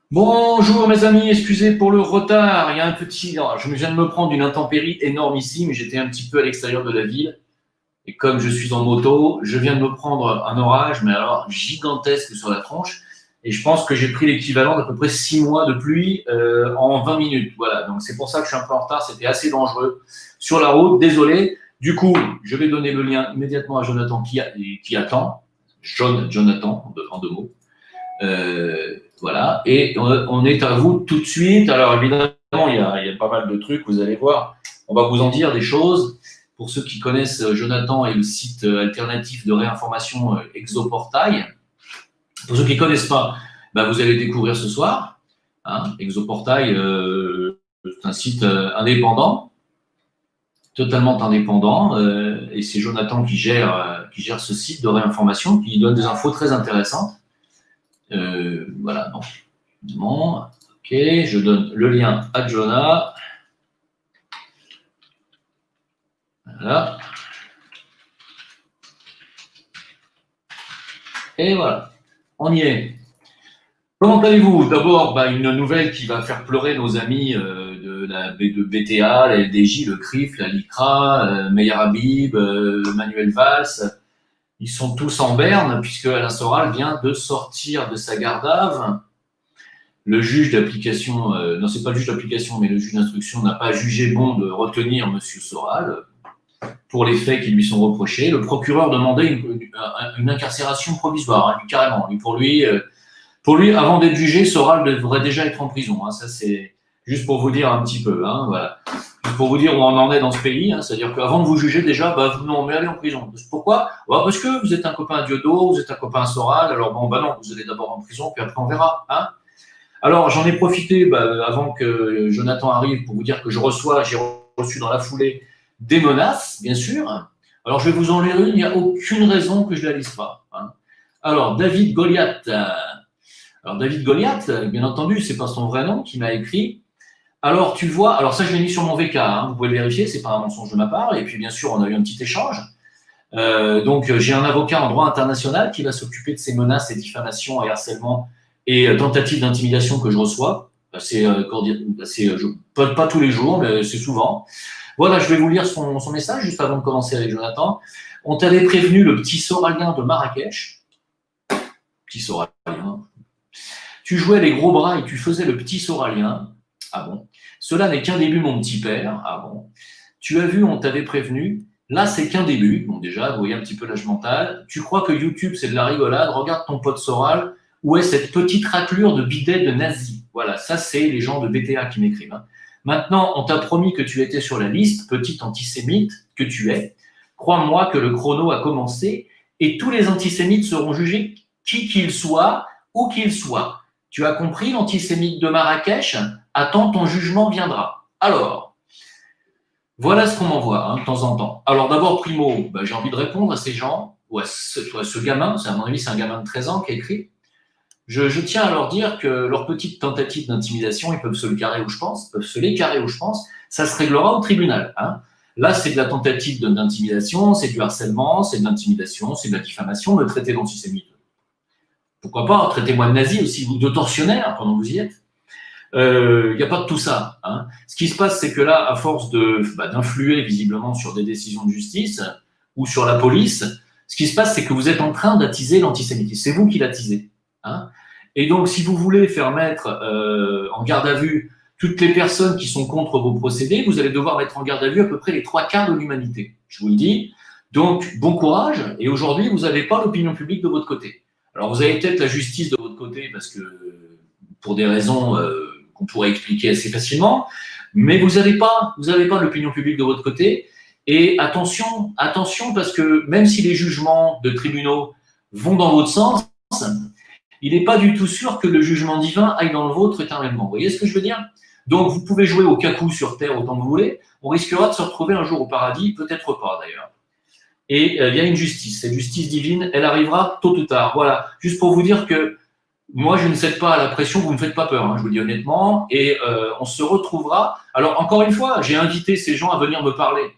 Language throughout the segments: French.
Bonjour mes amis, excusez pour le retard. Il y a un petit, alors, je viens de me prendre une intempérie énormissime. J'étais un petit peu à l'extérieur de la ville et comme je suis en moto, je viens de me prendre un orage, mais alors gigantesque sur la tronche. Et je pense que j'ai pris l'équivalent d'à peu près 6 mois de pluie en 20 minutes. Voilà, donc c'est pour ça que je suis un peu en retard. C'était assez dangereux sur la route. Désolé. Du coup, je vais donner le lien immédiatement à Jonathan qui attend. Jonathan en deux mots. Voilà, et on est à vous tout de suite. Alors évidemment, il y a pas mal de trucs, vous allez voir. On va vous en dire des choses. Pour ceux qui connaissent Jonathan et le site alternatif de réinformation Exoportail, pour ceux qui ne connaissent pas, bah, vous allez découvrir ce soir. Hein, Exoportail, c'est un site indépendant, totalement indépendant, et c'est Jonathan qui gère ce site de réinformation, qui donne des infos très intéressantes. Voilà, donc, bon, ok, je donne le lien à Jonah. Voilà. Et voilà, on y est. Comment allez-vous? D'abord, bah, une nouvelle qui va faire pleurer nos amis de BTA, la LDJ, le CRIF, la LICRA, Meyer Habib, Manuel Valls. Ils sont tous en berne puisque Alain Soral vient de sortir de sa garde à vue. Le juge d'application, non, c'est pas le juge d'application, mais le juge d'instruction n'a pas jugé bon de retenir M. Soral pour les faits qui lui sont reprochés. Le procureur demandait une incarcération provisoire, hein, carrément. Pour lui, avant d'être jugé, Soral devrait déjà être en prison. Hein. Ça, c'est juste pour vous dire un petit peu. Hein, voilà. Juste pour vous dire où on en est dans ce pays. Hein. C'est-à-dire qu'avant de vous juger, déjà, bah, non, mais allez en prison. Pourquoi? Bah, parce que vous êtes un copain à Diodo, vous êtes un copain à Soral. Alors, bon, bah non, vous allez d'abord en prison, puis après, on verra. Hein. Alors, j'en ai profité avant que Jonathan arrive pour vous dire que j'ai reçu dans la foulée des menaces, bien sûr. Alors, je vais vous en lire une, il n'y a aucune raison que je ne la lise pas. Hein. Alors, David Goliath. Alors, David Goliath, bien entendu, c'est pas son vrai nom qui m'a écrit. Alors, tu vois, alors ça, je l'ai mis sur mon VK, hein, vous pouvez le vérifier, c'est pas un mensonge de ma part. Et puis, bien sûr, on a eu un petit échange. Donc, j'ai un avocat en droit international qui va s'occuper de ces menaces et diffamations et harcèlement et tentatives d'intimidation que je reçois. Pas tous les jours, mais c'est souvent. Voilà, je vais vous lire son message juste avant de commencer avec Jonathan. On t'avait prévenu le petit Soralien de Marrakech. Petit Soralien. Tu jouais les gros bras et tu faisais le petit Soralien. Ah bon. Cela n'est qu'un début, mon petit père. Ah bon. Tu as vu, on t'avait prévenu. Là, c'est qu'un début. Bon, déjà, vous voyez un petit peu l'âge mental. Tu crois que YouTube, c'est de la rigolade. Regarde ton pote Soral. Où est cette petite raclure de bidet de nazi? Voilà, ça, c'est les gens de BTA qui m'écrivent. Hein. Maintenant, on t'a promis que tu étais sur la liste, petit antisémite que tu es. Crois-moi que le chrono a commencé et tous les antisémites seront jugés qui qu'ils soient, où qu'ils soient. Tu as compris, l'antisémite de Marrakech? Attends, ton jugement viendra. Alors, voilà ce qu'on m'envoie hein, de temps en temps. Alors d'abord, primo, j'ai envie de répondre à ces gens, ou à ce gamin, à mon avis c'est un gamin de 13 ans qui a écrit. Je tiens à leur dire que leurs petites tentatives d'intimidation, ils peuvent se le carrer où je pense, peuvent se les carrer où je pense, ça se réglera au tribunal. Hein. Là, c'est de la tentative d'intimidation, c'est du harcèlement, c'est de l'intimidation, c'est de la diffamation, me traiter d'antisémite. Pourquoi pas, traitez-moi de nazi aussi, ou de tortionnaire pendant que vous y êtes. Il n'y a pas de tout ça. Hein. Ce qui se passe, c'est que là, à force d'influer visiblement sur des décisions de justice ou sur la police, ce qui se passe, c'est que vous êtes en train d'attiser l'antisémitisme. C'est vous qui l'attisez. Hein. Et donc, si vous voulez faire mettre en garde à vue toutes les personnes qui sont contre vos procédés, vous allez devoir mettre en garde à vue à peu près les 3/4 de l'humanité. Je vous le dis. Donc, bon courage. Et aujourd'hui, vous n'avez pas l'opinion publique de votre côté. Alors, vous avez peut-être la justice de votre côté parce que, pour des raisons qu'on pourrait expliquer assez facilement, mais vous n'avez pas l'opinion publique de votre côté. Et attention, parce que même si les jugements de tribunaux vont dans votre sens, il n'est pas du tout sûr que le jugement divin aille dans le vôtre éternellement. Vous voyez ce que je veux dire? Donc, vous pouvez jouer au cacou sur Terre autant que vous voulez, on risquera de se retrouver un jour au paradis, peut-être pas d'ailleurs. Et il y a une justice. Cette justice divine, elle arrivera tôt ou tard. Voilà, juste pour vous dire que moi, je ne cède pas à la pression, vous ne me faites pas peur, hein, je vous le dis honnêtement, et on se retrouvera. Alors, encore une fois, j'ai invité ces gens à venir me parler.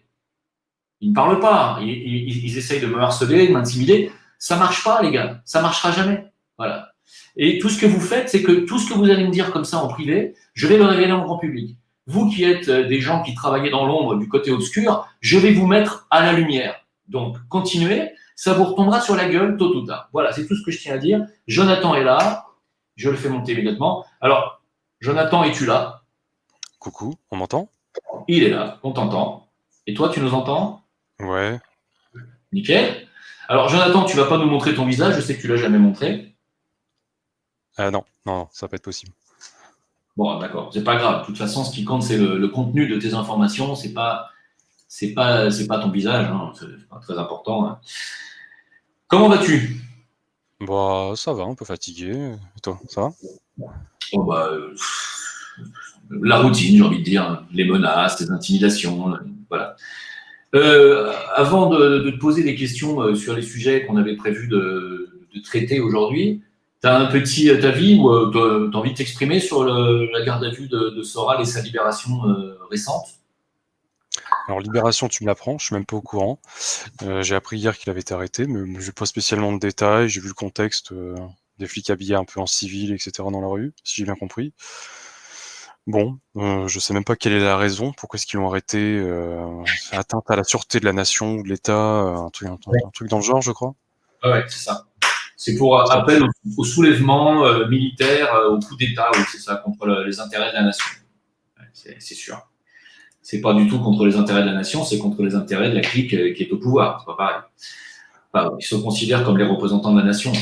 Ils ne parlent pas, ils essayent de me harceler, de m'intimider. Ça ne marche pas, les gars, ça ne marchera jamais. Voilà. Et tout ce que vous faites, c'est que tout ce que vous allez me dire comme ça en privé, je vais le révéler en grand public. Vous qui êtes des gens qui travaillez dans l'ombre du côté obscur, je vais vous mettre à la lumière. Donc, continuez, ça vous retombera sur la gueule tôt ou tard. Voilà, c'est tout ce que je tiens à dire. Jonathan est là, je le fais monter immédiatement. Alors, Jonathan, es-tu là? Coucou, on m'entend? Il est là, on t'entend. Et toi, tu nous entends? Ouais. Nickel. Alors, Jonathan, tu vas pas nous montrer ton visage, je sais que tu l'as jamais montré. Non, non, ça va pas être possible. Bon, d'accord, c'est pas grave. De toute façon, ce qui compte, c'est le contenu de tes informations. C'est pas ton visage. Hein. C'est pas très important. Hein. Comment vas-tu? Bah, ça va, un peu fatigué. Et toi, ça va? Oh, bah, la routine, j'ai envie de dire. Les menaces, les intimidations. Voilà. Avant de te poser des questions sur les sujets qu'on avait prévu de traiter aujourd'hui, tu as un petit avis ou tu as envie de t'exprimer sur la garde à vue de Soral et sa libération récente? Alors, Libération, tu me l'apprends, je suis même pas au courant. J'ai appris hier qu'il avait été arrêté, mais j'ai pas spécialement de détails. J'ai vu le contexte, des flics habillés un peu en civil, etc. dans la rue, si j'ai bien compris. Bon, je sais même pas quelle est la raison, pourquoi est-ce qu'ils l'ont arrêté, atteinte à la sûreté de la nation ou de l'État, un truc dans le genre, je crois. Ouais, c'est ça. C'est pour appel au soulèvement militaire, au coup d'État, oui, c'est ça, contre les intérêts de la nation. Ouais, c'est sûr. C'est pas du tout contre les intérêts de la nation, c'est contre les intérêts de la clique qui est au pouvoir. C'est pas pareil. Enfin, ils se considèrent comme les représentants de la nation,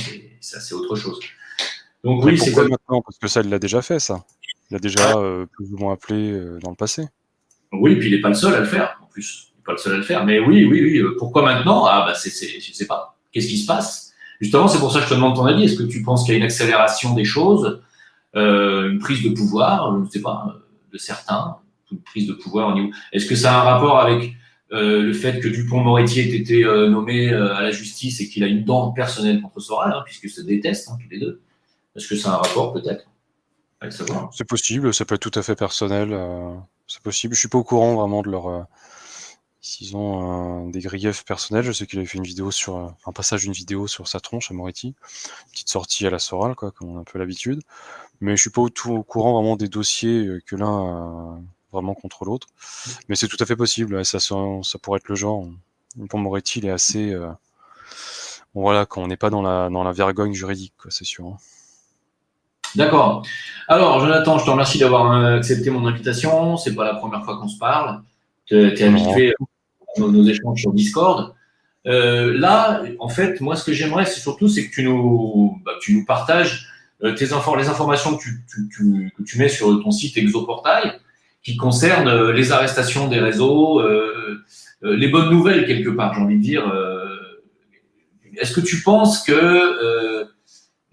c'est autre chose. Donc Mais oui, c'est pourquoi comme... maintenant? Parce que ça, il l'a déjà fait, ça. Il a déjà plus ou moins appelé dans le passé. Oui, puis il n'est pas le seul à le faire, en plus. Il n'est pas le seul à le faire. Mais oui, oui, oui. Pourquoi maintenant? Ah, bah, je ne sais pas. Qu'est-ce qui se passe? Justement, c'est pour ça que je te demande ton avis. Est-ce que tu penses qu'il y a une accélération des choses, une prise de pouvoir, je ne sais pas, de certains, une prise de pouvoir au niveau. Est-ce que ça a un rapport avec le fait que Dupond-Moretti ait été nommé à la justice et qu'il a une dent personnelle contre Soral, hein, puisqu'ils se détestent tous les deux? Est-ce que ça a un rapport peut-être? Allez savoir. C'est possible, ça peut être tout à fait personnel. C'est possible. Je suis pas au courant vraiment de leur. S'ils ont des griefs personnels. Je sais qu'il avait fait une vidéo sur un passage d'une vidéo sur sa tronche à Moretti, petite sortie à la Soral, quoi, comme on a un peu l'habitude. Mais je suis pas tout au courant vraiment des dossiers que l'un a vraiment contre l'autre. Mais c'est tout à fait possible. Ouais, ça pourrait être le genre. Pour Moretti, il est assez. Bon, voilà, quand on n'est pas dans la vergogne juridique, quoi, c'est sûr. Hein. D'accord. Alors, Jonathan, je te remercie d'avoir accepté mon invitation. C'est pas la première fois qu'on se parle. Tu es Non. habitué à nos échanges sur Discord. Là, en fait, moi, ce que j'aimerais, c'est surtout, c'est que tu nous partages les informations que tu mets sur ton site Exoportail, qui concernent les arrestations des réseaux, les bonnes nouvelles quelque part, j'ai envie de dire. Est-ce que tu penses que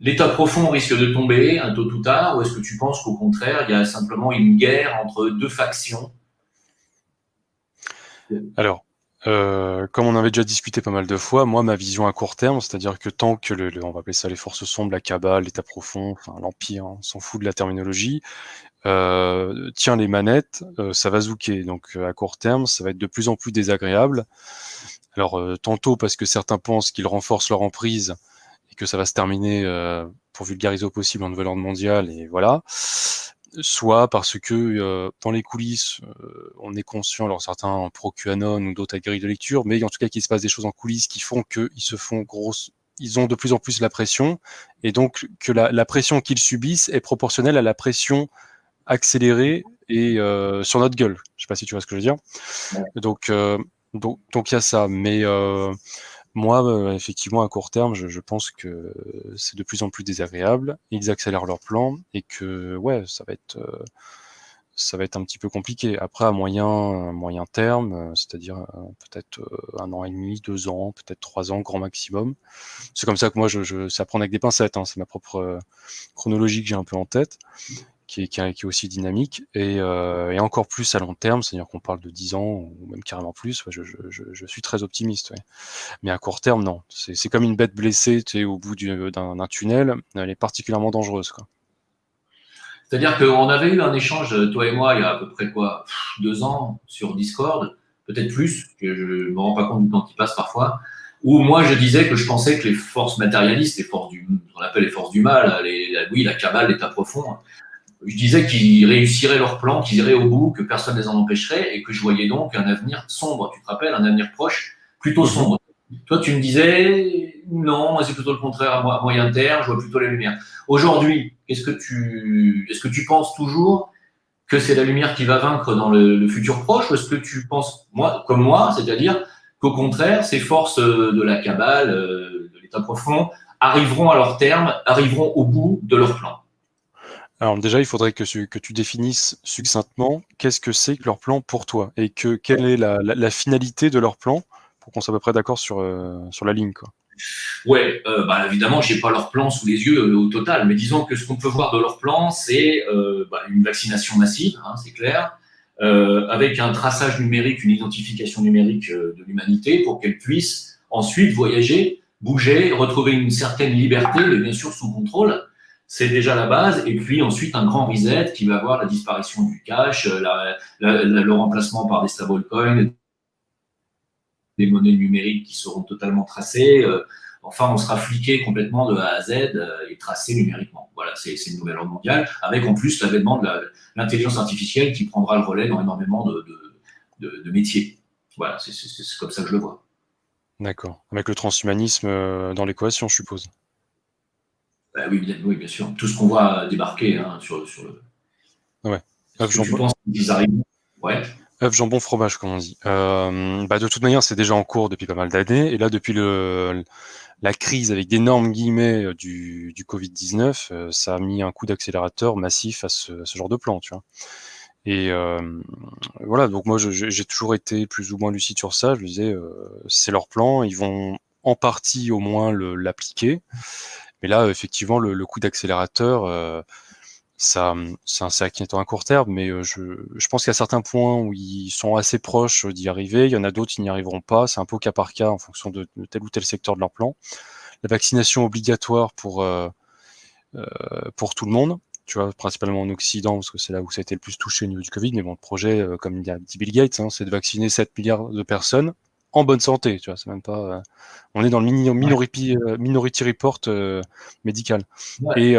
l'État profond risque de tomber un tôt ou tard, ou est-ce que tu penses qu'au contraire, il y a simplement une guerre entre deux factions? Alors, comme on avait déjà discuté pas mal de fois, moi, ma vision à court terme, c'est-à-dire que tant que on va appeler ça les forces sombres, la cabale, l'État profond, enfin l'Empire, hein, on s'en fout de la terminologie, tient les manettes, ça va zouker. Donc, à court terme, ça va être de plus en plus désagréable. Alors, tantôt parce que certains pensent qu'ils renforcent leur emprise et que ça va se terminer, pour vulgariser au possible, en nouvel ordre mondial, et voilà. Soit parce que dans les coulisses, on est conscient, alors certains pro-QAnon ou d'autres avec grille de lecture, mais en tout cas qu'il se passe des choses en coulisses qui font qu'ils se font ils ont de plus en plus la pression, et donc que la pression qu'ils subissent est proportionnelle à la pression accélérée et sur notre gueule. Je sais pas si tu vois ce que je veux dire. Donc donc il y a ça, mais moi, effectivement, à court terme, je pense que c'est de plus en plus désagréable. Ils accélèrent leur plan et que, ouais, ça va être un petit peu compliqué. Après, à moyen terme, c'est-à-dire peut-être 1 an et demi, 2 ans, peut-être 3 ans, grand maximum. C'est comme ça que moi, c'est à prendre avec des pincettes. Hein, c'est ma propre chronologie que j'ai un peu en tête, qui est aussi dynamique, et encore plus à long terme, c'est-à-dire qu'on parle de 10 ans ou même carrément plus. Ouais, je suis très optimiste. Ouais. Mais à court terme, non. C'est comme une bête blessée, tu sais, au bout d'un tunnel. Elle est particulièrement dangereuse, quoi. C'est-à-dire qu'on avait eu un échange, toi et moi, il y a à peu près quoi, 2 ans sur Discord, peut-être plus, que je ne me rends pas compte du temps qui passe parfois, où moi je disais que je pensais que les forces matérialistes, on appelle les forces du mal, la cabale, l'état profond, je disais qu'ils réussiraient leur plan, qu'ils iraient au bout, que personne ne les en empêcherait, et que je voyais donc un avenir sombre, tu te rappelles, un avenir proche, plutôt sombre. Toi, tu me disais, non, c'est plutôt le contraire à moyen terme, je vois plutôt la lumière. Aujourd'hui, est-ce que tu penses toujours que c'est la lumière qui va vaincre dans le futur proche, ou est-ce que tu penses, comme moi, c'est-à-dire qu'au contraire, ces forces de la cabale, de l'état profond, arriveront à leur terme, arriveront au bout de leur plan? Alors déjà, il faudrait que tu définisses succinctement qu'est-ce que c'est que leur plan pour toi et quelle est la finalité de leur plan pour qu'on soit à peu près d'accord sur la ligne, quoi. Ouais, évidemment, j'ai pas leur plan sous les yeux au total, mais disons que ce qu'on peut voir de leur plan, c'est une vaccination massive, hein, c'est clair, avec un traçage numérique, une identification numérique de l'humanité pour qu'elle puisse ensuite voyager, bouger, retrouver une certaine liberté, mais bien sûr sous contrôle. C'est déjà la base. Et puis ensuite, un grand reset qui va voir la disparition du cash, le remplacement par des stablecoins, des monnaies numériques qui seront totalement tracées. Enfin, on sera fliqué complètement de A à Z et tracé numériquement. Voilà, c'est une nouvelle ordre mondiale, avec en plus l'avènement de l'intelligence artificielle qui prendra le relais dans énormément de métiers. Voilà, c'est comme ça que je le vois. D'accord. Avec le transhumanisme dans l'équation, je suppose. Oui, bien sûr. Tout ce qu'on voit débarquer sur le. Ouais. Est-ce que tu penses qu'ils arrivent? Ouais. œuf, jambon, fromage, comme on dit. De toute manière, c'est déjà en cours depuis pas mal d'années. Et là, depuis la crise avec d'énormes guillemets du Covid-19, ça a mis un coup d'accélérateur massif à ce genre de plan, tu vois. Et voilà, donc moi, j'ai toujours été plus ou moins lucide sur ça. Je me disais, c'est leur plan, ils vont en partie au moins l'appliquer. Mais là, effectivement, le coup d'accélérateur, c'est assez inquiétant à court terme, mais je pense qu'il y a certains points où ils sont assez proches d'y arriver. Il y en a d'autres qui n'y arriveront pas. C'est un peu au cas par cas en fonction de tel ou tel secteur de leur plan. La vaccination obligatoire pour tout le monde, tu vois, principalement en Occident, parce que c'est là où ça a été le plus touché au niveau du Covid. Mais bon, le projet, comme il a dit Bill Gates, hein, c'est de vacciner 7 milliards de personnes en bonne santé, tu vois, c'est même pas. On est dans le minority report médical. Ouais. Et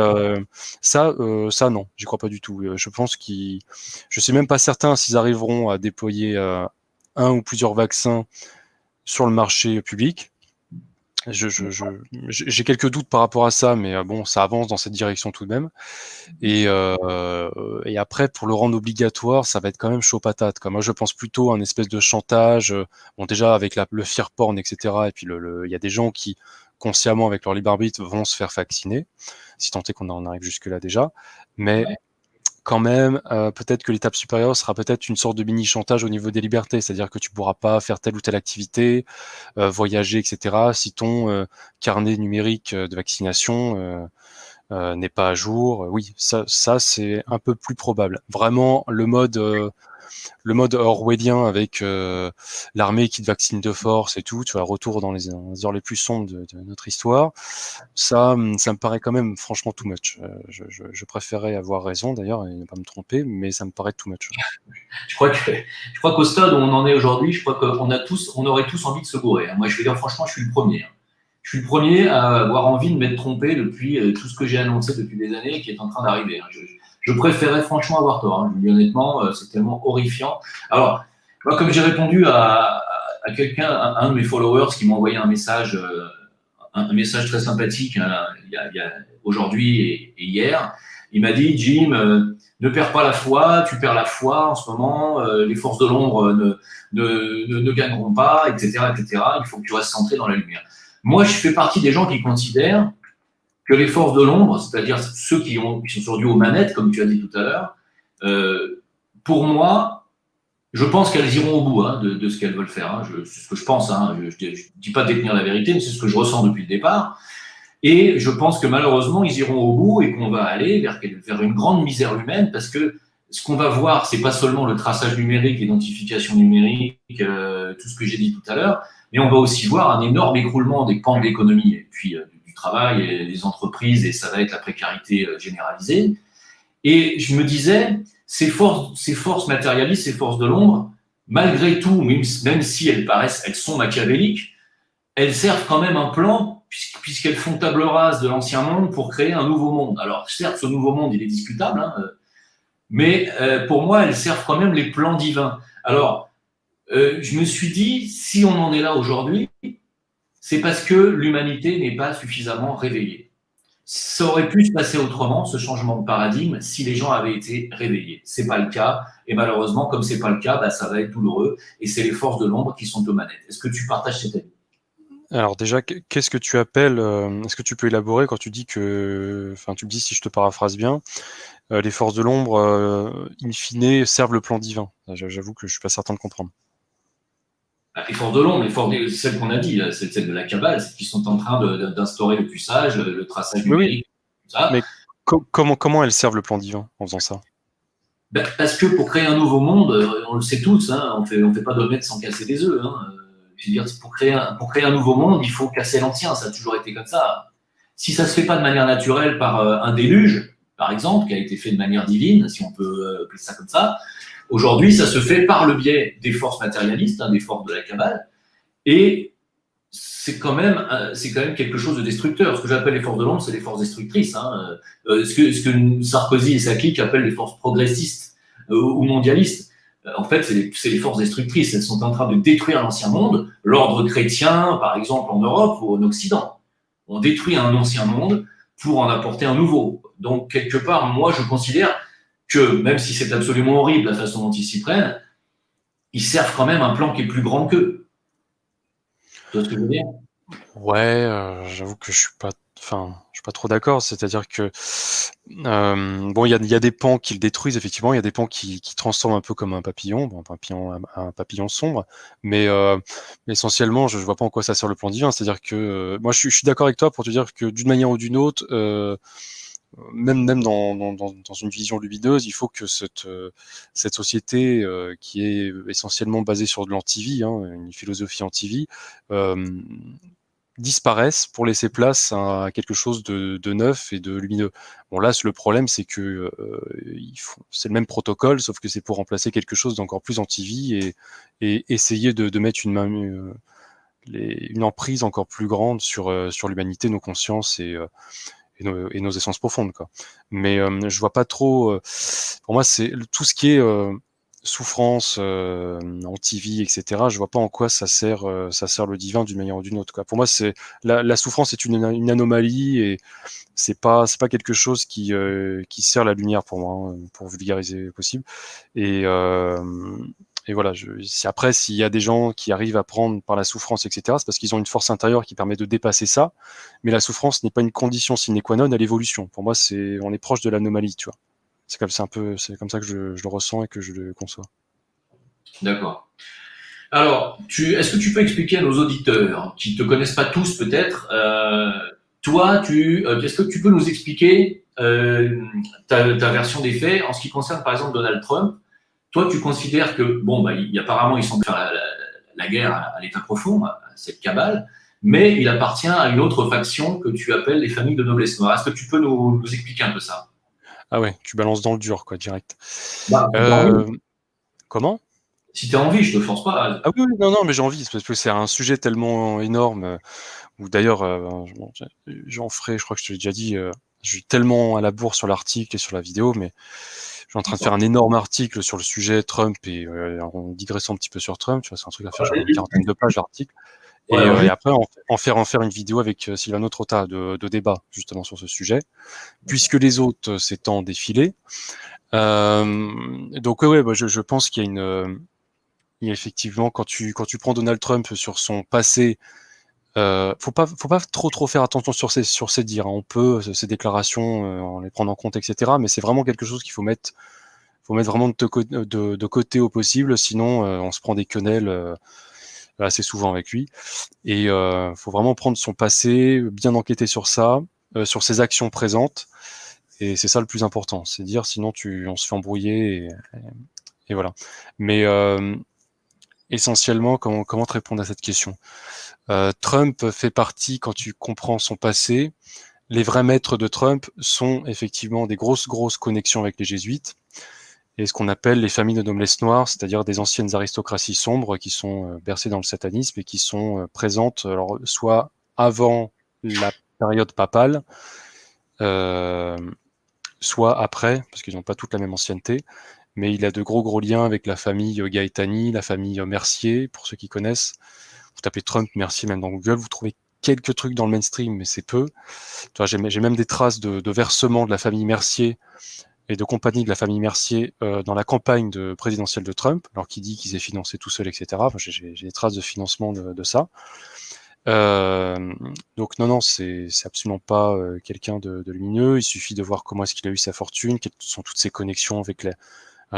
ça, non, j'y crois pas du tout. Je pense je suis même pas certain s'ils arriveront à déployer un ou plusieurs vaccins sur le marché public. J'ai quelques doutes par rapport à ça, mais bon, ça avance dans cette direction tout de même. Et après, pour le rendre obligatoire, ça va être quand même chaud patate, quoi. Moi, je pense plutôt à un espèce de chantage. Bon, déjà avec le fear porn, etc. Et puis il y a des gens qui consciemment, avec leur libre arbitre, vont se faire vacciner, si tant est qu'on en arrive jusque là déjà. Mais quand même, peut-être que l'étape supérieure sera peut-être une sorte de mini-chantage au niveau des libertés, c'est-à-dire que tu pourras pas faire telle ou telle activité, voyager, etc., si ton carnet numérique de vaccination n'est pas à jour. Oui, ça c'est un peu plus probable. Vraiment, le mode orwellien avec l'armée qui te vaccine de force et tout, tu vois, retour dans les heures les plus sombres de notre histoire, ça me paraît quand même franchement too much. Je préférerais avoir raison d'ailleurs et ne pas me tromper, mais ça me paraît too much. Je crois qu'au stade où on en est aujourd'hui, je crois qu'on aurait tous envie de se gourer. Moi, je vais dire franchement, je suis le premier. Je suis le premier à avoir envie de m'être trompé depuis tout ce que j'ai annoncé depuis des années qui est en train d'arriver. Je préférais franchement avoir tort. Je vous dis honnêtement, c'est tellement horrifiant. Alors, moi, comme j'ai répondu à quelqu'un, un de mes followers qui m'a envoyé un message très sympathique il y a aujourd'hui et hier, il m'a dit, Jim, ne perds pas la foi, tu perds la foi en ce moment, les forces de l'ombre ne gagneront pas, etc., etc. Il faut que tu restes centré dans la lumière. Moi, je fais partie des gens qui considèrent que les forces de l'ombre, c'est-à-dire ceux qui sont aujourd'hui aux manettes, comme tu as dit tout à l'heure, pour moi, je pense qu'elles iront au bout de ce qu'elles veulent faire. C'est ce que je pense. Je ne dis pas détenir la vérité, mais c'est ce que je ressens depuis le départ. Et je pense que malheureusement, ils iront au bout et qu'on va aller vers une grande misère humaine parce que ce qu'on va voir, c'est pas seulement le traçage numérique, l'identification numérique, tout ce que j'ai dit tout à l'heure, mais on va aussi voir un énorme écroulement des pans de l'économie et puis du travail et des entreprises, et ça va être la précarité généralisée. Et je me disais, ces forces matérialistes, ces forces de l'ombre, malgré tout, même si elles sont machiavéliques, elles servent quand même un plan, puisqu'elles font table rase de l'ancien monde pour créer un nouveau monde. Alors, certes, ce nouveau monde, il est discutable, hein, mais pour moi, elles servent quand même les plans divins. Alors, je me suis dit, si on en est là aujourd'hui, c'est parce que l'humanité n'est pas suffisamment réveillée. Ça aurait pu se passer autrement, ce changement de paradigme, si les gens avaient été réveillés. C'est pas le cas, et malheureusement, comme c'est pas le cas, bah, ça va être douloureux, et c'est les forces de l'ombre qui sont aux manettes. Est-ce que tu partages cet avis? Alors déjà, qu'est-ce que tu appelles, est-ce que tu peux élaborer quand tu dis que, enfin tu me dis si je te paraphrase bien, les forces de l'ombre, in fine, servent le plan divin. J'avoue que je suis pas certain de comprendre. Les forces de l'ombre, celles qu'on a dit, c'est celles de la cabale, celles qui sont en train d'instaurer le puçage, le traçage Oui, oui, numérique, tout ça. mais comment elles servent le plan divin en faisant ça? Ben, parce que pour créer un nouveau monde, on le sait tous, hein, on fait pas d'omelette sans casser des œufs. Hein. Je veux dire, pour créer un nouveau monde, il faut casser l'ancien, ça a toujours été comme ça. Si ça se fait pas de manière naturelle par un déluge, par exemple, qui a été fait de manière divine, si on peut appeler ça comme ça, aujourd'hui, ça se fait par le biais des forces matérialistes, hein, des forces de la cabale, et c'est quand même quelque chose de destructeur. Ce que j'appelle les forces de l'ombre, c'est les forces destructrices. Hein. Ce que Sarkozy et sa clique appellent les forces progressistes ou mondialistes. En fait, c'est les forces destructrices. Elles sont en train de détruire l'ancien monde, l'ordre chrétien, par exemple, en Europe ou en Occident. On détruit un ancien monde pour en apporter un nouveau. Donc, quelque part, moi, je considère que, même si c'est absolument horrible la façon dont ils s'y prennent, ils servent quand même un plan qui est plus grand qu'eux. Tu vois ce que je veux dire? Ouais, j'avoue que je suis pas trop d'accord. C'est-à-dire que bon, il y a des pans qui le détruisent effectivement. Il y a des pans qui transforment un peu comme un papillon, bon, un papillon sombre. Mais essentiellement, je vois pas en quoi ça sert le plan divin. C'est-à-dire que moi, je suis d'accord avec toi pour te dire que d'une manière ou d'une autre, même dans une vision lumineuse, il faut que cette société qui est essentiellement basée sur de l'antivie, hein, une philosophie antivie, disparaissent pour laisser place à quelque chose de neuf et de lumineux. Bon là, le problème, c'est que c'est le même protocole, sauf que c'est pour remplacer quelque chose d'encore plus anti-vie et essayer de mettre une emprise encore plus grande sur l'humanité, nos consciences et nos essences profondes, quoi. Mais je vois pas trop. Pour moi, c'est tout ce qui est souffrance, anti-vie, etc. Je vois pas en quoi ça sert le divin d'une manière ou d'une autre, quoi. Pour moi, c'est la souffrance est une anomalie et c'est pas quelque chose qui sert la lumière pour moi, hein, pour vulgariser possible. Et et voilà, après, s'il y a des gens qui arrivent à prendre par la souffrance, etc., c'est parce qu'ils ont une force intérieure qui permet de dépasser ça. Mais la souffrance n'est pas une condition sine qua non à l'évolution. Pour moi, on est proche de l'anomalie, tu vois. C'est comme ça que je le ressens et que je le conçois. D'accord. Alors, est-ce que tu peux expliquer à nos auditeurs, qui ne te connaissent pas tous peut-être, toi, est-ce que tu peux nous expliquer ta version des faits en ce qui concerne par exemple Donald Trump? Toi, tu considères que, bon, bah, apparemment, il semble faire la guerre à l'état profond, à cette cabale, mais il appartient à une autre faction que tu appelles les familles de noblesse noire. Est-ce que tu peux nous expliquer un peu ça? Ah ouais, tu balances dans le dur, quoi, direct. Bah, si t'as envie. Euh, Comment? Si t'as envie, je te force pas. Ah oui, oui, non, non, mais j'ai envie, parce que c'est un sujet tellement énorme, où d'ailleurs, bon, j'en ferai, je crois que je te l'ai déjà dit, je suis tellement à la bourre sur l'article et sur la vidéo, mais je suis en train de faire un énorme article sur le sujet Trump et en digressant un petit peu sur Trump, tu vois, c'est un truc à faire genre une quarantaine de pages d'article. Ouais, Et après, en faire une vidéo avec Silvano Trotta de débat justement sur ce sujet, puisque les autres s'étant défilés. Donc ouais, bah, je pense qu'il y a il y a effectivement, quand tu prends Donald Trump sur son passé, faut pas trop faire attention sur ses dires, hein. On peut ces déclarations en les prendre en compte, etc. Mais c'est vraiment quelque chose qu'il faut mettre vraiment de côté au possible, sinon on se prend des quenelles assez souvent avec lui. Et faut vraiment prendre son passé, bien enquêter sur ça, sur ses actions présentes. Et c'est ça le plus important, c'est dire, sinon on se fait embrouiller et voilà. Mais essentiellement, comment te répondre à cette question? Trump fait partie, quand tu comprends son passé, les vrais maîtres de Trump sont effectivement des grosses connexions avec les jésuites et ce qu'on appelle les familles de noblesse noire, c'est-à-dire des anciennes aristocraties sombres qui sont bercées dans le satanisme et qui sont présentes alors, soit avant la période papale, soit après, parce qu'ils n'ont pas toute la même ancienneté, mais il a de gros liens avec la famille Gaetani, la famille Mercier, pour ceux qui connaissent. Vous tapez Trump, Mercier, même dans Google, vous trouvez quelques trucs dans le mainstream, mais c'est peu. J'ai même des traces de versement de la famille Mercier et de compagnie de la famille Mercier dans la campagne présidentielle de Trump, alors qu'il dit qu'ils aient financé tout seul, etc. Enfin, j'ai des traces de financement de ça. Donc non, c'est absolument pas quelqu'un de lumineux. Il suffit de voir comment est-ce qu'il a eu sa fortune, quelles sont toutes ses connexions avec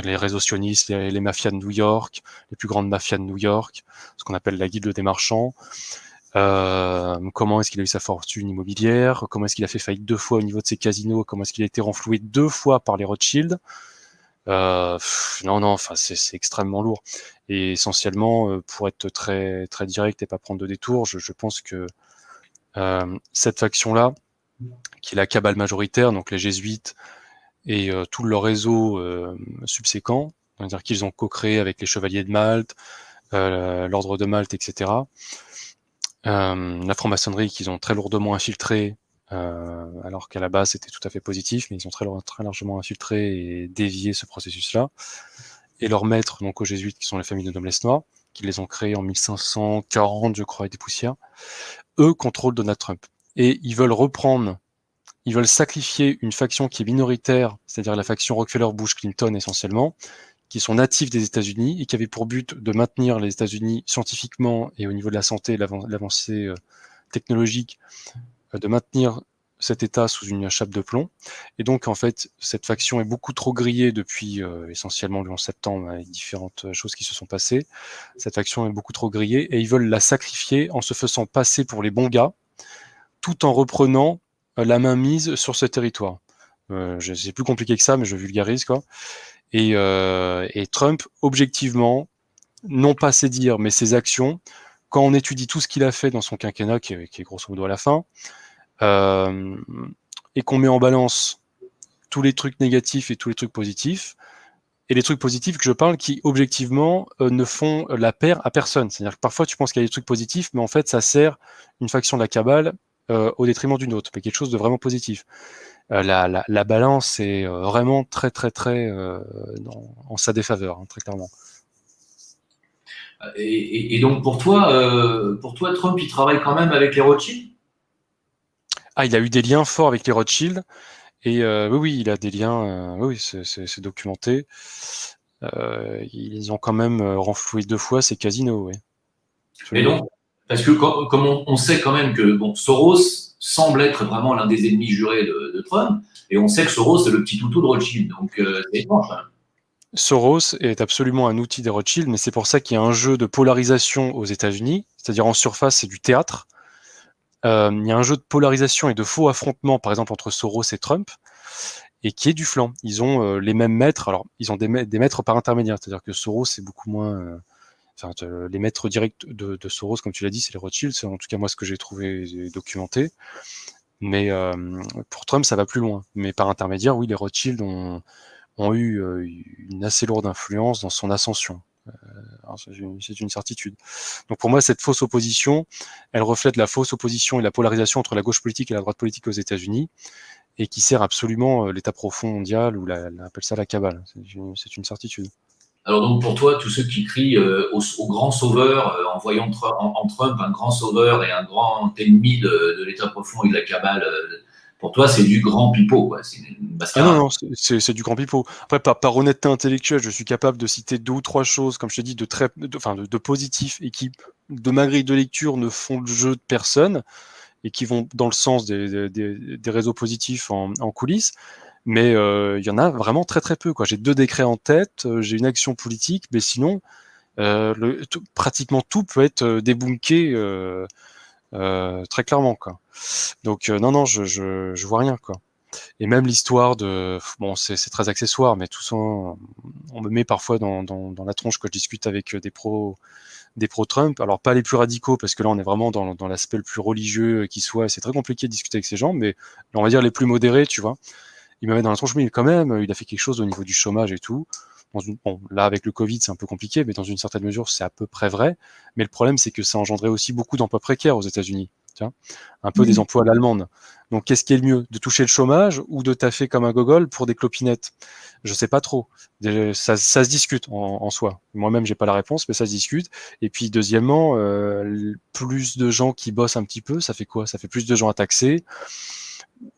les réseaux sionistes, les mafias de New York, les plus grandes mafias de New York, ce qu'on appelle la guilde des marchands. Comment est-ce qu'il a eu sa fortune immobilière, comment est-ce qu'il a fait faillite 2 fois au niveau de ses casinos, comment est-ce qu'il a été renfloué 2 fois par les Rothschild. Non, enfin, c'est extrêmement lourd. Et essentiellement, pour être très, très direct et pas prendre de détour, je pense que cette faction-là, qui est la cabale majoritaire, donc les jésuites et tout leur réseau subséquent, c'est-à-dire qu'ils ont co-créé avec les chevaliers de Malte, l'ordre de Malte, etc. La franc-maçonnerie qu'ils ont très lourdement infiltré, alors qu'à la base c'était tout à fait positif, mais ils ont très largement infiltré et dévié ce processus-là. Et leurs maîtres, donc aux jésuites, qui sont les familles de noblesse noire, qui les ont créés en 1540, je crois, avec des poussières, eux contrôlent Donald Trump. Et ils veulent sacrifier une faction qui est minoritaire, c'est-à-dire la faction Rockefeller-Bush-Clinton essentiellement, qui sont natifs des États-Unis et qui avaient pour but de maintenir les États-Unis scientifiquement et au niveau de la santé, l'avancée technologique, de maintenir cet État sous une chape de plomb. Et donc, en fait, cette faction est beaucoup trop grillée depuis essentiellement le 11 septembre, avec différentes choses qui se sont passées. Cette faction est beaucoup trop grillée et ils veulent la sacrifier en se faisant passer pour les bons gars, tout en reprenant la main mise sur ce territoire. C'est plus compliqué que ça, mais je vulgarise, quoi. Et Trump, objectivement, non pas ses dires, mais ses actions, quand on étudie tout ce qu'il a fait dans son quinquennat, qui est grosso modo à la fin, et qu'on met en balance tous les trucs négatifs et tous les trucs positifs, et les trucs positifs que je parle qui, objectivement, ne font la paire à personne. C'est-à-dire que parfois, tu penses qu'il y a des trucs positifs, mais en fait, ça sert une faction de la cabale au détriment d'une autre, mais quelque chose de vraiment positif. La balance est vraiment très, très, très en sa défaveur, hein, très clairement. Et donc pour toi, Trump, il travaille quand même avec les Rothschild? Ah, il a eu des liens forts avec les Rothschild, et oui, il a des liens, oui, c'est documenté. Ils ont quand même renfloué 2 fois ces casinos, oui. Et donc, parce que comme on sait quand même que bon, Soros semble être vraiment l'un des ennemis jurés de Trump, et on sait que Soros est le petit toutou de Rothschild, donc c'est étrange. Hein. Soros est absolument un outil des Rothschild, mais c'est pour ça qu'il y a un jeu de polarisation aux États-Unis, c'est-à-dire en surface, c'est du théâtre. Il y a un jeu de polarisation et de faux affrontements, par exemple, entre Soros et Trump, et qui est du flanc. Ils ont les mêmes maîtres, alors ils ont des maîtres par intermédiaire, c'est-à-dire que Soros c'est beaucoup moins... les maîtres directs de Soros, comme tu l'as dit, c'est les Rothschild, c'est en tout cas moi ce que j'ai trouvé documenté. Mais pour Trump, ça va plus loin. Mais par intermédiaire, oui, les Rothschild ont eu une assez lourde influence dans son ascension. C'est une certitude. Donc pour moi, cette fausse opposition, elle reflète la fausse opposition et la polarisation entre la gauche politique et la droite politique aux États-Unis, et qui sert absolument l'État profond mondial, ou on appelle ça la cabale. C'est une certitude. Alors donc pour toi, tous ceux qui crient au grand sauveur en voyant en Trump un grand sauveur et un grand ennemi de l'État profond et de la cabale, pour toi c'est du grand pipeau, quoi. C'est une Ah non, mascarade. non, c'est du grand pipeau. Après, par honnêteté intellectuelle, je suis capable de citer 2 ou 3 choses, comme je te dis, de positifs, et qui, de ma grille de lecture, ne font le jeu de personne, et qui vont dans le sens des réseaux positifs en coulisses. Mais il y en a vraiment très très peu, quoi. J'ai 2 décrets en tête, j'ai une action politique, mais sinon, pratiquement tout peut être débunké très clairement, quoi. Donc non, je vois rien, quoi. Et même l'histoire de... Bon, c'est très accessoire, mais tout ça, on me met parfois dans la tronche quand je discute avec des pro-Trump. Alors, pas les plus radicaux, parce que là, on est vraiment dans l'aspect le plus religieux qui soit. C'est très compliqué de discuter avec ces gens, mais on va dire les plus modérés, tu vois. il me met dans la tronche, mais quand même, il a fait quelque chose au niveau du chômage et tout. Bon, là, avec le Covid, c'est un peu compliqué, mais dans une certaine mesure, c'est à peu près vrai. Mais le problème, c'est que ça engendrait aussi beaucoup d'emplois précaires aux États-Unis. Un peu des emplois à l'allemande. Donc, qu'est-ce qui est le mieux, de toucher le chômage ou de taffer comme un gogol pour des clopinettes? Je sais pas trop. Ça se discute en soi. Moi-même, j'ai pas la réponse, mais ça se discute. Et puis, deuxièmement, plus de gens qui bossent un petit peu, ça fait quoi? Ça fait plus de gens à taxer.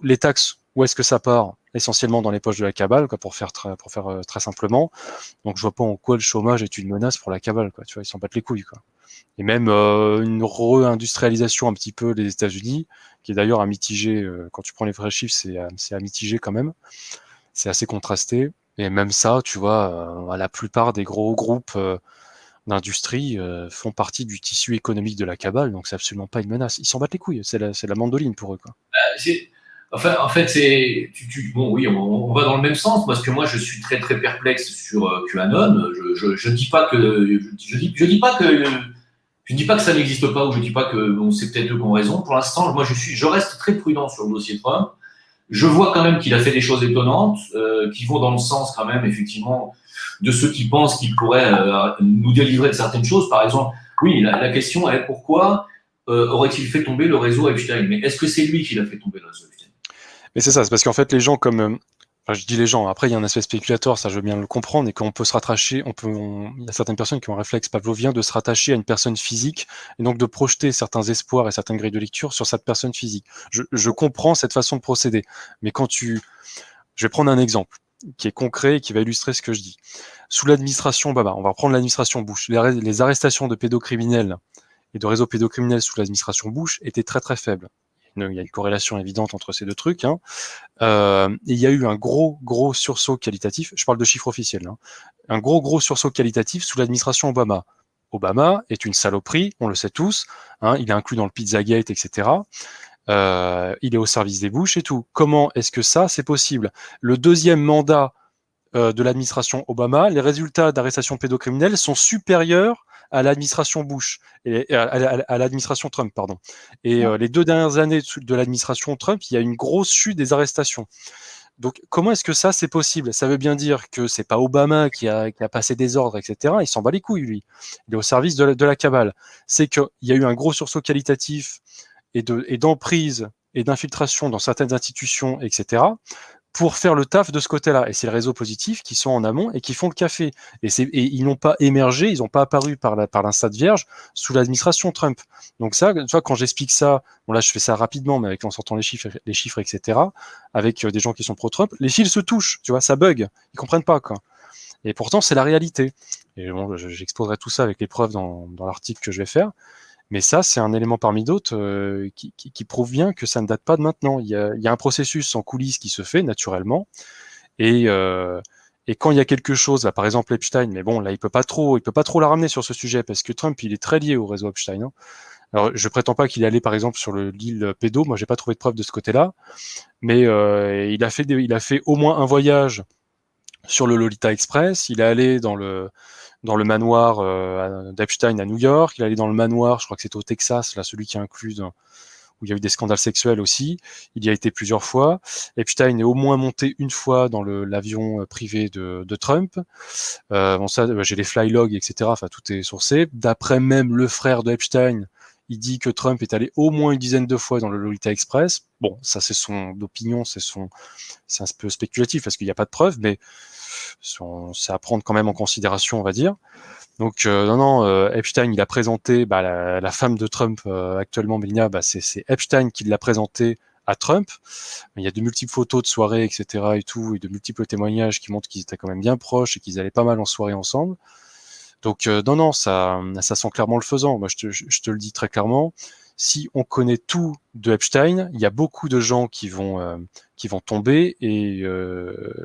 Les taxes, où est-ce que ça part? Essentiellement dans les poches de la cabale, quoi, pour faire très simplement. Donc, je vois pas en quoi le chômage est une menace pour la cabale, quoi. Tu vois, ils s'en battent les couilles, quoi. Et même une réindustrialisation un petit peu des États-Unis, qui est d'ailleurs à mitiger, quand tu prends les vrais chiffres, c'est à mitiger quand même. C'est assez contrasté. Et même ça, tu vois, la plupart des gros groupes d'industrie font partie du tissu économique de la cabale, donc c'est absolument pas une menace. Ils s'en battent les couilles, c'est la mandoline pour eux, quoi. En fait, c'est. Bon, oui, on va dans le même sens, parce que moi, je suis très, très perplexe sur QAnon. Je dis pas que. Je dis pas que. Je dis pas que ça n'existe pas, ou je dis pas que bon, c'est peut-être eux qui ont raison. Pour l'instant, moi, je reste très prudent sur le dossier Trump. Je vois quand même qu'il a fait des choses étonnantes, qui vont dans le sens, quand même, effectivement, de ceux qui pensent qu'il pourrait nous délivrer de certaines choses. Par exemple, oui, la question est pourquoi aurait-il fait tomber le réseau Epstein? Mais est-ce que c'est lui qui l'a fait tomber, le réseau Epstein? Mais c'est ça, c'est parce qu'en fait, les gens comme. Enfin, je dis les gens, après, il y a un aspect spéculateur, ça je veux bien le comprendre, et qu'on peut se rattacher, il y a certaines personnes qui ont un réflexe pavlovien de se rattacher à une personne physique, et donc de projeter certains espoirs et certaines grilles de lecture sur cette personne physique. Je comprends cette façon de procéder, mais je vais prendre un exemple qui est concret et qui va illustrer ce que je dis. Sous l'administration Obama, on va reprendre l'administration Bush, les arrestations de pédocriminels et de réseaux pédocriminels sous l'administration Bush étaient très très faibles. Il y a une corrélation évidente entre ces deux trucs. Et il y a eu un gros sursaut qualitatif, je parle de chiffres officiels, un gros sursaut qualitatif sous l'administration Obama. Obama est une saloperie, on le sait tous, il est inclus dans le Pizzagate, etc. Il est au service des Bush et tout. Comment est-ce que ça, c'est possible? Le deuxième mandat de l'administration Obama, les résultats d'arrestation pédocriminelle sont supérieurs à l'administration Bush et à l'administration Trump, pardon. Et les 2 dernières années de l'administration Trump, il y a une grosse chute des arrestations. Donc, comment est-ce que ça, c'est possible? Ça veut bien dire que c'est pas Obama qui a passé des ordres, etc. Il s'en bat les couilles, lui. Il est au service de la cabale. C'est qu'il y a eu un gros sursaut qualitatif et d'emprise et d'infiltration dans certaines institutions, etc., pour faire le taf de ce côté-là. Et c'est les réseaux positifs qui sont en amont et qui font le café. Et ils n'ont pas émergé, ils n'ont pas apparu par l'instat vierge sous l'administration Trump. Donc ça, tu vois, quand j'explique ça, bon là je fais ça rapidement, mais en sortant les chiffres, etc., avec des gens qui sont pro-Trump, les fils se touchent, tu vois, ça bug, ils comprennent pas, quoi. Et pourtant, c'est la réalité. Et bon, j'exposerai tout ça avec les preuves dans l'article que je vais faire. Mais ça, c'est un élément parmi d'autres qui prouve bien que ça ne date pas de maintenant. Il y a un processus en coulisses qui se fait naturellement. Et quand il y a quelque chose, là, par exemple Epstein, mais bon, là, il peut pas trop la ramener sur ce sujet parce que Trump, il est très lié au réseau Epstein. Alors, je prétends pas qu'il est allé, par exemple, sur l'île pédo. Moi, j'ai pas trouvé de preuve de ce côté-là. Mais il a fait au moins un voyage sur le Lolita Express. Il est allé dans le manoir d'Epstein à New York. Il est allé dans le manoir, je crois que c'est au Texas, là, celui qui est inclus où il y a eu des scandales sexuels aussi. Il y a été plusieurs fois. Epstein est au moins monté une fois dans l'avion privé de Trump. Bon, ça, j'ai les flylogs, etc. Enfin, tout est sourcé. D'après même le frère de Epstein, il dit que Trump est allé au moins une dizaine de fois dans le Lolita Express. Bon, ça, c'est son opinion, c'est un peu spéculatif parce qu'il n'y a pas de preuves, mais c'est à prendre quand même en considération, on va dire. Donc non, Epstein, il a présenté la femme de Trump actuellement, Melania, c'est Epstein qui l'a présentée à Trump. Il y a de multiples photos de soirées, etc. et tout, et de multiples témoignages qui montrent qu'ils étaient quand même bien proches et qu'ils allaient pas mal en soirée ensemble. Donc non, ça sent clairement le faisant. Moi, je te le dis très clairement. Si on connaît tout de Epstein, il y a beaucoup de gens qui vont tomber et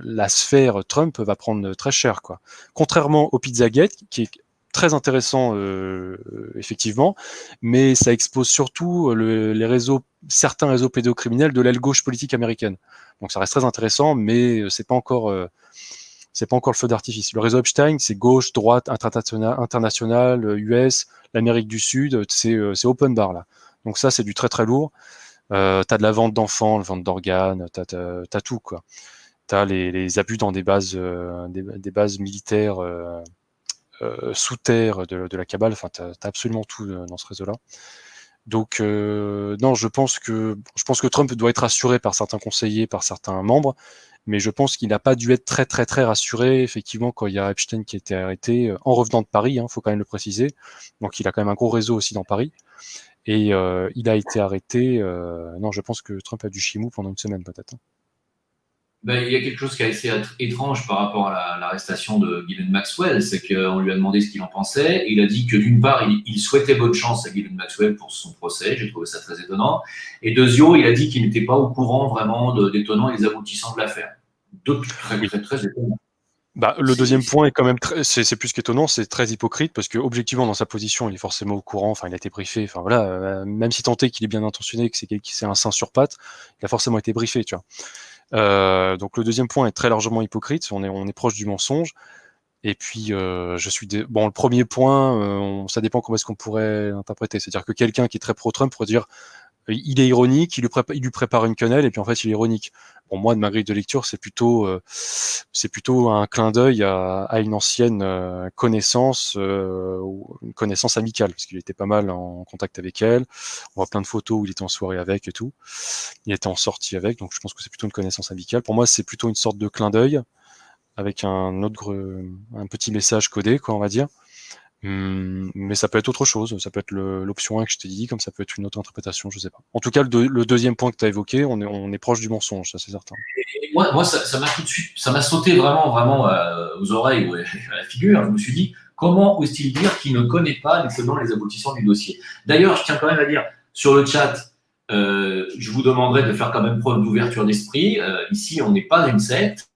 la sphère Trump va prendre très cher, quoi. Contrairement au Pizzagate, qui est très intéressant effectivement, mais ça expose surtout certains réseaux pédocriminels de l'aile gauche politique américaine. Donc ça reste très intéressant, mais c'est pas encore le feu d'artifice. Le réseau Epstein, c'est gauche, droite, international, US, l'Amérique du Sud, c'est open bar là. Donc ça, c'est du très très lourd. T'as de la vente d'enfants, la vente d'organes, t'as tout, quoi. tu as les abus dans des bases militaires sous terre de la cabale. Enfin, tu as absolument tout dans ce réseau-là. Donc non, je pense que Trump doit être rassuré par certains conseillers, par certains membres, mais je pense qu'il n'a pas dû être très très très rassuré effectivement quand il y a Epstein qui a été arrêté en revenant de Paris, faut quand même le préciser. Donc il a quand même un gros réseau aussi dans Paris, et il a été arrêté. Non, je pense que Trump a du chimou pendant une semaine peut-être. Ben, il y a quelque chose qui est assez étrange par rapport à l'arrestation de Ghislaine Maxwell, c'est qu'on lui a demandé ce qu'il en pensait. Il a dit que d'une part, il souhaitait bonne chance à Ghislaine Maxwell pour son procès, j'ai trouvé ça très étonnant. Et deuxièmement, il a dit qu'il n'était pas au courant vraiment des tenants et des aboutissants de l'affaire. Donc, très, très, très étonnant. Le deuxième point est quand même c'est plus qu'étonnant, c'est très hypocrite, parce que objectivement dans sa position il est forcément au courant, enfin il a été briefé, enfin voilà, même si tant est qu'il est bien intentionné, que c'est un saint sur pattes, il a forcément été briefé, tu vois. Donc le deuxième point est très largement hypocrite, on est proche du mensonge. Et puis le premier point, ça dépend comment est-ce qu'on pourrait l'interpréter, c'est-à-dire que quelqu'un qui est très pro-Trump pourrait dire il est ironique, il lui prépare une quenelle et puis en fait il est ironique. Bon, moi de ma grille de lecture c'est plutôt un clin d'œil à une ancienne connaissance, une connaissance amicale, parce qu'il était pas mal en contact avec elle. On voit plein de photos où il était en soirée avec et tout. Il était en sortie avec, donc je pense que c'est plutôt une connaissance amicale. Pour moi c'est plutôt une sorte de clin d'œil avec un petit message codé, quoi, on va dire. Mais ça peut être autre chose, ça peut être l'option 1 que je t'ai dit, comme ça peut être une autre interprétation, je sais pas. En tout cas, le deuxième point que tu as évoqué, on est proche du mensonge, ça c'est certain. Et moi ça m'a tout de suite, ça m'a sauté vraiment aux oreilles ou à la figure. Je me suis dit, comment ose-t-il dire qu'il ne connaît pas les tenants et les aboutissants du dossier? D'ailleurs, je tiens quand même à dire, sur le chat, je vous demanderai de faire quand même preuve d'ouverture d'esprit. Ici, on n'est pas une secte.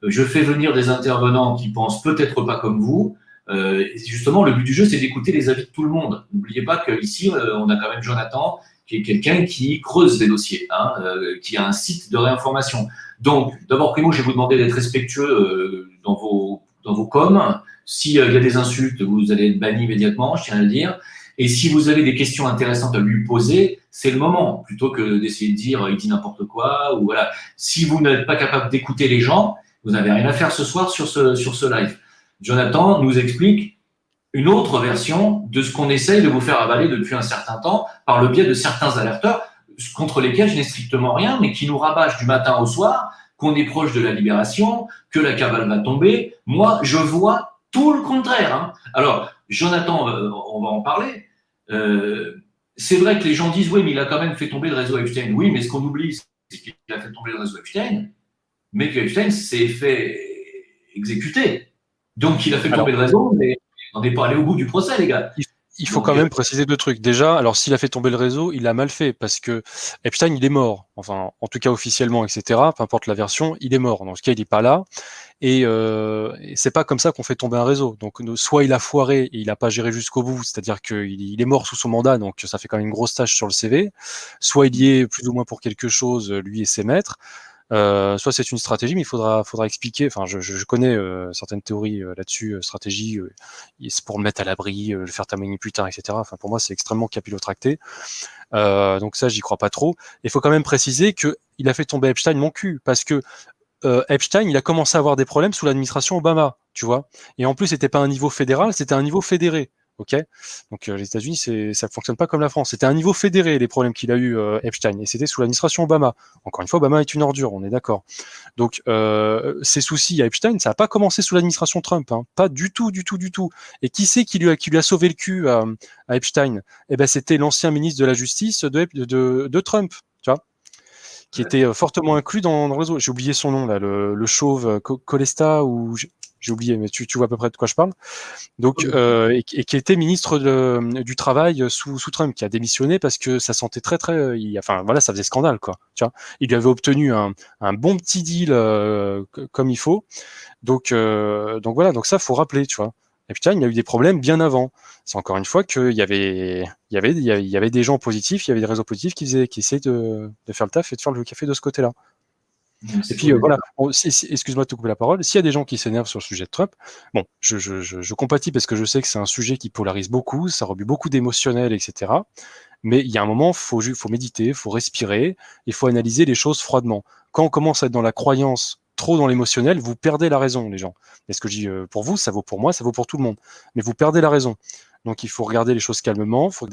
Je fais venir des intervenants qui pensent peut-être pas comme vous. Justement, le but du jeu, c'est d'écouter les avis de tout le monde. N'oubliez pas qu'ici, on a quand même Jonathan, qui est quelqu'un qui creuse les dossiers, qui a un site de réinformation. Donc, d'abord, primo, je vais vous demander d'être respectueux dans vos coms. S'il y a des insultes, vous allez être banni immédiatement, je tiens à le dire. Et si vous avez des questions intéressantes à lui poser, c'est le moment, plutôt que d'essayer de dire il dit n'importe quoi, ou voilà. Si vous n'êtes pas capable d'écouter les gens, vous n'avez rien à faire ce soir sur ce live. Jonathan nous explique une autre version de ce qu'on essaye de vous faire avaler depuis un certain temps par le biais de certains alerteurs contre lesquels je n'ai strictement rien, mais qui nous rabâchent du matin au soir qu'on est proche de la libération, que la cabale va tomber. Moi, je vois tout le contraire. Alors, Jonathan, on va en parler. C'est vrai que les gens disent oui, mais il a quand même fait tomber le réseau Epstein. Oui, mais ce qu'on oublie, c'est qu'il a fait tomber le réseau Epstein, mais que Epstein s'est fait exécuter. Donc, il a fait tomber le réseau, mais on n'est pas allé au bout du procès, les gars. Il faut quand même préciser deux trucs. Déjà, alors s'il a fait tomber le réseau, il a mal fait, parce que Epstein, il est mort. Enfin, en tout cas officiellement, etc. Peu importe la version, il est mort. Dans ce cas, il n'est pas là. Et c'est pas comme ça qu'on fait tomber un réseau. Donc, soit il a foiré et il n'a pas géré jusqu'au bout, c'est-à-dire qu'il est mort sous son mandat, donc ça fait quand même une grosse tâche sur le CV. Soit il y est plus ou moins pour quelque chose, lui et ses maîtres. Soit c'est une stratégie, mais il faudra expliquer. Enfin, je connais certaines théories là-dessus, stratégie, c'est pour le mettre à l'abri, le faire terminer plus tard, etc. Enfin, pour moi, c'est extrêmement capillotracté. Donc ça, j'y crois pas trop. Il faut quand même préciser que il a fait tomber Epstein mon cul, parce que Epstein, il a commencé à avoir des problèmes sous l'administration Obama, tu vois. Et en plus, c'était pas un niveau fédéral, c'était un niveau fédéré. Ok, donc les États-Unis, ça fonctionne pas comme la France. C'était un niveau fédéré les problèmes qu'il a eu Epstein, et c'était sous l'administration Obama. Encore une fois, Obama est une ordure, on est d'accord. Donc ces soucis à Epstein, ça a pas commencé sous l'administration Trump, pas du tout, du tout, du tout. Et qui c'est qui lui a sauvé le cul à Epstein? Eh ben c'était l'ancien ministre de la Justice de Trump, tu vois, qui était fortement inclus dans le réseau. J'ai oublié son nom là, le chauve Colesta, ou j'ai oublié, mais tu vois à peu près de quoi je parle. Donc, et qui était ministre du travail sous Trump, qui a démissionné parce que ça sentait très très, enfin voilà, ça faisait scandale quoi. Tu vois, il lui avait obtenu un bon petit deal comme il faut. Donc voilà, donc ça faut rappeler, tu vois. Et putain, il y a eu des problèmes bien avant. C'est encore une fois qu'il y avait des gens positifs, il y avait des réseaux positifs qui essayaient de faire le taf et de faire le café de ce côté-là. Et puis voilà, excuse-moi de te couper la parole. S'il y a des gens qui s'énervent sur le sujet de Trump, bon, je compatis parce que je sais que c'est un sujet qui polarise beaucoup, ça remue beaucoup d'émotionnel, etc. Mais il y a un moment, faut méditer, faut respirer, il faut analyser les choses froidement. Quand on commence à être dans la croyance, trop dans l'émotionnel, vous perdez la raison, les gens. Et ce que je dis pour vous, ça vaut pour moi, ça vaut pour tout le monde. Mais vous perdez la raison. Donc il faut regarder les choses calmement, il faut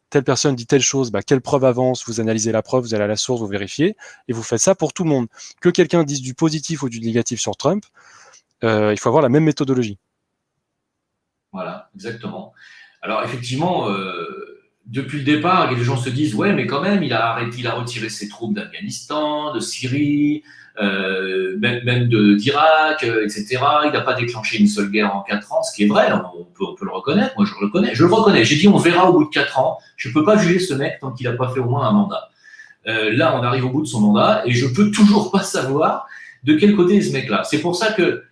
telle personne dit telle chose, quelle preuve avance, vous analysez la preuve, vous allez à la source, vous vérifiez, et vous faites ça pour tout le monde. Que quelqu'un dise du positif ou du négatif sur Trump, il faut avoir la même méthodologie. Voilà, exactement. Alors effectivement, depuis le départ, les gens se disent ouais, mais quand même, il a retiré ses troupes d'Afghanistan, de Syrie, même d'Irak, etc. Il n'a pas déclenché une seule guerre en 4 ans, ce qui est vrai, on peut le reconnaître. Moi, je le reconnais. J'ai dit on verra au bout de 4 ans. Je ne peux pas juger ce mec tant qu'il n'a pas fait au moins un mandat. Là, on arrive au bout de son mandat et je peux toujours pas savoir de quel côté est ce mec-là. C'est pour ça que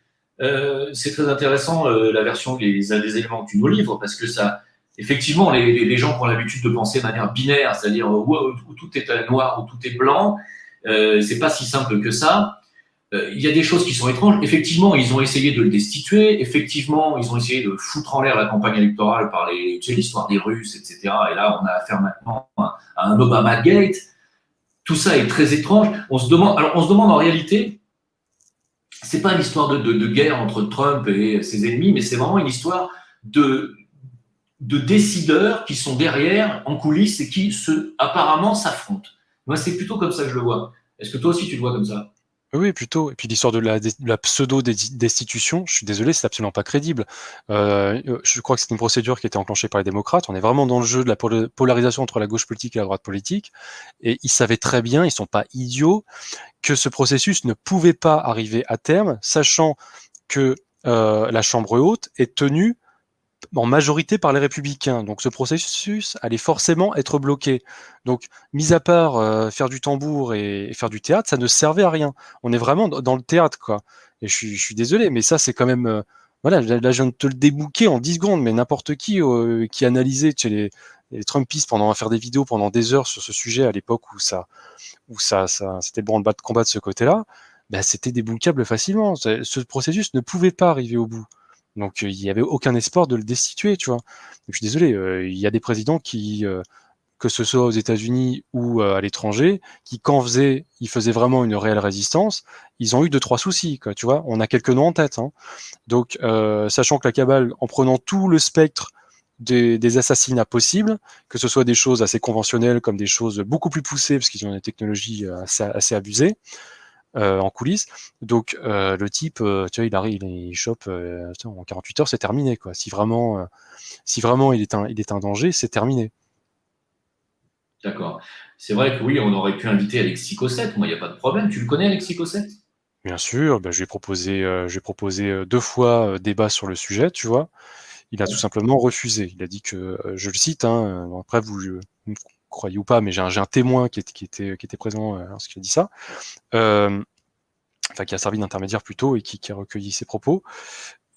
c'est très intéressant la version des éléments que tu nous livres, parce que ça, effectivement, les gens qui ont l'habitude de penser de manière binaire, c'est-à-dire où tout est noir ou tout est blanc, c'est pas si simple que ça. Il y a des choses qui sont étranges. Effectivement, ils ont essayé de le destituer. Effectivement, ils ont essayé de foutre en l'air la campagne électorale par l'histoire des Russes, etc. Et là, on a affaire maintenant à un Obama Gate. Tout ça est très étrange. On se demande en réalité, c'est pas l'histoire de guerre entre Trump et ses ennemis, mais c'est vraiment une histoire de décideurs qui sont derrière, en coulisses, et qui apparemment s'affrontent. Moi, c'est plutôt comme ça que je le vois. Est-ce que toi aussi tu le vois comme ça? Oui, plutôt. Et puis l'histoire de la pseudo-destitution, je suis désolé, c'est absolument pas crédible. Je crois que c'est une procédure qui a été enclenchée par les démocrates. On est vraiment dans le jeu de la polarisation entre la gauche politique et la droite politique. Et ils savaient très bien, ils sont pas idiots, que ce processus ne pouvait pas arriver à terme, sachant que la Chambre haute est tenue en majorité par les républicains. Donc ce processus allait forcément être bloqué. Donc, mis à part faire du tambour et faire du théâtre, ça ne servait à rien. On est vraiment dans le théâtre, quoi. Et je suis désolé, mais ça, c'est quand même... voilà, là, je viens de te le débouquer en 10 secondes, mais n'importe qui analysait les Trumpistes à faire des vidéos pendant des heures sur ce sujet à l'époque où c'était le branle-bas de combat de ce côté-là, c'était déboucable facilement. Ce processus ne pouvait pas arriver au bout. Donc il n'y avait aucun espoir de le destituer, tu vois. Donc, je suis désolé, il y a des présidents qui, que ce soit aux États-Unis ou à l'étranger, qui quand ils faisaient vraiment une réelle résistance, ils ont eu 2-3 soucis, quoi, tu vois. On a quelques noms en tête, hein. Donc sachant que la cabale, en prenant tout le spectre des assassinats possibles, que ce soit des choses assez conventionnelles comme des choses beaucoup plus poussées, parce qu'ils ont des technologies assez abusées, en coulisses. Donc le type, tu vois, il arrive, il chope en 48 heures, c'est terminé, quoi. Si vraiment il est un danger, c'est terminé. D'accord. C'est vrai que oui, on aurait pu inviter Alexis Cossette. Moi, il n'y a pas de problème. Tu le connais, Alexis Cossette? Bien sûr, je lui ai proposé 2 fois débat sur le sujet, tu vois. Il a tout simplement refusé. Il a dit que, je le cite, hein, après vous me croyez ou pas, mais j'ai un témoin qui était présent lorsqu'il a dit ça, qui a servi d'intermédiaire plutôt et qui a recueilli ses propos.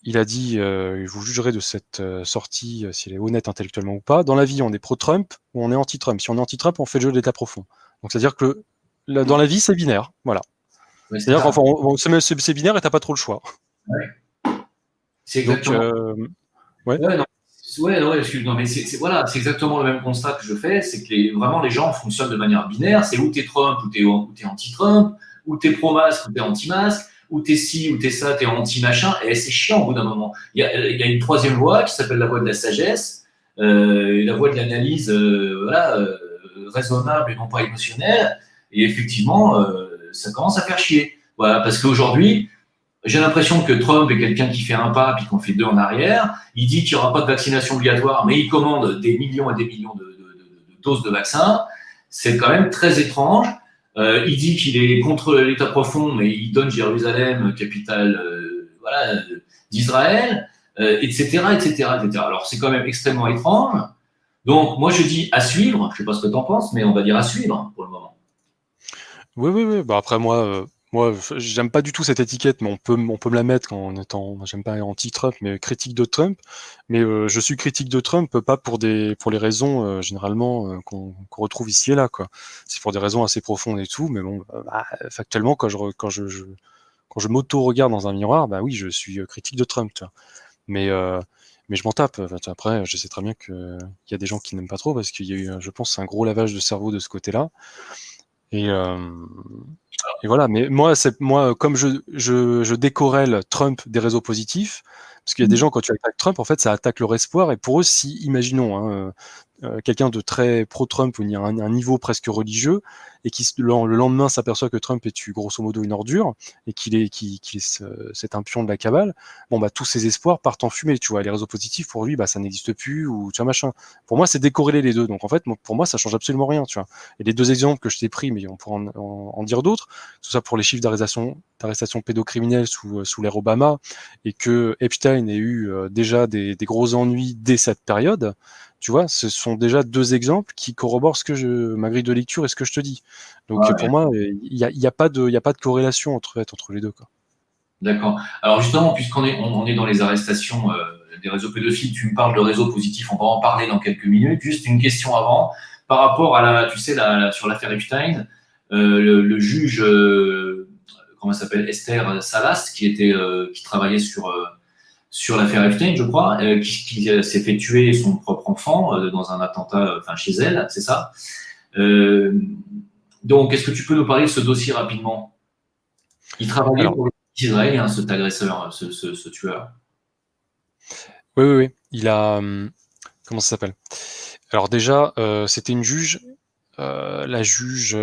Il a dit, vous jugerez de cette sortie si elle est honnête intellectuellement ou pas. Dans la vie, on est pro-Trump ou on est anti-Trump. Si on est anti-Trump, on fait le jeu de l'état profond. Donc c'est-à-dire que dans la vie, c'est binaire, voilà. Ouais, c'est C'est-à-dire ça. c'est binaire et t'as pas trop le choix. Ouais. C'est Donc, exactement. ouais. Ouais, non, excuse, non, mais voilà, c'est exactement le même constat que je fais, c'est que vraiment les gens fonctionnent de manière binaire, c'est ou t'es Trump ou t'es anti-Trump, ou t'es pro-masque ou t'es anti-masque, ou t'es ci ou t'es ça, t'es anti-machin, et c'est chiant au bout d'un moment. Il y a une troisième voie qui s'appelle la voie de la sagesse, la voie de l'analyse raisonnable et non pas émotionnelle, et effectivement, ça commence à faire chier. Voilà, parce qu'aujourd'hui, j'ai l'impression que Trump est quelqu'un qui fait un pas puis qu'on fait deux en arrière. Il dit qu'il n'y aura pas de vaccination obligatoire, mais il commande des millions et des millions de doses de vaccins. C'est quand même très étrange. Il dit qu'il est contre l'État profond, mais il donne Jérusalem, capitale d'Israël, etc., etc., etc. Alors c'est quand même extrêmement étrange. Donc moi je dis à suivre. Je ne sais pas ce que tu en penses, mais on va dire à suivre pour le moment. Oui, oui, oui. Après moi, j'aime pas du tout cette étiquette, mais on peut me la mettre en étant, j'aime pas anti-Trump, mais critique de Trump. Mais je suis critique de Trump pas pour les raisons généralement qu'on retrouve ici et là, quoi. C'est pour des raisons assez profondes et tout, mais bon, factuellement, quand je m'auto-regarde dans un miroir, oui, je suis critique de Trump, tu vois. Mais mais je m'en tape. Enfin, après, je sais très bien qu'il y a des gens qui n'aiment pas trop parce qu'il y a eu, je pense, un gros lavage de cerveau de ce côté-là. Et, voilà. Mais moi, comme je décorrèle Trump des réseaux positifs, parce qu'il y a des gens, quand tu attaques Trump, en fait, ça attaque leur espoir. Et pour eux, si, imaginons, hein, quelqu'un de très pro-Trump, où il y a un niveau presque religieux, et qui le lendemain s'aperçoit que Trump est grosso modo une ordure, et c'est un pion de la cabale, bon, bah, tous ses espoirs partent en fumée, tu vois. Les réseaux positifs, pour lui, bah, ça n'existe plus, ou tu vois, machin. Pour moi, c'est décorréler les deux. Donc, en fait, pour moi, ça change absolument rien, tu vois. Et les deux exemples que je t'ai pris, mais on pourra en dire d'autres, que ce soit pour les chiffres d'arrestation pédocriminelle sous l'ère Obama, et que Epstein ait eu déjà des gros ennuis dès cette période, tu vois, ce sont déjà deux exemples qui corroborent ma grille de lecture et ce que je te dis. Donc pour moi, il y a pas de corrélation entre les deux, quoi. D'accord. Alors justement, puisqu'on est, on est dans les arrestations des réseaux pédophiles, tu me parles de réseaux positifs, on va en parler dans quelques minutes. Juste une question avant, par rapport à tu sais, sur l'affaire Epstein, le juge, comment ça s'appelle, Esther Salas, qui travaillait sur l'affaire Epstein, je crois, qui s'est fait tuer son propre enfant dans un attentat, enfin chez elle, c'est ça. Euh, donc, est-ce que tu peux nous parler de ce dossier rapidement? Il travaillait Alors, pour Israël, hein, cet agresseur, ce tueur. oui. Il a, comment ça s'appelle? Alors déjà, c'était une juge, la juge,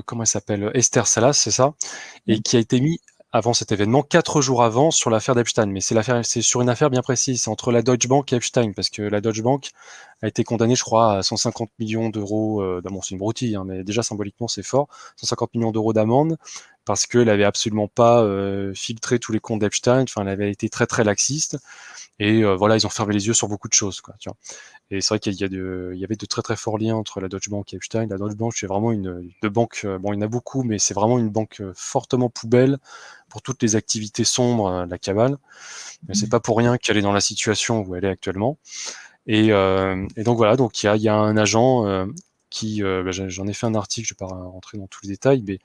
comment elle s'appelle? Esther Salas, c'est ça, et qui a été mis avant cet événement, 4 jours avant, sur l'affaire d'Epstein. Mais c'est sur une affaire bien précise, c'est entre la Deutsche Bank et Epstein, parce que la Deutsche Bank a été condamnée, je crois, à 150 millions d'euros, bon, c'est une broutille, hein, mais déjà symboliquement c'est fort, 150 millions d'euros d'amende, parce qu'elle avait absolument pas filtré tous les comptes d'Epstein, enfin, elle avait été très très laxiste, et voilà, ils ont fermé les yeux sur beaucoup de choses, quoi, tu vois. Et c'est vrai il y avait de très très forts liens entre la Deutsche Bank et Epstein. La Deutsche Bank, c'est vraiment une banque, bon, il y en a beaucoup, mais c'est vraiment une banque fortement poubelle pour toutes les activités sombres de la cabale. Mais c'est pas pour rien qu'elle est dans la situation où elle est actuellement. Et donc voilà, donc il y a un agent j'en ai fait un article, je vais pas rentrer dans tous les détails, mais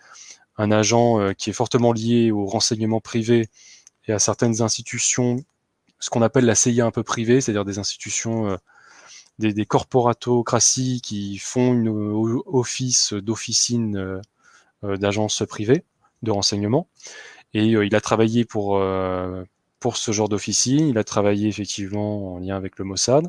un agent qui est fortement lié aux renseignements privés et à certaines institutions, ce qu'on appelle la CIA un peu privée, c'est-à-dire des institutions, des corporatocraties qui font une office d'officine d'agences privées de renseignement. Et il a travaillé pour ce genre d'officine. Il a travaillé effectivement en lien avec le Mossad.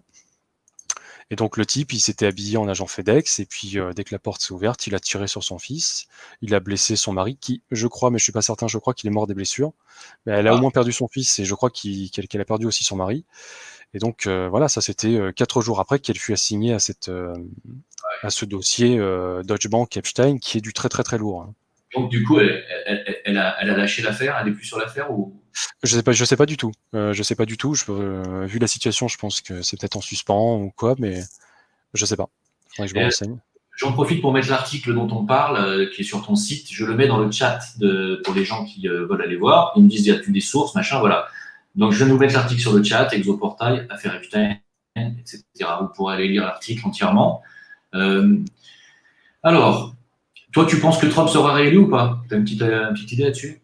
Et donc le type, il s'était habillé en agent FedEx, et puis dès que la porte s'est ouverte, il a tiré sur son fils. Il a blessé son mari, qui, je crois, mais je suis pas certain, je crois qu'il est mort des blessures. Mais elle a au moins perdu son fils, et je crois qu'elle a perdu aussi son mari. Et donc voilà, ça c'était 4 jours après qu'elle fut assignée à ce dossier Deutsche Bank Epstein, qui est du très très très lourd, hein. Donc, du coup, elle a lâché l'affaire, elle n'est plus sur l'affaire ou... Je sais pas du tout. Je sais pas du tout. Vu la situation, je pense que c'est peut-être en suspens ou quoi, mais je sais pas. Faudrait que je me renseigne. J'en profite pour mettre l'article dont on parle, qui est sur ton site. Je le mets dans le chat pour les gens qui veulent aller voir. Ils me disent, y a-t-il des sources, machin, voilà. Donc, je viens de vous mettre l'article sur le chat, Exoportail, affaire Epstein, etc. Vous pourrez aller lire l'article entièrement. Alors, toi, tu penses que Trump sera réélu ou pas? Tu as une petite idée là-dessus?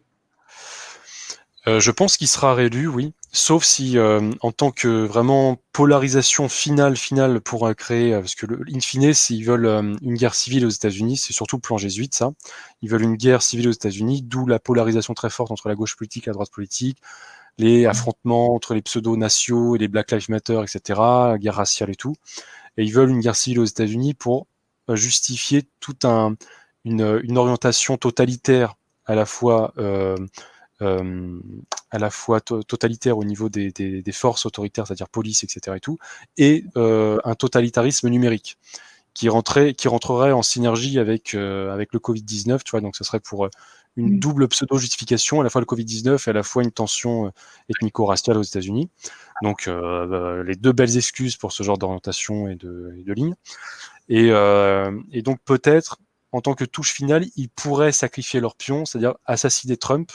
Je pense qu'il sera réélu, oui. Sauf si, en tant que vraiment polarisation finale pour créer, parce que in fine, s'ils veulent une guerre civile aux États-Unis, c'est surtout le plan jésuite, ça. Ils veulent une guerre civile aux États-Unis, d'où la polarisation très forte entre la gauche politique et la droite politique, les affrontements entre les pseudo-nationaux et les Black Lives Matter, etc., la guerre raciale et tout. Et ils veulent une guerre civile aux États-Unis pour justifier une orientation totalitaire à la fois euh, totalitaire au niveau des forces autoritaires, c'est-à-dire police, etc. et tout, et un totalitarisme numérique qui rentrerait en synergie avec le Covid-19, tu vois, donc ça serait pour une double pseudo-justification, à la fois le Covid-19 et à la fois une tension ethnico-raciale aux États-Unis. Donc les deux belles excuses pour ce genre d'orientation et de ligne. Et donc peut-être, en tant que touche finale, ils pourraient sacrifier leur pion, c'est-à-dire assassiner Trump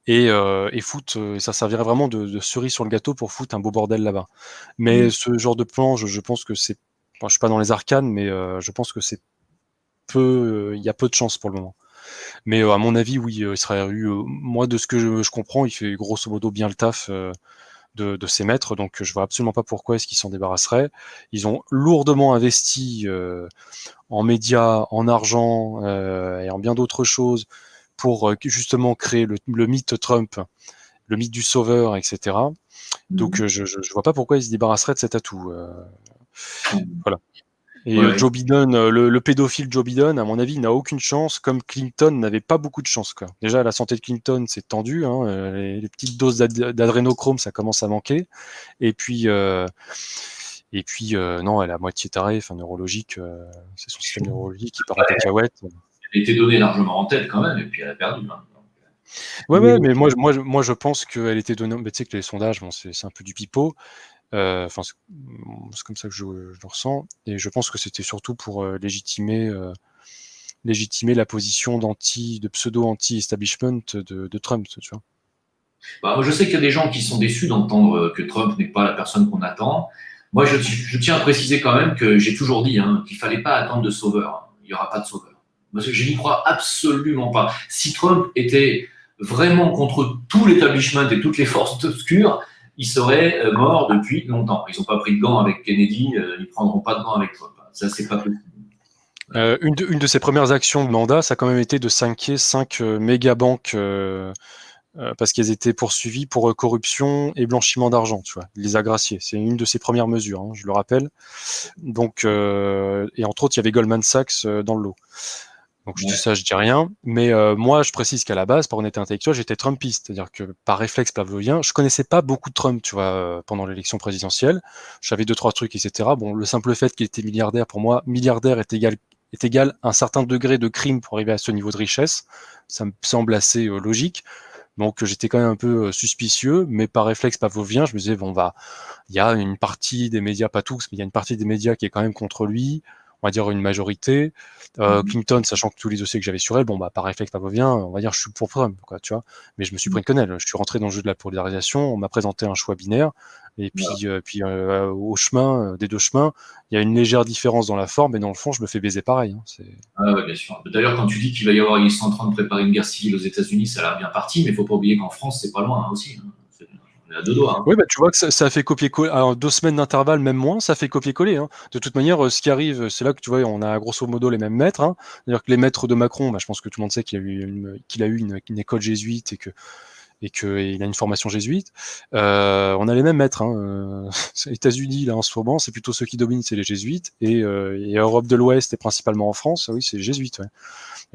et foutre, ça servirait vraiment de cerise sur le gâteau pour foutre un beau bordel là-bas. Mais ce genre de plan, je pense que c'est, enfin, je suis pas dans les arcanes, mais je pense que il y a peu de chance pour le moment. Mais à mon avis, oui, il serait eu. Moi, de ce que je comprends, il fait grosso modo bien le taf de ces maîtres, donc je vois absolument pas pourquoi est-ce qu'ils s'en débarrasseraient. Ils ont lourdement investi en médias, en argent et en bien d'autres choses pour justement créer le mythe Trump, le mythe du sauveur, etc. Donc je vois pas pourquoi ils se débarrasseraient de cet atout. Voilà. Et Ouais. Joe Biden, le pédophile Joe Biden, à mon avis, n'a aucune chance, comme Clinton n'avait pas beaucoup de chance, quoi. Déjà, la santé de Clinton, c'est tendu, hein, les petites doses d'adrénochrome, ça commence à manquer. Et puis, non, elle est à moitié tarée, enfin neurologique, c'est son système neurologique qui part en cacahuète. Elle était donnée largement en tête quand même, et puis elle a perdu. Hein. Ouais, mais moi, je pense qu'elle était donnée. Mais tu sais que les sondages, bon, c'est un peu du pipeau. Enfin, c'est comme ça que je le ressens. Et je pense que c'était surtout pour légitimer la position de pseudo-anti-establishment de Trump, tu vois. Bah, moi, je sais qu'il y a des gens qui sont déçus d'entendre que Trump n'est pas la personne qu'on attend. Moi, je tiens à préciser quand même que j'ai toujours dit qu'il ne fallait pas attendre de sauveur. Il n'y aura pas de sauveur. Parce que je n'y crois absolument pas. Si Trump était vraiment contre tout l'établissement et toutes les forces obscures, il serait mort depuis longtemps. Ils n'ont pas pris de gants avec Kennedy, ils ne prendront pas de gants avec Trump. Ça, c'est pas possible. Une de ses premières actions de mandat, ça a quand même été de saquer 5 méga-banques parce qu'elles étaient poursuivies pour corruption et blanchiment d'argent, tu vois. Il les a graciées. C'est une de ses premières mesures, hein, je le rappelle. Donc, et entre autres, il y avait Goldman Sachs dans le lot. Donc je dis ça, je dis rien. Mais moi, je précise qu'à la base, par honnêteté intellectuelle, j'étais Trumpiste. C'est-à-dire que par réflexe pavlovien, je connaissais pas beaucoup de Trump, tu vois, pendant l'élection présidentielle. Je savais 2-3 trucs, etc. Bon, le simple fait qu'il était milliardaire, pour moi, milliardaire est égal à un certain degré de crime pour arriver à ce niveau de richesse. Ça me semble assez logique. Donc j'étais quand même un peu suspicieux, mais par réflexe pavlovien, je me disais, bon, il y a une partie des médias, pas tous, mais il y a une partie des médias qui est quand même contre lui, on va dire une majorité. Clinton, sachant que tous les dossiers que j'avais sur elle, bon, par réflexe pavlovien, on va dire, je suis pour Trump, quoi, tu vois. Mais je me suis pris une quenelle. Je suis rentré dans le jeu de la polarisation, on m'a présenté un choix binaire, et puis, au chemin, des deux chemins, il y a une légère différence dans la forme, mais dans le fond, je me fais baiser pareil. Hein, Ah ouais, bien sûr. D'ailleurs, quand tu dis ils sont en train de préparer une guerre civile aux États-Unis, ça a l'air bien parti, mais il ne faut pas oublier qu'en France, c'est pas loin aussi. On est à deux doigts. Oui, tu vois que ça fait copier-coller. Alors, 2 semaines d'intervalle, même moins, ça fait copier-coller. Hein. De toute manière, ce qui arrive, c'est là que tu vois, on a grosso modo les mêmes maîtres. Hein. C'est-à-dire que les maîtres de Macron, je pense que tout le monde sait qu'il a eu une école jésuite et qu'il a une formation jésuite. On a les mêmes maîtres. Hein. Les États-Unis, là, en ce moment, c'est plutôt ceux qui dominent, c'est les jésuites. Et Europe de l'Ouest, et principalement en France, oui, c'est les jésuites. Ouais.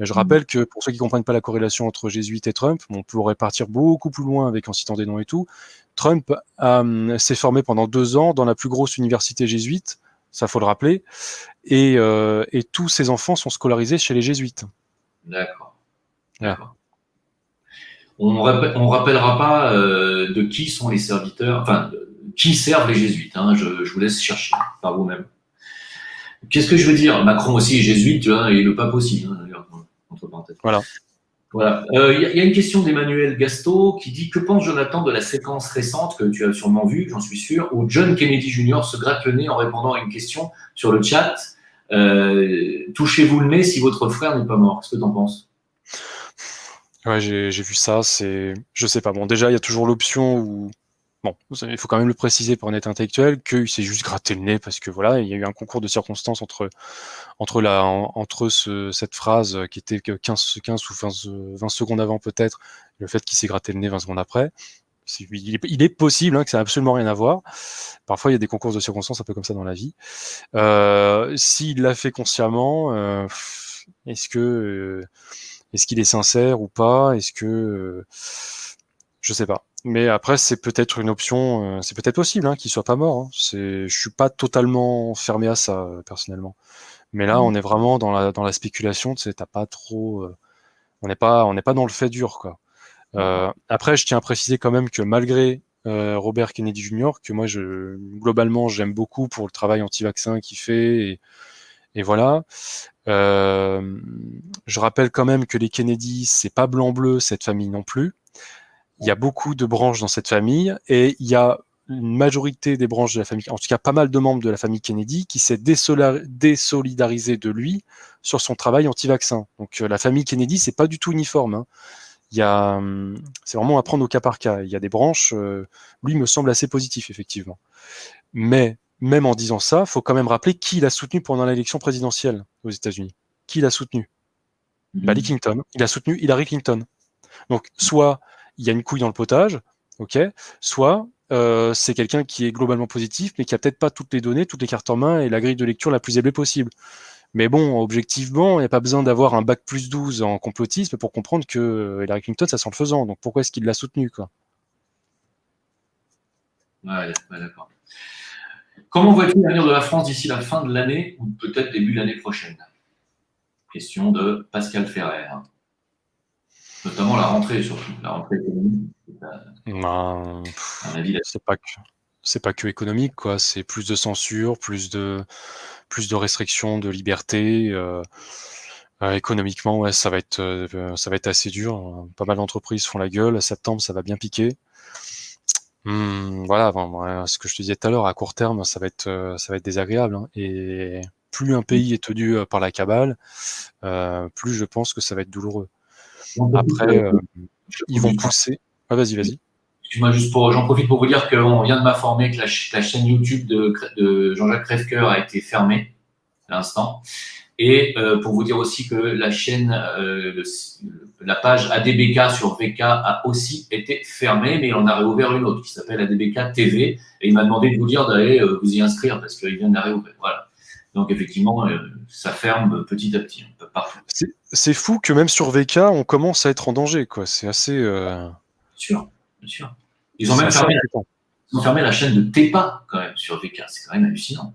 Je rappelle que pour ceux qui ne comprennent pas la corrélation entre jésuites et Trump, on pourrait partir beaucoup plus loin avec en citant des noms et tout. Trump s'est formé pendant 2 ans dans la plus grosse université jésuite, ça faut le rappeler, et tous ses enfants sont scolarisés chez les jésuites. D'accord. Voilà. On rappellera pas de qui sont les serviteurs, enfin, qui servent les jésuites. Je vous laisse chercher par vous-même. Qu'est-ce que je veux dire? Macron aussi est jésuite, tu vois, et le pape aussi, d'ailleurs, entre parenthèses. Voilà. Voilà. Y a une question d'Emmanuel Gasto qui dit: que pense Jonathan de la séquence récente que tu as sûrement vue, j'en suis sûr, où John Kennedy Jr. se gratte le nez en répondant à une question sur le chat. Touchez-vous le nez si votre frère n'est pas mort. Qu'est-ce que tu en penses? Ouais, j'ai vu ça. Je sais pas. Bon, déjà, il y a toujours l'option où, bon, il faut quand même le préciser pour un être intellectuel, qu'il s'est juste gratté le nez parce que voilà, il y a eu un concours de circonstances entre cette phrase qui était que 15 ou 20 secondes avant peut-être, le fait qu'il s'est gratté le nez 20 secondes après. Il est possible que ça n'a absolument rien à voir. Parfois, il y a des concours de circonstances un peu comme ça dans la vie. S'il l'a fait consciemment, est-ce qu'il est sincère ou pas? Je sais pas. Mais après, c'est peut-être une option, c'est peut-être possible qu'il soit pas mort. Hein. Je suis pas totalement fermé à ça, personnellement. Mais là, on est vraiment dans la spéculation. Tu sais, t'as pas trop. On n'est pas dans le fait dur, quoi. Après, je tiens à préciser quand même que malgré Robert Kennedy Jr., que moi, globalement, j'aime beaucoup pour le travail anti-vaccin qu'il fait, et voilà. Je rappelle quand même que les Kennedy, c'est pas blanc-bleu cette famille non plus. Il y a beaucoup de branches dans cette famille, et il y a une majorité des branches de la famille, en tout cas pas mal de membres de la famille Kennedy, qui s'est désolidarisé de lui sur son travail anti-vaccin. Donc la famille Kennedy, c'est pas du tout uniforme. Hein. c'est vraiment à prendre au cas par cas. Il y a des branches, lui me semble assez positif, effectivement. Mais même en disant ça, il faut quand même rappeler qui l'a soutenu pendant l'élection présidentielle aux États-Unis. Qui l'a soutenu? Les Clinton. Il a soutenu Hillary Clinton. Donc, soit il y a une couille dans le potage, ok, soit c'est quelqu'un qui est globalement positif, mais qui a peut-être pas toutes les données, toutes les cartes en main et la grille de lecture la plus élevée possible. Mais bon, objectivement, il n'y a pas besoin d'avoir un bac plus 12 en complotisme pour comprendre que Hillary Clinton, ça sent le faisant. Donc pourquoi est-ce qu'il l'a soutenu, quoi? Ouais, d'accord. Comment vois-tu l'avenir de la France d'ici la fin de l'année ou peut-être début de l'année prochaine? Question de Pascal Ferrer. Notamment la rentrée, surtout. La rentrée économique. C'est pas que économique, quoi. C'est plus de censure, plus de restrictions de liberté. Économiquement, ouais, ça va être assez dur. Pas mal d'entreprises font la gueule. À septembre, ça va bien piquer. Voilà, ce que je te disais tout à l'heure, à court terme, ça va être désagréable, hein. Et plus un pays est tenu par la cabale, plus je pense que ça va être douloureux. Après, ils vont pousser. Ah, vas-y. Excuse-moi, j'en profite pour vous dire qu'on vient de m'informer que la chaîne YouTube de Jean-Jacques Crèvecoeur a été fermée à l'instant. Et pour vous dire aussi que la chaîne, la page ADBK sur VK a aussi été fermée, mais on a réouvert une autre qui s'appelle ADBK TV. Et il m'a demandé de vous dire d'aller vous y inscrire parce qu'il vient de la réouvrir. Voilà. Donc effectivement, ça ferme petit à petit, un peu partout. C'est fou que même sur VK, on commence à être en danger, quoi. C'est assez. Bien sûr. Ils ont même fermé la chaîne de Tepa quand même sur VK. C'est quand même hallucinant.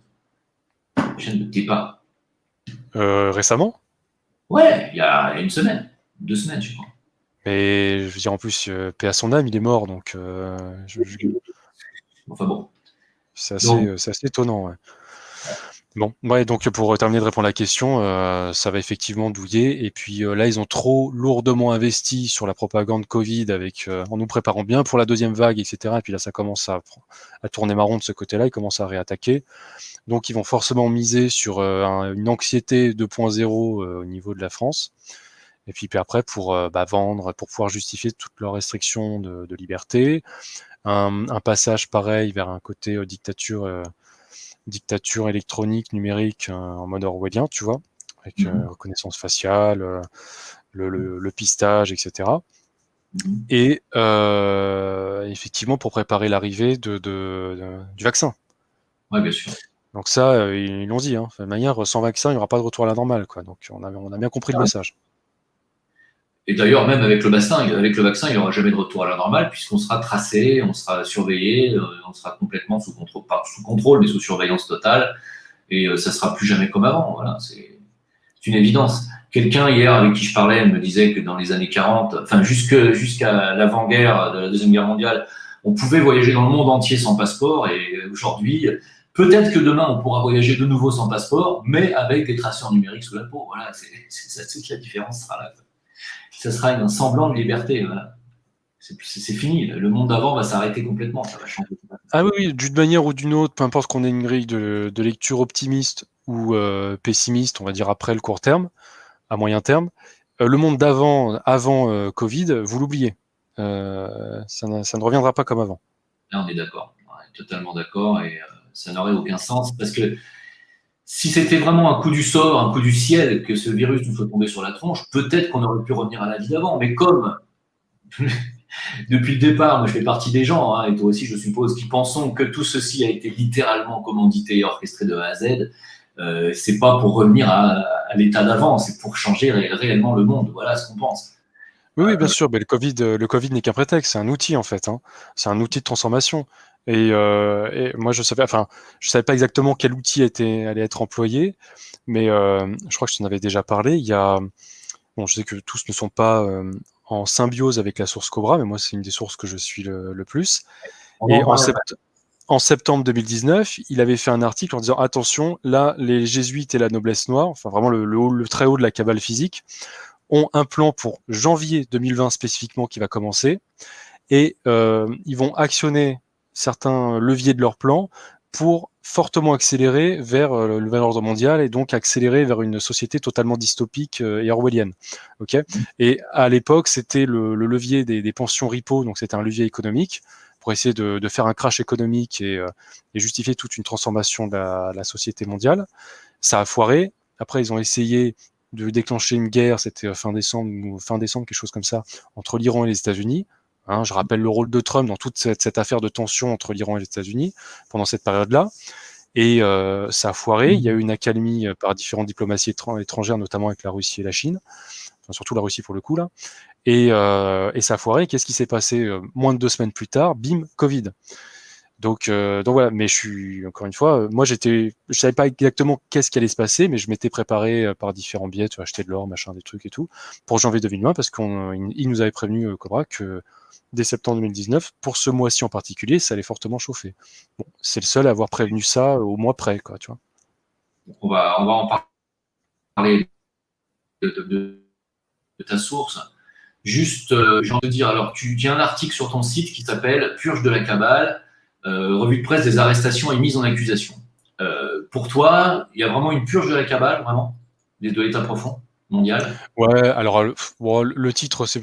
La chaîne de Tepa. Récemment? Ouais, il y a une semaine, 2 semaines, je crois. Mais je veux dire, en plus, paix à son âme, il est mort, donc. Enfin bon. C'est assez étonnant, ouais. Bon, ouais, donc pour terminer de répondre à la question, ça va effectivement douiller. Et puis là, ils ont trop lourdement investi sur la propagande Covid en nous préparant bien pour la deuxième vague, etc. Et puis là, ça commence à tourner marron de ce côté-là, ils commencent à réattaquer. Donc ils vont forcément miser sur une anxiété 2.0 au niveau de la France. Et puis après, pour vendre, pour pouvoir justifier toutes leurs restrictions de liberté, un passage pareil vers un côté dictature électronique, numérique, en mode orwellien, tu vois, avec reconnaissance faciale, le pistage, etc. Et effectivement, pour préparer l'arrivée du vaccin. Oui, bien sûr. Donc ça, ils l'ont dit, hein, de manière, sans vaccin, il n'y aura pas de retour à la normale, quoi. Donc on a bien compris le message. Et d'ailleurs, même avec le vaccin, il n'y aura jamais de retour à la normale, puisqu'on sera tracé, on sera surveillé, on sera complètement sous contrôle, pas sous contrôle, mais sous surveillance totale, et ça sera plus jamais comme avant. Voilà, c'est une évidence. Quelqu'un hier avec qui je parlais me disait que dans les années 40, enfin jusqu'à l'avant-guerre de la Deuxième Guerre mondiale, on pouvait voyager dans le monde entier sans passeport, et aujourd'hui, peut-être que demain on pourra voyager de nouveau sans passeport, mais avec des traceurs numériques sous la peau. Voilà, c'est la différence sera là. Ça sera un semblant de liberté. Voilà. C'est fini. Le monde d'avant va s'arrêter complètement. Ça va changer. Ah oui, d'une manière ou d'une autre, peu importe qu'on ait une grille de lecture optimiste ou pessimiste, on va dire après le court terme, à moyen terme, le monde d'avant, avant Covid, vous l'oubliez. Ça ne reviendra pas comme avant. Là, on est d'accord. On est totalement d'accord et ça n'aurait aucun sens parce que si c'était vraiment un coup du sort, un coup du ciel, que ce virus nous soit tombé sur la tronche, peut-être qu'on aurait pu revenir à la vie d'avant. Mais comme depuis le départ, moi je fais partie des gens, et toi aussi je suppose, qui pensons que tout ceci a été littéralement commandité et orchestré de A à Z, c'est pas pour revenir à l'état d'avant, c'est pour changer réellement le monde. Voilà ce qu'on pense. Oui, bien sûr, mais le Covid n'est qu'un prétexte, c'est un outil en fait, hein. C'est un outil de transformation. Et moi, je savais pas exactement quel outil allait être employé, mais je crois que je t'en avais déjà parlé. Je sais que tous ne sont pas en symbiose avec la source Cobra, mais moi, c'est une des sources que je suis le plus. Et en septembre 2019, il avait fait un article en disant attention, là, les jésuites et la noblesse noire, enfin vraiment le très haut de la cabale physique, ont un plan pour janvier 2020 spécifiquement qui va commencer, et ils vont actionner certains leviers de leur plan pour fortement accélérer vers le nouvel ordre mondial et donc accélérer vers une société totalement dystopique et orwellienne. Okay, et à l'époque, c'était le levier des pensions repo, donc c'était un levier économique pour essayer de faire un crash économique et justifier toute une transformation de la société mondiale. Ça a foiré. Après, ils ont essayé de déclencher une guerre, c'était fin décembre, quelque chose comme ça, entre l'Iran et les États-Unis. Hein, je rappelle le rôle de Trump dans toute cette affaire de tension entre l'Iran et les États-Unis pendant cette période-là. Et ça a foiré. Il y a eu une accalmie par différentes diplomaties étrangères, notamment avec la Russie et la Chine. Enfin, surtout la Russie pour le coup, là. Et ça a foiré. Qu'est-ce qui s'est passé moins de 2 semaines plus tard? Bim, Covid. Donc voilà, mais encore une fois, moi je savais pas exactement qu'est-ce qui allait se passer, mais je m'étais préparé par différents biais, tu vois, acheter de l'or, machin, des trucs et tout, pour janvier 2020, parce qu'il nous avait prévenu, Cobra, que dès septembre 2019, pour ce mois-ci en particulier, ça allait fortement chauffer. Bon, c'est le seul à avoir prévenu ça au mois près, quoi, tu vois. On va en parler de ta source. Juste, j'ai envie de dire, alors tu as un article sur ton site qui s'appelle Purge de la cabale, revue de presse des arrestations et mises en accusation. Pour toi, il y a vraiment une purge de la cabale, vraiment, de l'état profond mondial? Ouais, alors bon, le titre, c'est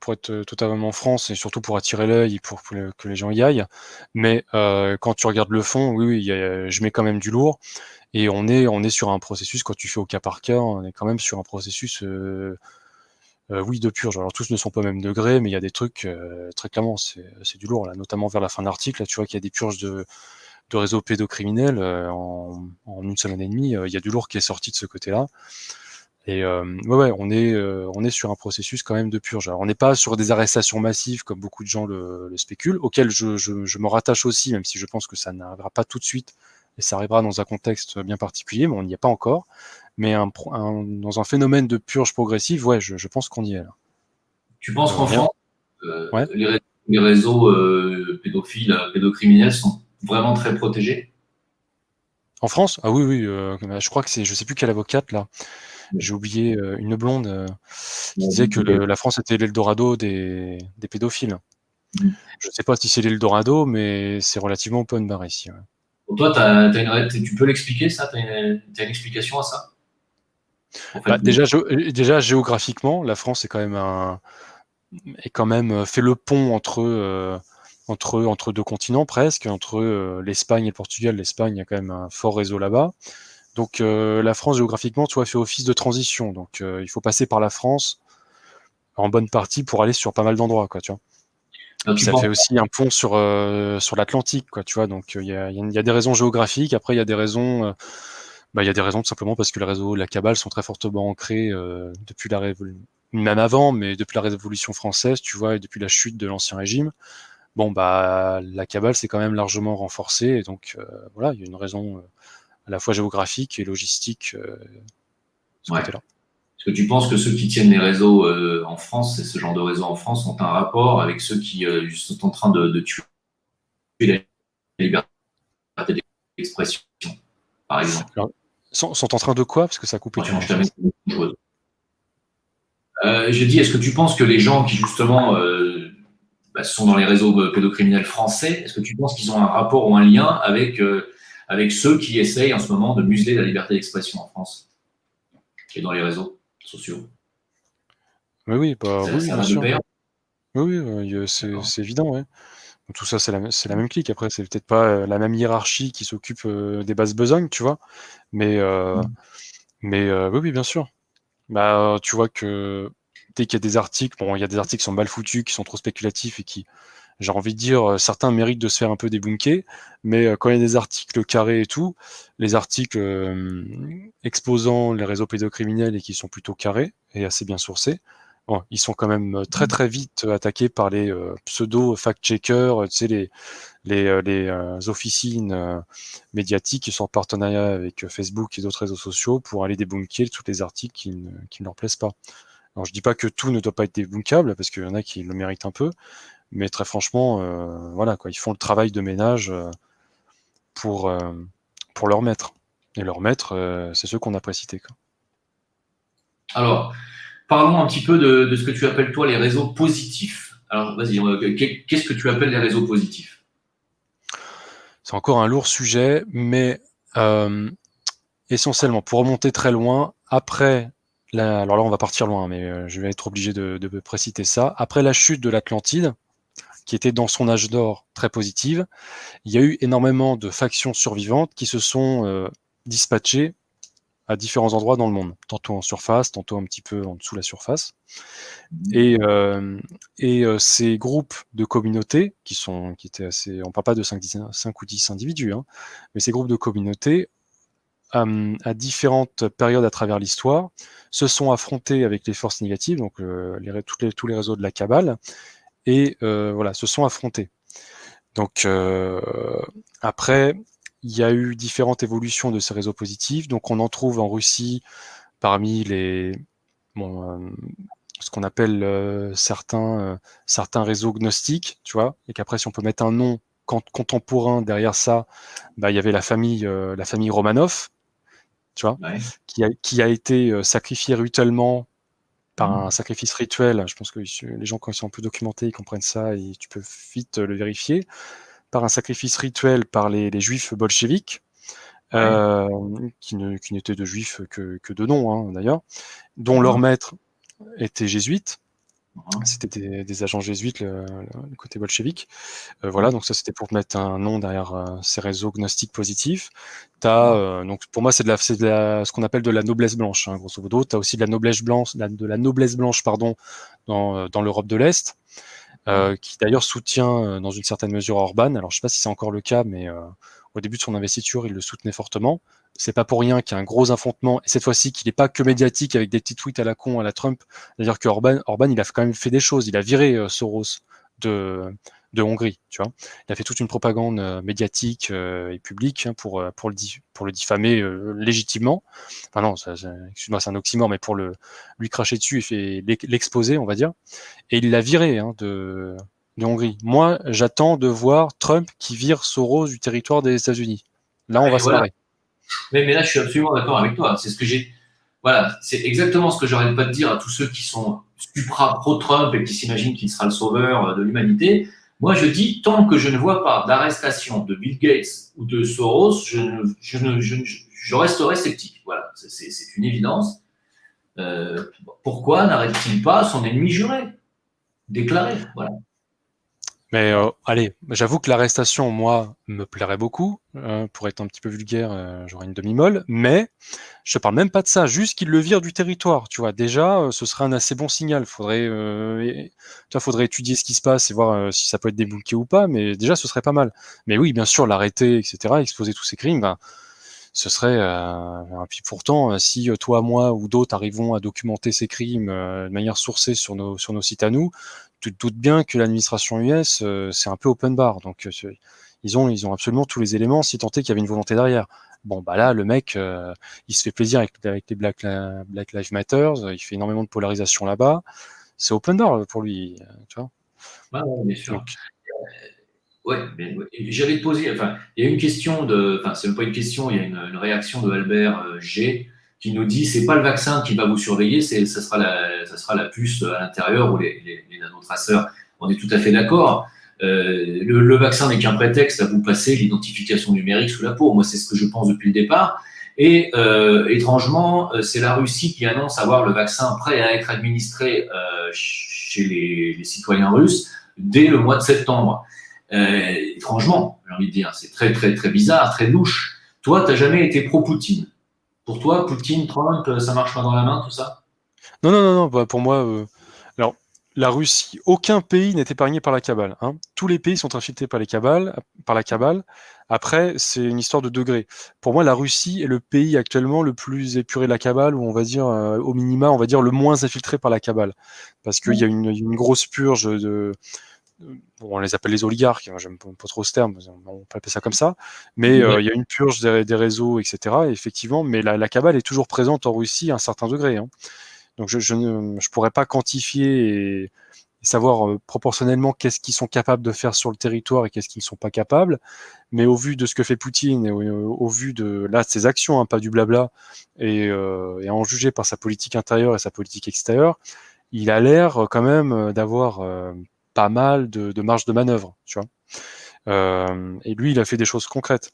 pour être totalement franc, c'est surtout pour attirer l'œil et pour que les gens y aillent. Mais quand tu regardes le fond, oui, je mets quand même du lourd. Et on est sur un processus, quand tu fais au cas par cas, on est quand même sur un processus oui, de purge. Alors tous ne sont pas au même degré, mais il y a des trucs, très clairement, c'est du lourd, là, notamment vers la fin de l'article. Là, tu vois qu'il y a des purges de réseaux pédocriminels en 1 semaine et demie. Il y a du lourd qui est sorti de ce côté-là. Et ouais, on est sur un processus quand même de purge. Alors, on n'est pas sur des arrestations massives comme beaucoup de gens le spéculent, auxquelles je me rattache aussi, même si je pense que ça n'arrivera pas tout de suite et ça arrivera dans un contexte bien particulier, mais on n'y est pas encore. Mais dans un phénomène de purge progressive, ouais, je pense qu'on y est là. Tu penses qu'en Rien. France, Ouais. les réseaux pédophiles, pédocriminels sont vraiment très protégés? En France? Ah oui, oui. Je crois que je sais plus quelle avocate là. J'ai oublié une blonde qui disait que la France était l'Eldorado des pédophiles. Je ne sais pas si c'est l'Eldorado, mais c'est relativement open bar ici. Ouais. Pour toi, tu peux l'expliquer ça? Tu as une explication à ça? En fait, Bah, déjà géographiquement, la France est quand même fait le pont entre deux continents presque, entre l'Espagne et le Portugal. L'Espagne, il y a quand même un fort réseau là-bas. Donc la France géographiquement, tu vois, fait office de transition. Donc il faut passer par la France en bonne partie pour aller sur pas mal d'endroits, quoi, tu vois. Et puis tu ça penses fait aussi un pont sur l'Atlantique, quoi, tu vois. Donc il y a des raisons géographiques. Après il y a des raisons, il y a des raisons tout simplement parce que le réseau, la cabale sont très fortement ancrés depuis la révolution, même avant, mais depuis la Révolution française, tu vois, et depuis la chute de l'Ancien Régime. Bon bah la cabale s'est quand même largement renforcée, et donc voilà, il y a une raison à la fois géographique et logistique ce Ouais. côté-là. Est-ce que tu penses que ceux qui tiennent les réseaux en France, ce genre de réseaux en France, ont un rapport avec ceux qui sont en train de tuer la liberté d'expression, par exemple? Alors, sont en train de quoi? Parce que ça a coupé tout à l'heure. J'ai dit, est-ce que tu penses que les gens qui justement sont dans les réseaux pédocriminels français, est-ce que tu penses qu'ils ont un rapport ou un lien avec ceux qui essayent en ce moment de museler la liberté d'expression en France et dans les réseaux sociaux? Oui, oui, bah, oui, C'est un bien aveu sûr. payant. Oui, oui, D'accord. c'est évident, ouais. Tout ça, c'est la même clique. Après, c'est peut-être pas la même hiérarchie qui s'occupe des bases besognes, tu vois. Mais, oui, oui, bien sûr. Bah, tu vois que dès qu'il y a des articles, bon, il y a des articles qui sont mal foutus, qui sont trop spéculatifs et qui, j'ai envie de dire, certains méritent de se faire un peu débunker, mais quand il y a des articles carrés et tout, les articles exposant les réseaux pédocriminels et qui sont plutôt carrés et assez bien sourcés, bon, ils sont quand même très très vite attaqués par les pseudo fact-checkers, tu sais, les officines médiatiques qui sont en partenariat avec Facebook et d'autres réseaux sociaux pour aller débunker tous les articles qui ne leur plaisent pas. Alors je dis pas que tout ne doit pas être débunkable, parce qu'il y en a qui le méritent un peu, mais très franchement, voilà, quoi, ils font le travail de ménage pour, euh, pour leur maître. Et leur maître, c'est ceux qu'on a précités, quoi. Alors, parlons un petit peu de ce que tu appelles toi les réseaux positifs. Alors, vas-y, qu'est-ce que tu appelles les réseaux positifs? c'est encore un lourd sujet, mais essentiellement, pour remonter très loin, après, alors là on va partir loin, mais je vais être obligé de préciter ça, après la chute de l'Atlantide, qui était dans son âge d'or très positive, il y a eu énormément de factions survivantes qui se sont dispatchées à différents endroits dans le monde, tantôt en surface, tantôt un petit peu en dessous de la surface. Et, ces groupes de communautés, qui étaient assez, on ne parle pas de 5 ou 10 individus, hein, mais ces groupes de communautés, à différentes périodes à travers l'histoire, se sont affrontés avec les forces négatives, donc tous les réseaux de la Kabbale, et voilà, se sont affrontés. Donc après, il y a eu différentes évolutions de ces réseaux positifs. Donc on en trouve en Russie parmi ce qu'on appelle certains réseaux gnostiques, tu vois, et qu'après si on peut mettre un nom contemporain derrière ça, bah, il y avait la famille Romanov, tu vois, Ouais. qui a été sacrifiée rituellement par un sacrifice rituel. Je pense que les gens, quand ils sont un peu documentés, ils comprennent ça et tu peux vite le vérifier. Par un sacrifice rituel par les juifs bolcheviques, Ouais. qui n'étaient de juifs que de nom, hein, d'ailleurs, dont leur maître était jésuite. C'était des agents jésuites, le côté bolchevique. Voilà, donc ça c'était pour mettre un nom derrière ces réseaux gnostiques positifs. Donc pour moi c'est ce qu'on appelle de la noblesse blanche, hein, grosso modo. Tu as aussi de la noblesse blanche, pardon, dans l'Europe de l'Est. Qui d'ailleurs soutient dans une certaine mesure Orban. Alors je ne sais pas si c'est encore le cas, mais au début de son investiture, il le soutenait fortement. C'est pas pour rien qu'il y a un gros affrontement, et cette fois-ci qu'il n'est pas que médiatique avec des petits tweets à la con, à la Trump. C'est-à-dire que Orban, il a quand même fait des choses. Il a viré Soros de Hongrie, tu vois. Il a fait toute une propagande médiatique et publique, hein, pour le diffamer légitimement. Enfin non, excuse-moi, c'est un oxymore, mais pour lui cracher dessus et fait l'exposer, on va dire. Et il l'a viré, hein, de Hongrie. Moi, j'attends de voir Trump qui vire Soros du territoire des États-Unis. Là, on va Mais se voilà. marrer. Mais là, je suis absolument d'accord avec toi. C'est ce que j'ai. Voilà, c'est exactement ce que j'arrête pas de dire à tous ceux qui sont supra pro-Trump et qui s'imaginent qu'il sera le sauveur de l'humanité. Moi, je dis, tant que je ne vois pas d'arrestation de Bill Gates ou de Soros, je resterai sceptique. Voilà, c'est une évidence. Pourquoi n'arrête-t-il pas son ennemi juré, déclaré? Voilà. Mais allez, j'avoue que l'arrestation, moi, me plairait beaucoup. Pour être un petit peu vulgaire, j'aurais une demi-molle. Mais je parle même pas de ça, juste qu'il le vire du territoire. Tu vois, déjà, ce serait un assez bon signal. Faudrait étudier ce qui se passe et voir si ça peut être débloqué ou pas. Mais déjà, ce serait pas mal. Mais oui, bien sûr, l'arrêter, etc., exposer tous ces crimes, ben, ce serait. Puis pourtant, si toi, moi ou d'autres arrivons à documenter ces crimes de manière sourcée sur nos sites à nous, tu te doutes bien que l'administration US, c'est un peu open bar. Donc, ils ont absolument tous les éléments, si tant est qu'il y avait une volonté derrière. Bon, bah là, le mec, il se fait plaisir avec les Black Lives Matter, il fait énormément de polarisation là-bas. C'est open bar pour lui, tu vois. Ouais, bien sûr. Donc, Ouais, j'allais te poser, enfin, il y a une question enfin, c'est même pas une question, il y a une réaction de Albert G qui nous dit, c'est pas le vaccin qui va vous surveiller, ça sera la puce à l'intérieur ou les nanotraceurs. On est tout à fait d'accord. Le vaccin n'est qu'un prétexte à vous passer l'identification numérique sous la peau. Moi, c'est ce que je pense depuis le départ. Et étrangement, c'est la Russie qui annonce avoir le vaccin prêt à être administré chez les citoyens russes dès le mois de septembre. Étrangement, j'ai envie de dire, c'est très, très, très bizarre, très louche. Toi, tu n'as jamais été pro-Poutine. Pour toi, Poutine, Trump, ça marche pas dans la main, tout ça? non, bah, pour moi, alors, la Russie, aucun pays n'est épargné par la cabale, hein. Tous les pays sont infiltrés par la cabale. Après, c'est une histoire de degrés. Pour moi, la Russie est le pays actuellement le plus épuré de la cabale, ou on va dire, au minima, on va dire le moins infiltré par la cabale. Parce qu'il y a une grosse purge bon, on les appelle les oligarques, moi, j'aime pas trop ce terme, on peut appeler ça comme ça, mais il y a une purge des réseaux, etc. Effectivement, mais la cabale est toujours présente en Russie à un certain degré, hein. Donc je ne pourrais pas quantifier et savoir proportionnellement qu'est-ce qu'ils sont capables de faire sur le territoire et qu'est-ce qu'ils ne sont pas capables. Mais au vu de ce que fait Poutine et au vu de là de ses actions, hein, pas du blabla, et à en juger par sa politique intérieure et sa politique extérieure, il a l'air quand même d'avoir pas mal de marge de manœuvre, tu vois. Et lui, il a fait des choses concrètes.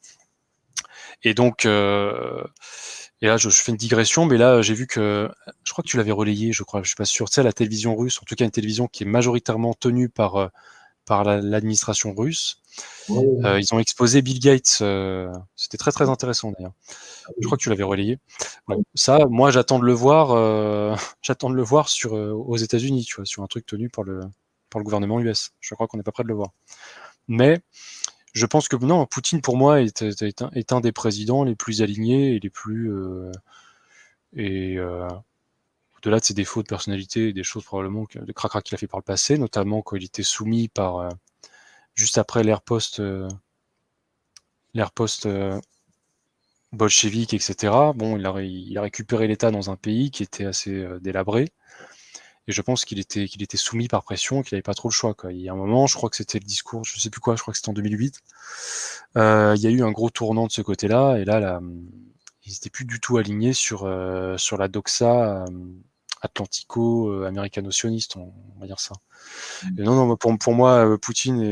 Et donc, et là, je fais une digression, mais là, j'ai vu que, je crois que tu l'avais relayé, je crois, je suis pas sûr, tu sais, la télévision russe, en tout cas une télévision qui est majoritairement tenue par l'administration russe. Ouais. Ils ont exposé Bill Gates. C'était très très intéressant d'ailleurs. Je crois que tu l'avais relayé. Bon, ça, moi, j'attends de le voir. J'attends de le voir aux États-Unis, tu vois, sur un truc tenu par le gouvernement US. Je crois qu'on n'est pas prêt de le voir. Mais je pense que non, Poutine pour moi est un des présidents les plus alignés et les plus et au-delà de ses défauts de personnalité et des choses probablement de cracra qu'il a fait par le passé, notamment quand il était soumis par juste après l'ère post bolchevique, etc. Bon, il a récupéré l'État dans un pays qui était assez délabré. Et je pense qu'il était soumis par pression, qu'il n'avait pas trop le choix, quoi. Il y a un moment, je crois que c'était le discours, je sais plus quoi, je crois que c'était en 2008. Il y a eu un gros tournant de ce côté-là, et là, ils n'étaient plus du tout alignés sur la doxa atlantico-américano-sioniste, on va dire ça. Et non, pour moi, Poutine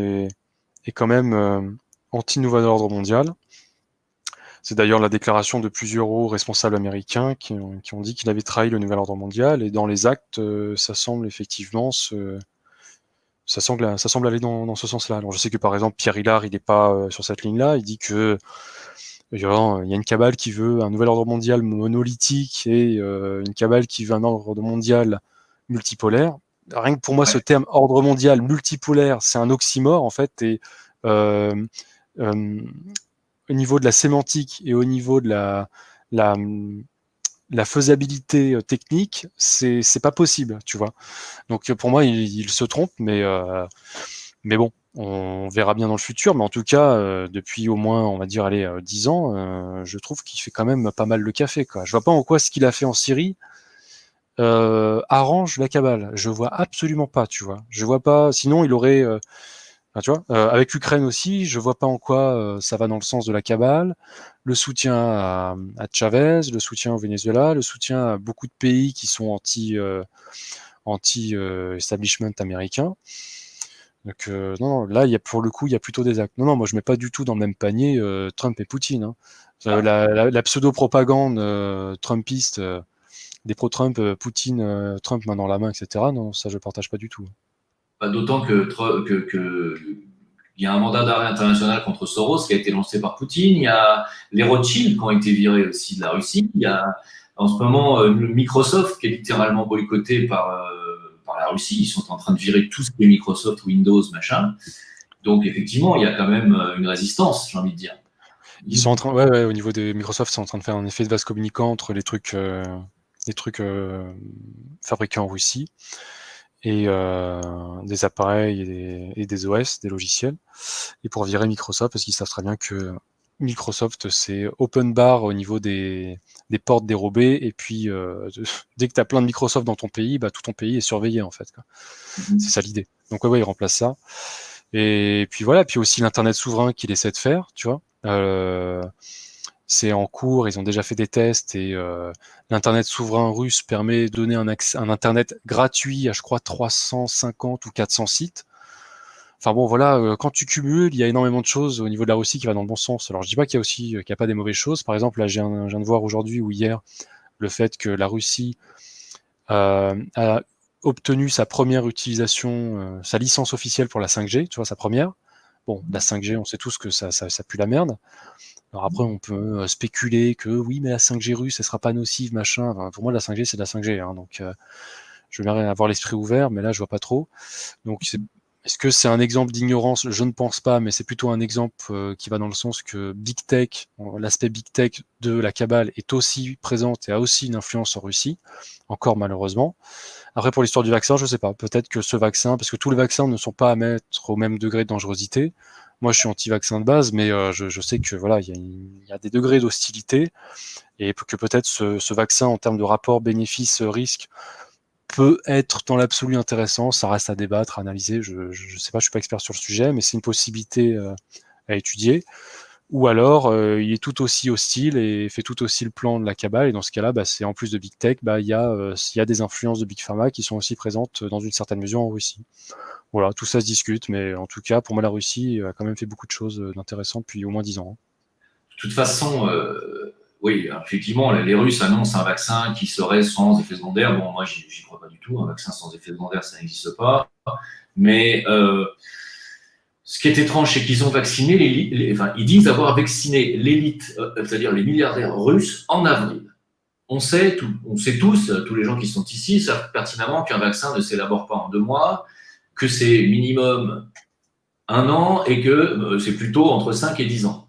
est quand même anti-nouvel ordre mondial. C'est d'ailleurs la déclaration de plusieurs hauts responsables américains qui ont dit qu'il avait trahi le nouvel ordre mondial, et dans les actes, ça semble effectivement ça semble aller dans ce sens-là. Alors je sais que par exemple Pierre Hillard, il n'est pas sur cette ligne-là, il dit que il y a une cabale qui veut un nouvel ordre mondial monolithique et une cabale qui veut un ordre mondial multipolaire. Rien que pour moi, ce terme ordre mondial multipolaire, c'est un oxymore en fait, et euh, euh, au niveau de la sémantique et au niveau de la, la faisabilité technique, c'est pas possible, tu vois. Donc pour moi, il se trompe, mais bon, on verra bien dans le futur. Mais en tout cas, depuis au moins, on va dire, allez, 10 ans, je trouve qu'il fait quand même pas mal le café, quoi. Je vois pas en quoi ce qu'il a fait en Syrie arrange la cabale. Je vois absolument pas, tu vois. Je vois pas. Sinon, il aurait enfin, tu vois, avec l'Ukraine aussi, je vois pas en quoi ça va dans le sens de la cabale. Le soutien à Chavez, le soutien au Venezuela, le soutien à beaucoup de pays qui sont anti establishment américain. Donc non, là, pour le coup, il y a plutôt des actes. Non, moi je mets pas du tout dans le même panier Trump et Poutine, hein. La pseudo-propagande trumpiste des pro-Trump, Poutine, Trump main dans la main, etc. Non, ça je partage pas du tout. D'autant il y a un mandat d'arrêt international contre Soros qui a été lancé par Poutine. Il y a les Rothschild qui ont été virés aussi de la Russie. Il y a en ce moment le Microsoft qui est littéralement boycotté par la Russie. Ils sont en train de virer tout ce qui est Microsoft, Windows, machin. Donc effectivement, il y a quand même une résistance, j'ai envie de dire. Ils sont en train, ouais, au niveau des Microsoft, ils sont en train de faire un effet de vase communicant entre les trucs fabriqués en Russie et des appareils et des OS, des logiciels, et pour virer Microsoft, parce qu'ils savent très bien que Microsoft, c'est open bar au niveau des portes dérobées, et puis dès que tu as plein de Microsoft dans ton pays, bah, tout ton pays est surveillé, en fait, quoi. C'est ça l'idée. Donc ouais, ils remplacent ça. Et puis voilà, puis aussi l'Internet souverain qu'il essaie de faire, tu vois. C'est en cours, ils ont déjà fait des tests, et l'Internet souverain russe permet de donner un Internet gratuit à, je crois, 350 ou 400 sites. Enfin bon, voilà, quand tu cumules, il y a énormément de choses au niveau de la Russie qui va dans le bon sens. Alors je dis pas qu'il y a pas des mauvaises choses. Par exemple, là, je viens de voir aujourd'hui ou hier le fait que la Russie a obtenu sa première utilisation, sa licence officielle pour la 5G, tu vois, sa première. Bon, la 5G, on sait tous que ça pue la merde. Alors après, on peut spéculer que oui, mais la 5G russe, elle sera pas nocive, machin. Enfin, pour moi, la 5G, c'est de la 5G, hein, donc je vais avoir l'esprit ouvert, mais là, je vois pas trop. Donc, est-ce que c'est un exemple d'ignorance? Je ne pense pas, mais c'est plutôt un exemple qui va dans le sens que Big Tech, l'aspect Big Tech de la cabale est aussi présente et a aussi une influence en Russie, encore malheureusement. Après, pour l'histoire du vaccin, je sais pas. Peut-être que ce vaccin, parce que tous les vaccins ne sont pas à mettre au même degré de dangerosité. Moi, je suis anti-vaccin de base, mais je sais que voilà, il y a des degrés d'hostilité, et que peut-être ce vaccin, en termes de rapport bénéfice-risque, peut être dans l'absolu intéressant. Ça reste à débattre, à analyser. Je sais pas, je suis pas expert sur le sujet, mais c'est une possibilité à étudier. ou alors il est tout aussi hostile et fait tout aussi le plan de la cabale. Et dans ce cas-là, c'est en plus de Big Tech, il y a des influences de Big Pharma qui sont aussi présentes dans une certaine mesure en Russie. Voilà, tout ça se discute, mais en tout cas, pour moi, la Russie a quand même fait beaucoup de choses d'intéressantes depuis au moins 10 ans. De toute façon, oui, effectivement, les Russes annoncent un vaccin qui serait sans effet secondaire. Bon, moi, j'y crois pas du tout. Un vaccin sans effet secondaire, ça n'existe pas. Mais ce qui est étrange, c'est qu'ils ont vacciné ils disent avoir vacciné l'élite, c'est-à-dire les milliardaires russes, en avril. On sait tous, tous les gens qui sont ici, savent pertinemment qu'un vaccin ne s'élabore pas en 2 mois, que c'est minimum 1 an et que c'est plutôt entre 5 et 10 ans.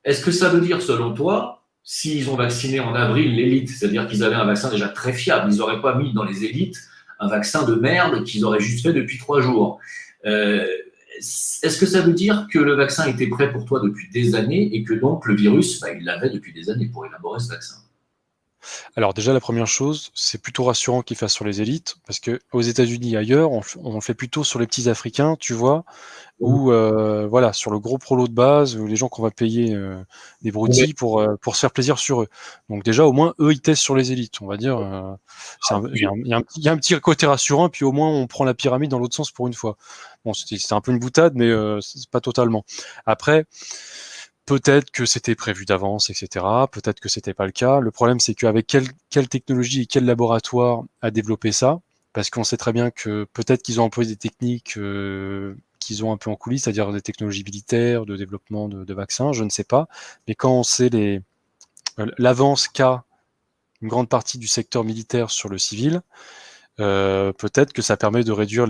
Est-ce que ça veut dire, selon toi, s'ils ont vacciné en avril l'élite, c'est-à-dire qu'ils avaient un vaccin déjà très fiable, ils n'auraient pas mis dans les élites un vaccin de merde qu'ils auraient juste fait depuis 3 jours. Est-ce que ça veut dire que le vaccin était prêt pour toi depuis des années et que donc le virus, il l'avait depuis des années pour élaborer ce vaccin? Alors déjà, la première chose, c'est plutôt rassurant qu'ils fassent sur les élites, parce que aux États-Unis et ailleurs, on fait plutôt sur les petits Africains, tu vois, ou voilà, sur le gros prolo de base, ou les gens qu'on va payer des broutilles pour se faire plaisir sur eux. Donc déjà, au moins, eux, ils testent sur les élites, on va dire. Il y a un petit côté rassurant, puis au moins, on prend la pyramide dans l'autre sens pour une fois. Bon, c'était un peu une boutade, mais c'est pas totalement. Après, peut-être que c'était prévu d'avance, etc. Peut-être que c'était pas le cas. Le problème, c'est qu'avec quelle technologie et quel laboratoire a développé ça, parce qu'on sait très bien que peut-être qu'ils ont employé des techniques qu'ils ont un peu en coulisses, c'est-à-dire des technologies militaires, de développement de vaccins, je ne sais pas. Mais quand on sait l'avance qu'a une grande partie du secteur militaire sur le civil, peut-être que ça permet de réduire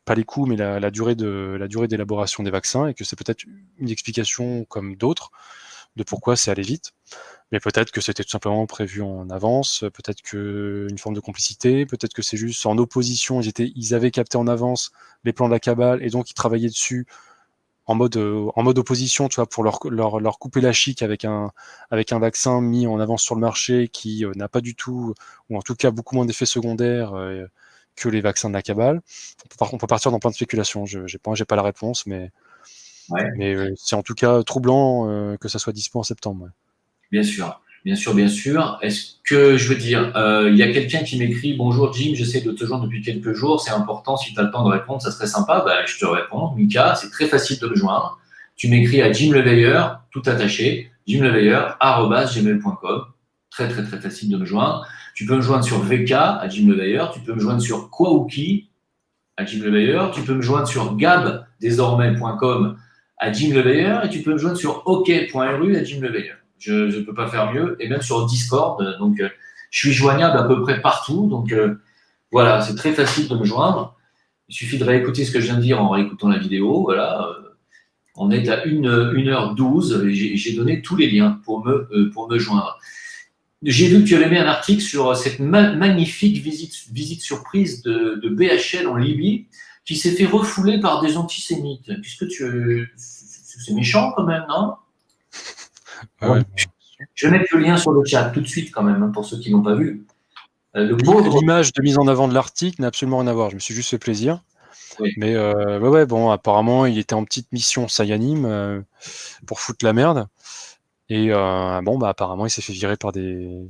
pas les coûts, mais la durée d'élaboration des vaccins, et que c'est peut-être une explication comme d'autres de pourquoi c'est allé vite. Mais peut-être que c'était tout simplement prévu en avance, peut-être qu'une forme de complicité, peut-être que c'est juste en opposition, ils avaient capté en avance les plans de la cabale, et donc ils travaillaient dessus en mode opposition, tu vois, pour leur couper la chic avec un vaccin mis en avance sur le marché qui n'a pas du tout, ou en tout cas beaucoup moins d'effets secondaires que les vaccins de la cabale. On peut partir dans plein de spéculations. Je n'ai pas la réponse, mais c'est en tout cas troublant que ça soit dispo en septembre. Ouais. Bien sûr, bien sûr, bien sûr. Est-ce que, je veux dire, il y a quelqu'un qui m'écrit: bonjour Jim, j'essaie de te joindre depuis quelques jours, c'est important, si tu as le temps de répondre, ça serait sympa. Je te réponds. Mika, c'est très facile de me joindre. Tu m'écris à Jim Leveilleur, tout attaché, jimleveilleur@gmail.com. Très, très, très facile de me joindre. Tu peux me joindre sur VK à Jim Leveilleur, tu peux me joindre sur Kwauki à Jim Leveilleur, tu peux me joindre sur gab-désormais.com à Jim Leveilleur, et tu peux me joindre sur ok.ru à Jim Leveilleur. Je ne peux pas faire mieux, et même sur Discord. Donc, je suis joignable à peu près partout. Donc, voilà, c'est très facile de me joindre. Il suffit de réécouter ce que je viens de dire en réécoutant la vidéo. Voilà, on est à 1h12. J'ai donné tous les liens pour me joindre. J'ai vu que tu avais mis un article sur cette magnifique visite surprise de BHL en Libye, qui s'est fait refouler par des antisémites. C'est méchant quand même, non? Ouais. Je vais mettre le lien sur le chat tout de suite quand même, pour ceux qui n'ont pas vu. L'image de mise en avant de l'article n'a absolument rien à voir. Je me suis juste fait plaisir. Oui. Mais bon, apparemment, il était en petite mission Sayanim pour foutre la merde. Et apparemment, il s'est fait virer par des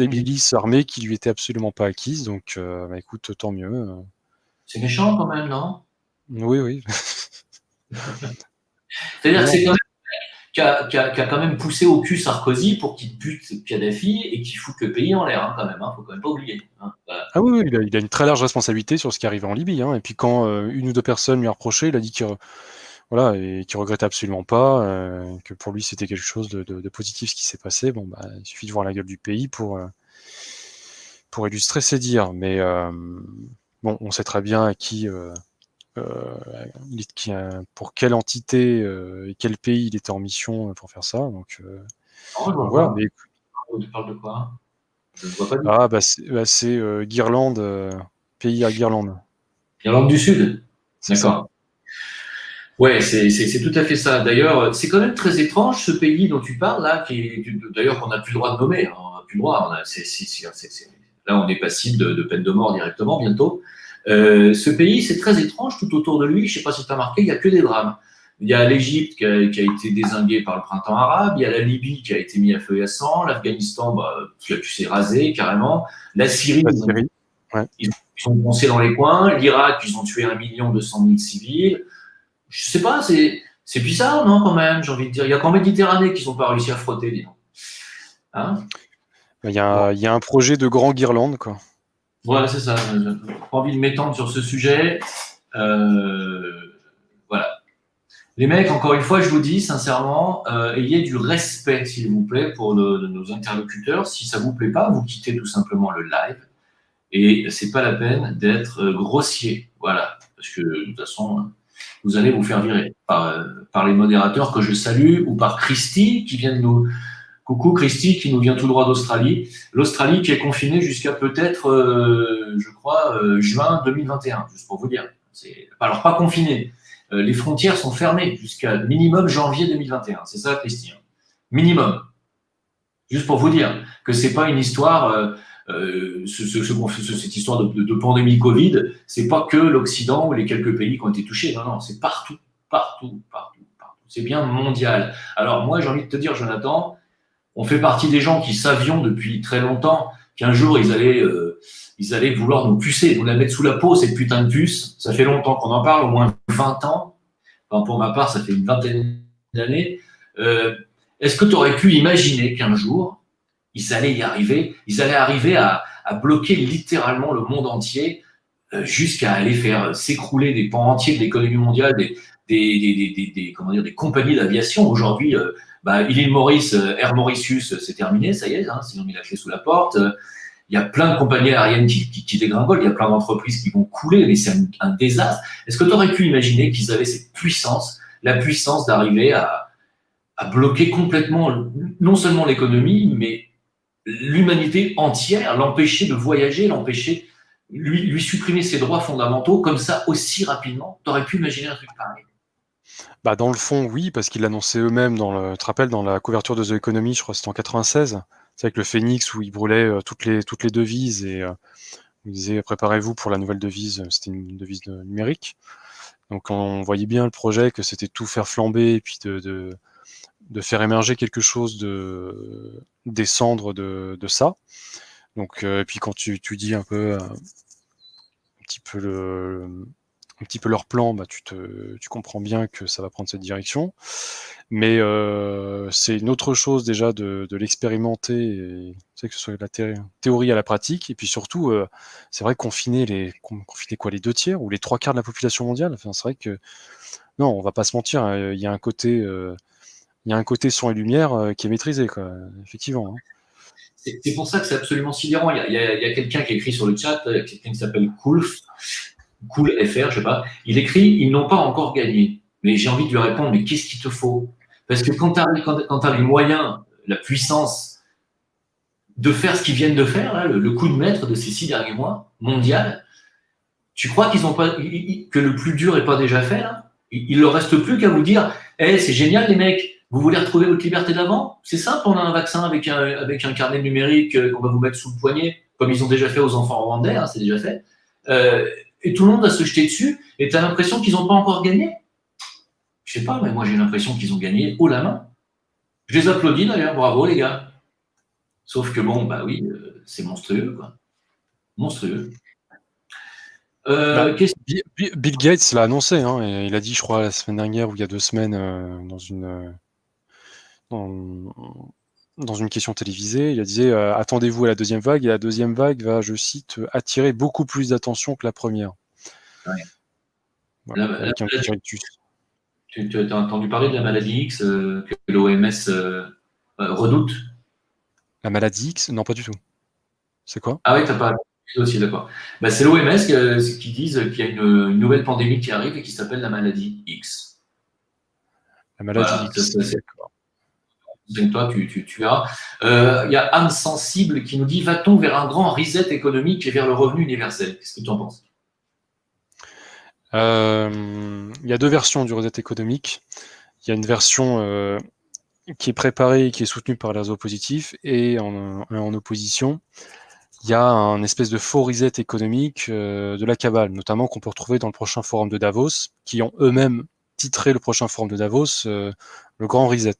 milices armées qui lui étaient absolument pas acquises. Donc, écoute, tant mieux. C'est méchant quand même, non? Oui. C'est-à-dire que c'est quand même qui a quand même poussé au cul Sarkozy pour qu'il bute Kadhafi et qu'il foute le pays en l'air, quand même. Faut quand même pas oublier. Voilà. Ah oui, il a une très large responsabilité sur ce qui arrivait en Libye. Et puis quand une ou deux personnes lui a reproché, il a dit qu'il regrettait absolument pas, que pour lui c'était quelque chose de positif ce qui s'est passé. Il suffit de voir la gueule du pays pour illustrer ses dires. Mais on sait très bien à qui. Pour quelle entité et quel pays il était en mission pour faire ça. Donc voilà. Mais... Tu parles de quoi? Je ne vois pas. C'est Guirlande, pays à Guirlande. Guirlande du Sud. D'accord. Ouais, c'est tout à fait ça. D'ailleurs, c'est quand même très étrange ce pays dont tu parles là, d'ailleurs qu'on n'a plus le droit de nommer. On n'a plus le droit. Là, on est passible de peine de mort directement bientôt. Ce pays, c'est très étrange. Tout autour de lui, je ne sais pas si tu as remarqué, il n'y a que des drames. Il y a l'Égypte qui a été dézinguée par le printemps arabe, il y a la Libye qui a été mis à feu et à sang, l'Afghanistan, tu sais, rasé carrément, la Syrie, La Syrie, ouais. ils sont foncés dans les coins, l'Irak, ils ont tué 1 200 000 civils. Je sais pas, c'est bizarre, non, quand même, j'ai envie de dire. Il y a qu'en Méditerranée qu'ils n'ont pas réussi à frotter, disons. Hein? Il y a un projet de grand Guirlande, quoi. Voilà, c'est ça. Je n'ai pas envie de m'étendre sur ce sujet. Voilà. Les mecs, encore une fois, je vous dis sincèrement, ayez du respect, s'il vous plaît, pour nos interlocuteurs. Si ça vous plaît pas, vous quittez tout simplement le live. Et c'est pas la peine d'être grossier. Voilà. Parce que, de toute façon, vous allez vous faire virer par les modérateurs que je salue ou par Christy qui vient de nous. Coucou Christy qui nous vient tout droit d'Australie. L'Australie qui est confinée jusqu'à peut-être, je crois, juin 2021, juste pour vous dire. Alors, pas confinée. Les frontières sont fermées jusqu'à minimum janvier 2021. C'est ça, Christy. Minimum. Juste pour vous dire que c'est pas une histoire, cette histoire de pandémie Covid, c'est pas que l'Occident ou les quelques pays qui ont été touchés. Non, non, c'est partout, partout, partout, partout. C'est bien mondial. Alors, moi, j'ai envie de te dire, Jonathan, on fait partie des gens qui savions depuis très longtemps qu'un jour, ils allaient vouloir nous pucer, nous la mettre sous la peau, cette putain de puce. Ça fait longtemps qu'on en parle, au moins 20 ans. Enfin, pour ma part, ça fait une vingtaine d'années. Est-ce que tu aurais pu imaginer qu'un jour, ils allaient y arriver, ils allaient arriver à bloquer littéralement le monde entier jusqu'à aller faire s'écrouler des pans entiers de l'économie mondiale, des compagnies d'aviation. Aujourd'hui, Ilil Maurice, Air Mauritius, c'est terminé, ça y est, hein, ils ont mis la clé sous la porte. Il y a plein de compagnies aériennes qui dégringolent, il y a plein d'entreprises qui vont couler, mais c'est un désastre. Est-ce que tu aurais pu imaginer qu'ils avaient cette puissance, la puissance d'arriver à bloquer complètement, non seulement l'économie, mais l'humanité entière, l'empêcher de voyager, l'empêcher, lui supprimer ses droits fondamentaux comme ça aussi rapidement? Tu aurais pu imaginer un truc pareil? Dans le fond, oui, parce qu'ils l'annonçaient eux-mêmes tu te rappelles, dans la couverture de The Economy, je crois que c'était en 96, c'est avec le Phoenix où ils brûlaient toutes les devises et ils disaient préparez-vous pour la nouvelle devise, c'était une devise numérique. Donc on voyait bien le projet, que c'était tout faire flamber et puis de faire émerger quelque chose des cendres de ça. Donc, et puis quand tu dis un petit peu leur plan, tu comprends bien que ça va prendre cette direction. Mais c'est une autre chose déjà de l'expérimenter, que ce soit la théorie à la pratique. Et puis surtout, c'est vrai confiner les 2 tiers ou les 3 quarts de la population mondiale. Enfin, c'est vrai que non, on va pas se mentir. Il y a un côté son et lumière qui est maîtrisé, quoi, effectivement. Hein. C'est pour ça que c'est absolument sidérant. Il y a quelqu'un qui écrit sur le chat, quelqu'un qui s'appelle CoolFR, je sais pas. Il écrit « Ils n'ont pas encore gagné ». Mais j'ai envie de lui répondre « Mais qu'est-ce qu'il te faut ?» Parce que quand tu as les moyens, la puissance de faire ce qu'ils viennent de faire, là, le coup de maître de ces 6 derniers mois, mondial, tu crois qu'ils ont pas, que le plus dur n'est pas déjà fait là? Il ne leur reste plus qu'à vous dire hey, « c'est génial les mecs, vous voulez retrouver votre liberté d'avant? C'est simple, on a un vaccin avec un carnet numérique qu'on va vous mettre sous le poignet, comme ils ont déjà fait aux enfants rwandais, hein, c'est déjà fait. Et tout le monde va se jeter dessus, et tu as l'impression qu'ils n'ont pas encore gagné. Je sais pas, mais moi j'ai l'impression qu'ils ont gagné haut la main. Je les applaudis d'ailleurs, bravo les gars. Sauf que bon, oui, c'est monstrueux, quoi. Monstrueux. Bill Gates l'a annoncé, hein, et il a dit, je crois, la semaine dernière ou il y a 2 semaines, dans une question télévisée, il a dit attendez-vous à la deuxième vague, et la deuxième vague va, je cite, attirer beaucoup plus d'attention que la première. Ouais. Voilà, avec un petit rictus. Tu as entendu parler de la maladie X que l'OMS redoute? La maladie X? Non, pas du tout. C'est quoi? Ah oui, t'as pas aussi, d'accord. C'est l'OMS qui disent qu'il y a une nouvelle pandémie qui arrive et qui s'appelle la maladie X. La maladie X. Toi, tu verras. Il y a Âme Sensible qui nous dit va-t-on vers un grand reset économique et vers le revenu universel? Qu'est-ce que tu en penses? Il y a 2 versions du reset économique. Il y a une version qui est préparée et qui est soutenue par les réseaux positifs, et en opposition, il y a un espèce de faux reset économique de la cabale, notamment qu'on peut retrouver dans le prochain forum de Davos, qui ont eux-mêmes titré le prochain forum de Davos le grand reset.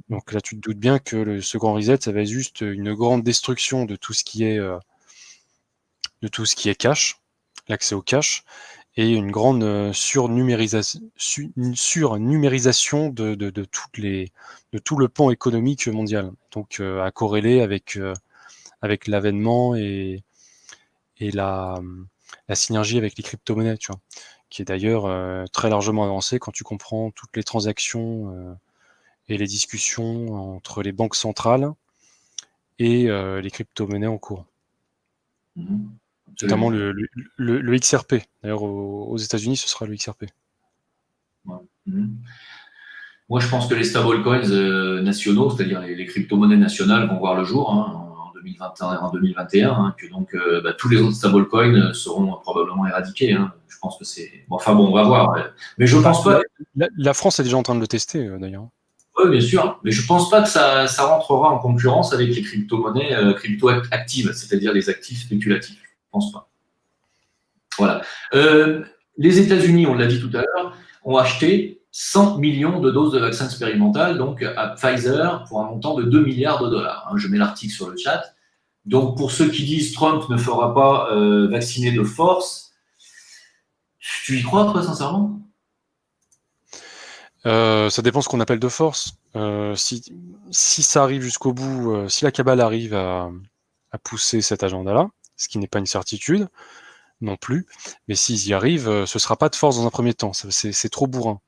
Donc là, tu te doutes bien que ce grand reset, ça va être juste une grande destruction de tout ce qui est cash, l'accès au cash, et une grande surnumérisation de tout le pan économique mondial. Donc à corréler avec l'avènement et la synergie avec les crypto-monnaies, tu vois, qui est d'ailleurs très largement avancée quand tu comprends toutes les transactions et les discussions entre les banques centrales et les crypto-monnaies en cours. Notamment le XRP. D'ailleurs, aux États-Unis, ce sera le XRP. Ouais. Moi, je pense que les stablecoins nationaux, c'est-à-dire les crypto-monnaies nationales, vont voir le jour en 2021, que donc tous les autres stablecoins seront probablement éradiqués. Je pense que c'est. Enfin bon, on va voir. Mais je pense pas. La France est déjà en train de le tester, d'ailleurs. Oui, bien sûr. Mais je pense pas que ça rentrera en concurrence avec les crypto-monnaies crypto-actives, c'est-à-dire les actifs spéculatifs. Je pense pas. Voilà. Les États-Unis, on l'a dit tout à l'heure, ont acheté 100 millions de doses de vaccins expérimental, donc à Pfizer, pour un montant de 2 milliards de dollars. Je mets l'article sur le chat. Donc, pour ceux qui disent Trump ne fera pas vacciner de force, tu y crois, toi, sincèrement? Ça dépend ce qu'on appelle de force. Si ça arrive jusqu'au bout, si la cabale arrive à pousser cet agenda-là, ce qui n'est pas une certitude non plus, mais s'ils y arrivent, ce sera pas de force dans un premier temps. C'est trop bourrin.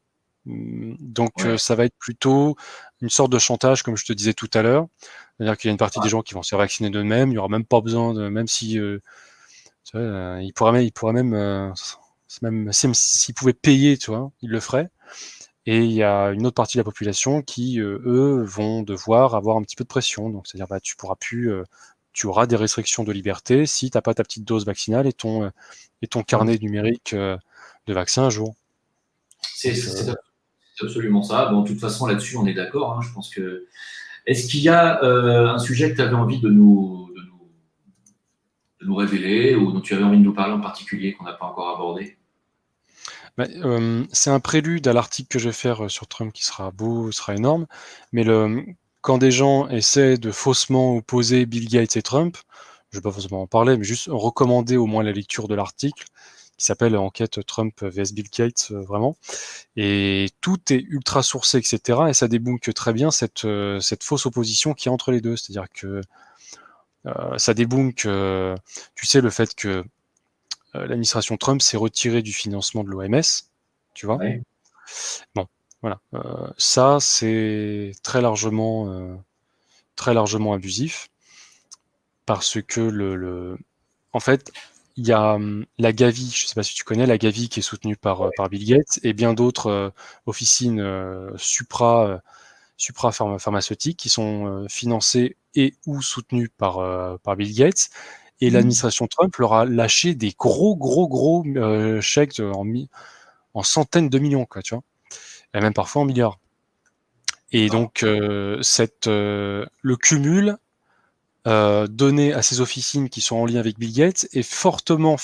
Donc ça va être plutôt une sorte de chantage, comme je te disais tout à l'heure. C'est-à-dire qu'il y a une partie des gens qui vont se faire vacciner d'eux-mêmes. Il n'y aura même pas besoin de, même si, tu vois, il pourrait même s'ils pouvaient payer, tu vois, ils le feraient. Et il y a une autre partie de la population qui, eux, vont devoir avoir un petit peu de pression. Donc, c'est-à-dire, tu auras des restrictions de liberté si tu n'as pas ta petite dose vaccinale et ton carnet numérique de vaccin à jour. C'est absolument ça. Bon, de toute façon, là-dessus, on est d'accord. Je pense que. Est-ce qu'il y a un sujet que tu avais envie de nous révéler ou dont tu avais envie de nous parler en particulier qu'on n'a pas encore abordé? C'est un prélude à l'article que je vais faire sur Trump qui sera beau, sera énorme. Mais quand des gens essaient de faussement opposer Bill Gates et Trump, je ne vais pas forcément en parler, mais juste recommander au moins la lecture de l'article qui s'appelle Enquête Trump vs Bill Gates, vraiment. Et tout est ultra sourcé, etc. Et ça débunk très bien cette fausse opposition qui est entre les deux. C'est-à-dire que ça débunk, tu sais, le fait que l'administration Trump s'est retirée du financement de l'OMS, tu vois. Ouais. Bon, voilà. Ça, c'est très largement abusif parce que en fait, il y a la Gavi, je ne sais pas si tu connais, la Gavi qui est soutenue par Bill Gates et bien d'autres officines supra-pharmaceutiques qui sont financées et ou soutenues par Bill Gates. Et l'administration Trump leur a lâché des gros chèques en centaines de millions, quoi, tu vois, et même parfois en milliards. Et donc, le cumul donné à ces officines qui sont en lien avec Bill Gates est fortement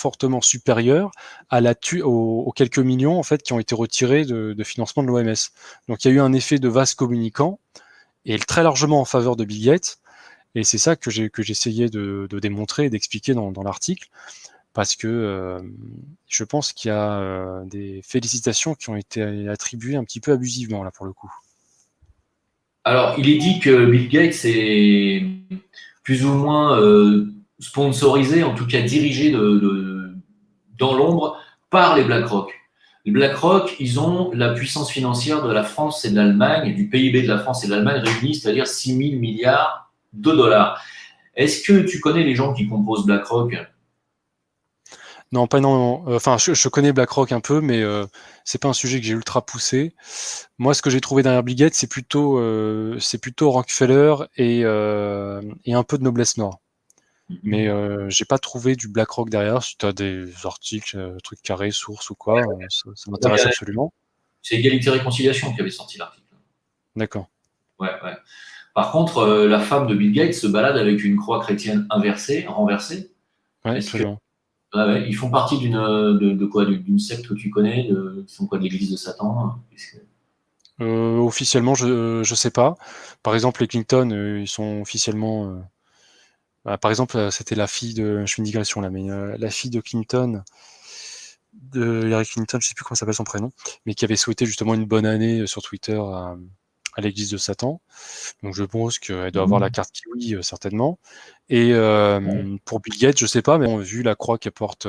supérieur aux quelques millions en fait qui ont été retirés de financement de l'OMS. Donc, il y a eu un effet de vase communicant et très largement en faveur de Bill Gates. Et c'est ça que j'essayais de démontrer et d'expliquer dans l'article, parce que je pense qu'il y a des félicitations qui ont été attribuées un petit peu abusivement, là, pour le coup. Alors, il est dit que Bill Gates est plus ou moins sponsorisé, en tout cas dirigé dans l'ombre par les BlackRock. Les BlackRock, ils ont la puissance financière de la France et de l'Allemagne, du PIB de la France et de l'Allemagne réunis, c'est-à-dire 6 000 milliards de dollars. Est-ce que tu connais les gens qui composent BlackRock? Non, pas énormément. Enfin, je connais BlackRock un peu, mais c'est pas un sujet que j'ai ultra poussé. Moi, ce que j'ai trouvé derrière Bill Gates, c'est plutôt Rockefeller et un peu de Noblesse Nord. Mais j'ai pas trouvé du BlackRock derrière. Si tu as des articles, trucs carrés, sources ou quoi, ça m'intéresse absolument. C'est Égalité et Réconciliation qui avait sorti l'article. D'accord. Ouais. Par contre, la femme de Bill Gates se balade avec une croix chrétienne renversée. Ouais, absolument. Ouais, ouais. Ils font partie de quoi? D'une secte que tu connais? Ils sont quoi, de l'église de Satan? Officiellement, je sais pas. Par exemple, les Clinton, ils sont officiellement. Par exemple, c'était la fille de. Je fais une digression là, mais la fille de Clinton, de Hillary Clinton, je sais plus comment s'appelle son prénom, mais qui avait souhaité justement une bonne année sur Twitter à l'église de Satan. Donc je pense qu'elle doit avoir la carte kiwi certainement. Et pour Bill Gates, je sais pas, mais vu la croix que porte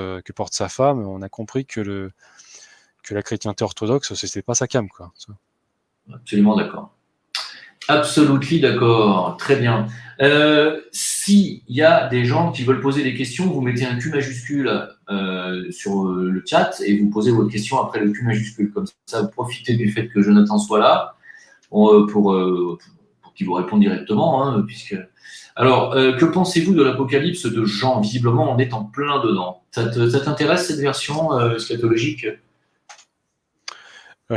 sa femme, on a compris que la chrétienté orthodoxe, c'était pas sa came, quoi. Absolument d'accord. Absolument d'accord. Très bien. S'il y a des gens qui veulent poser des questions, vous mettez un Q majuscule sur le chat et vous posez votre question après le Q majuscule. Comme ça, vous profitez du fait que Jonathan soit là pour qu'il vous réponde directement. Hein, puisque... Alors, que pensez-vous de l'Apocalypse de Jean? Visiblement, on est en plein dedans. Ça t'intéresse, cette version scatologique?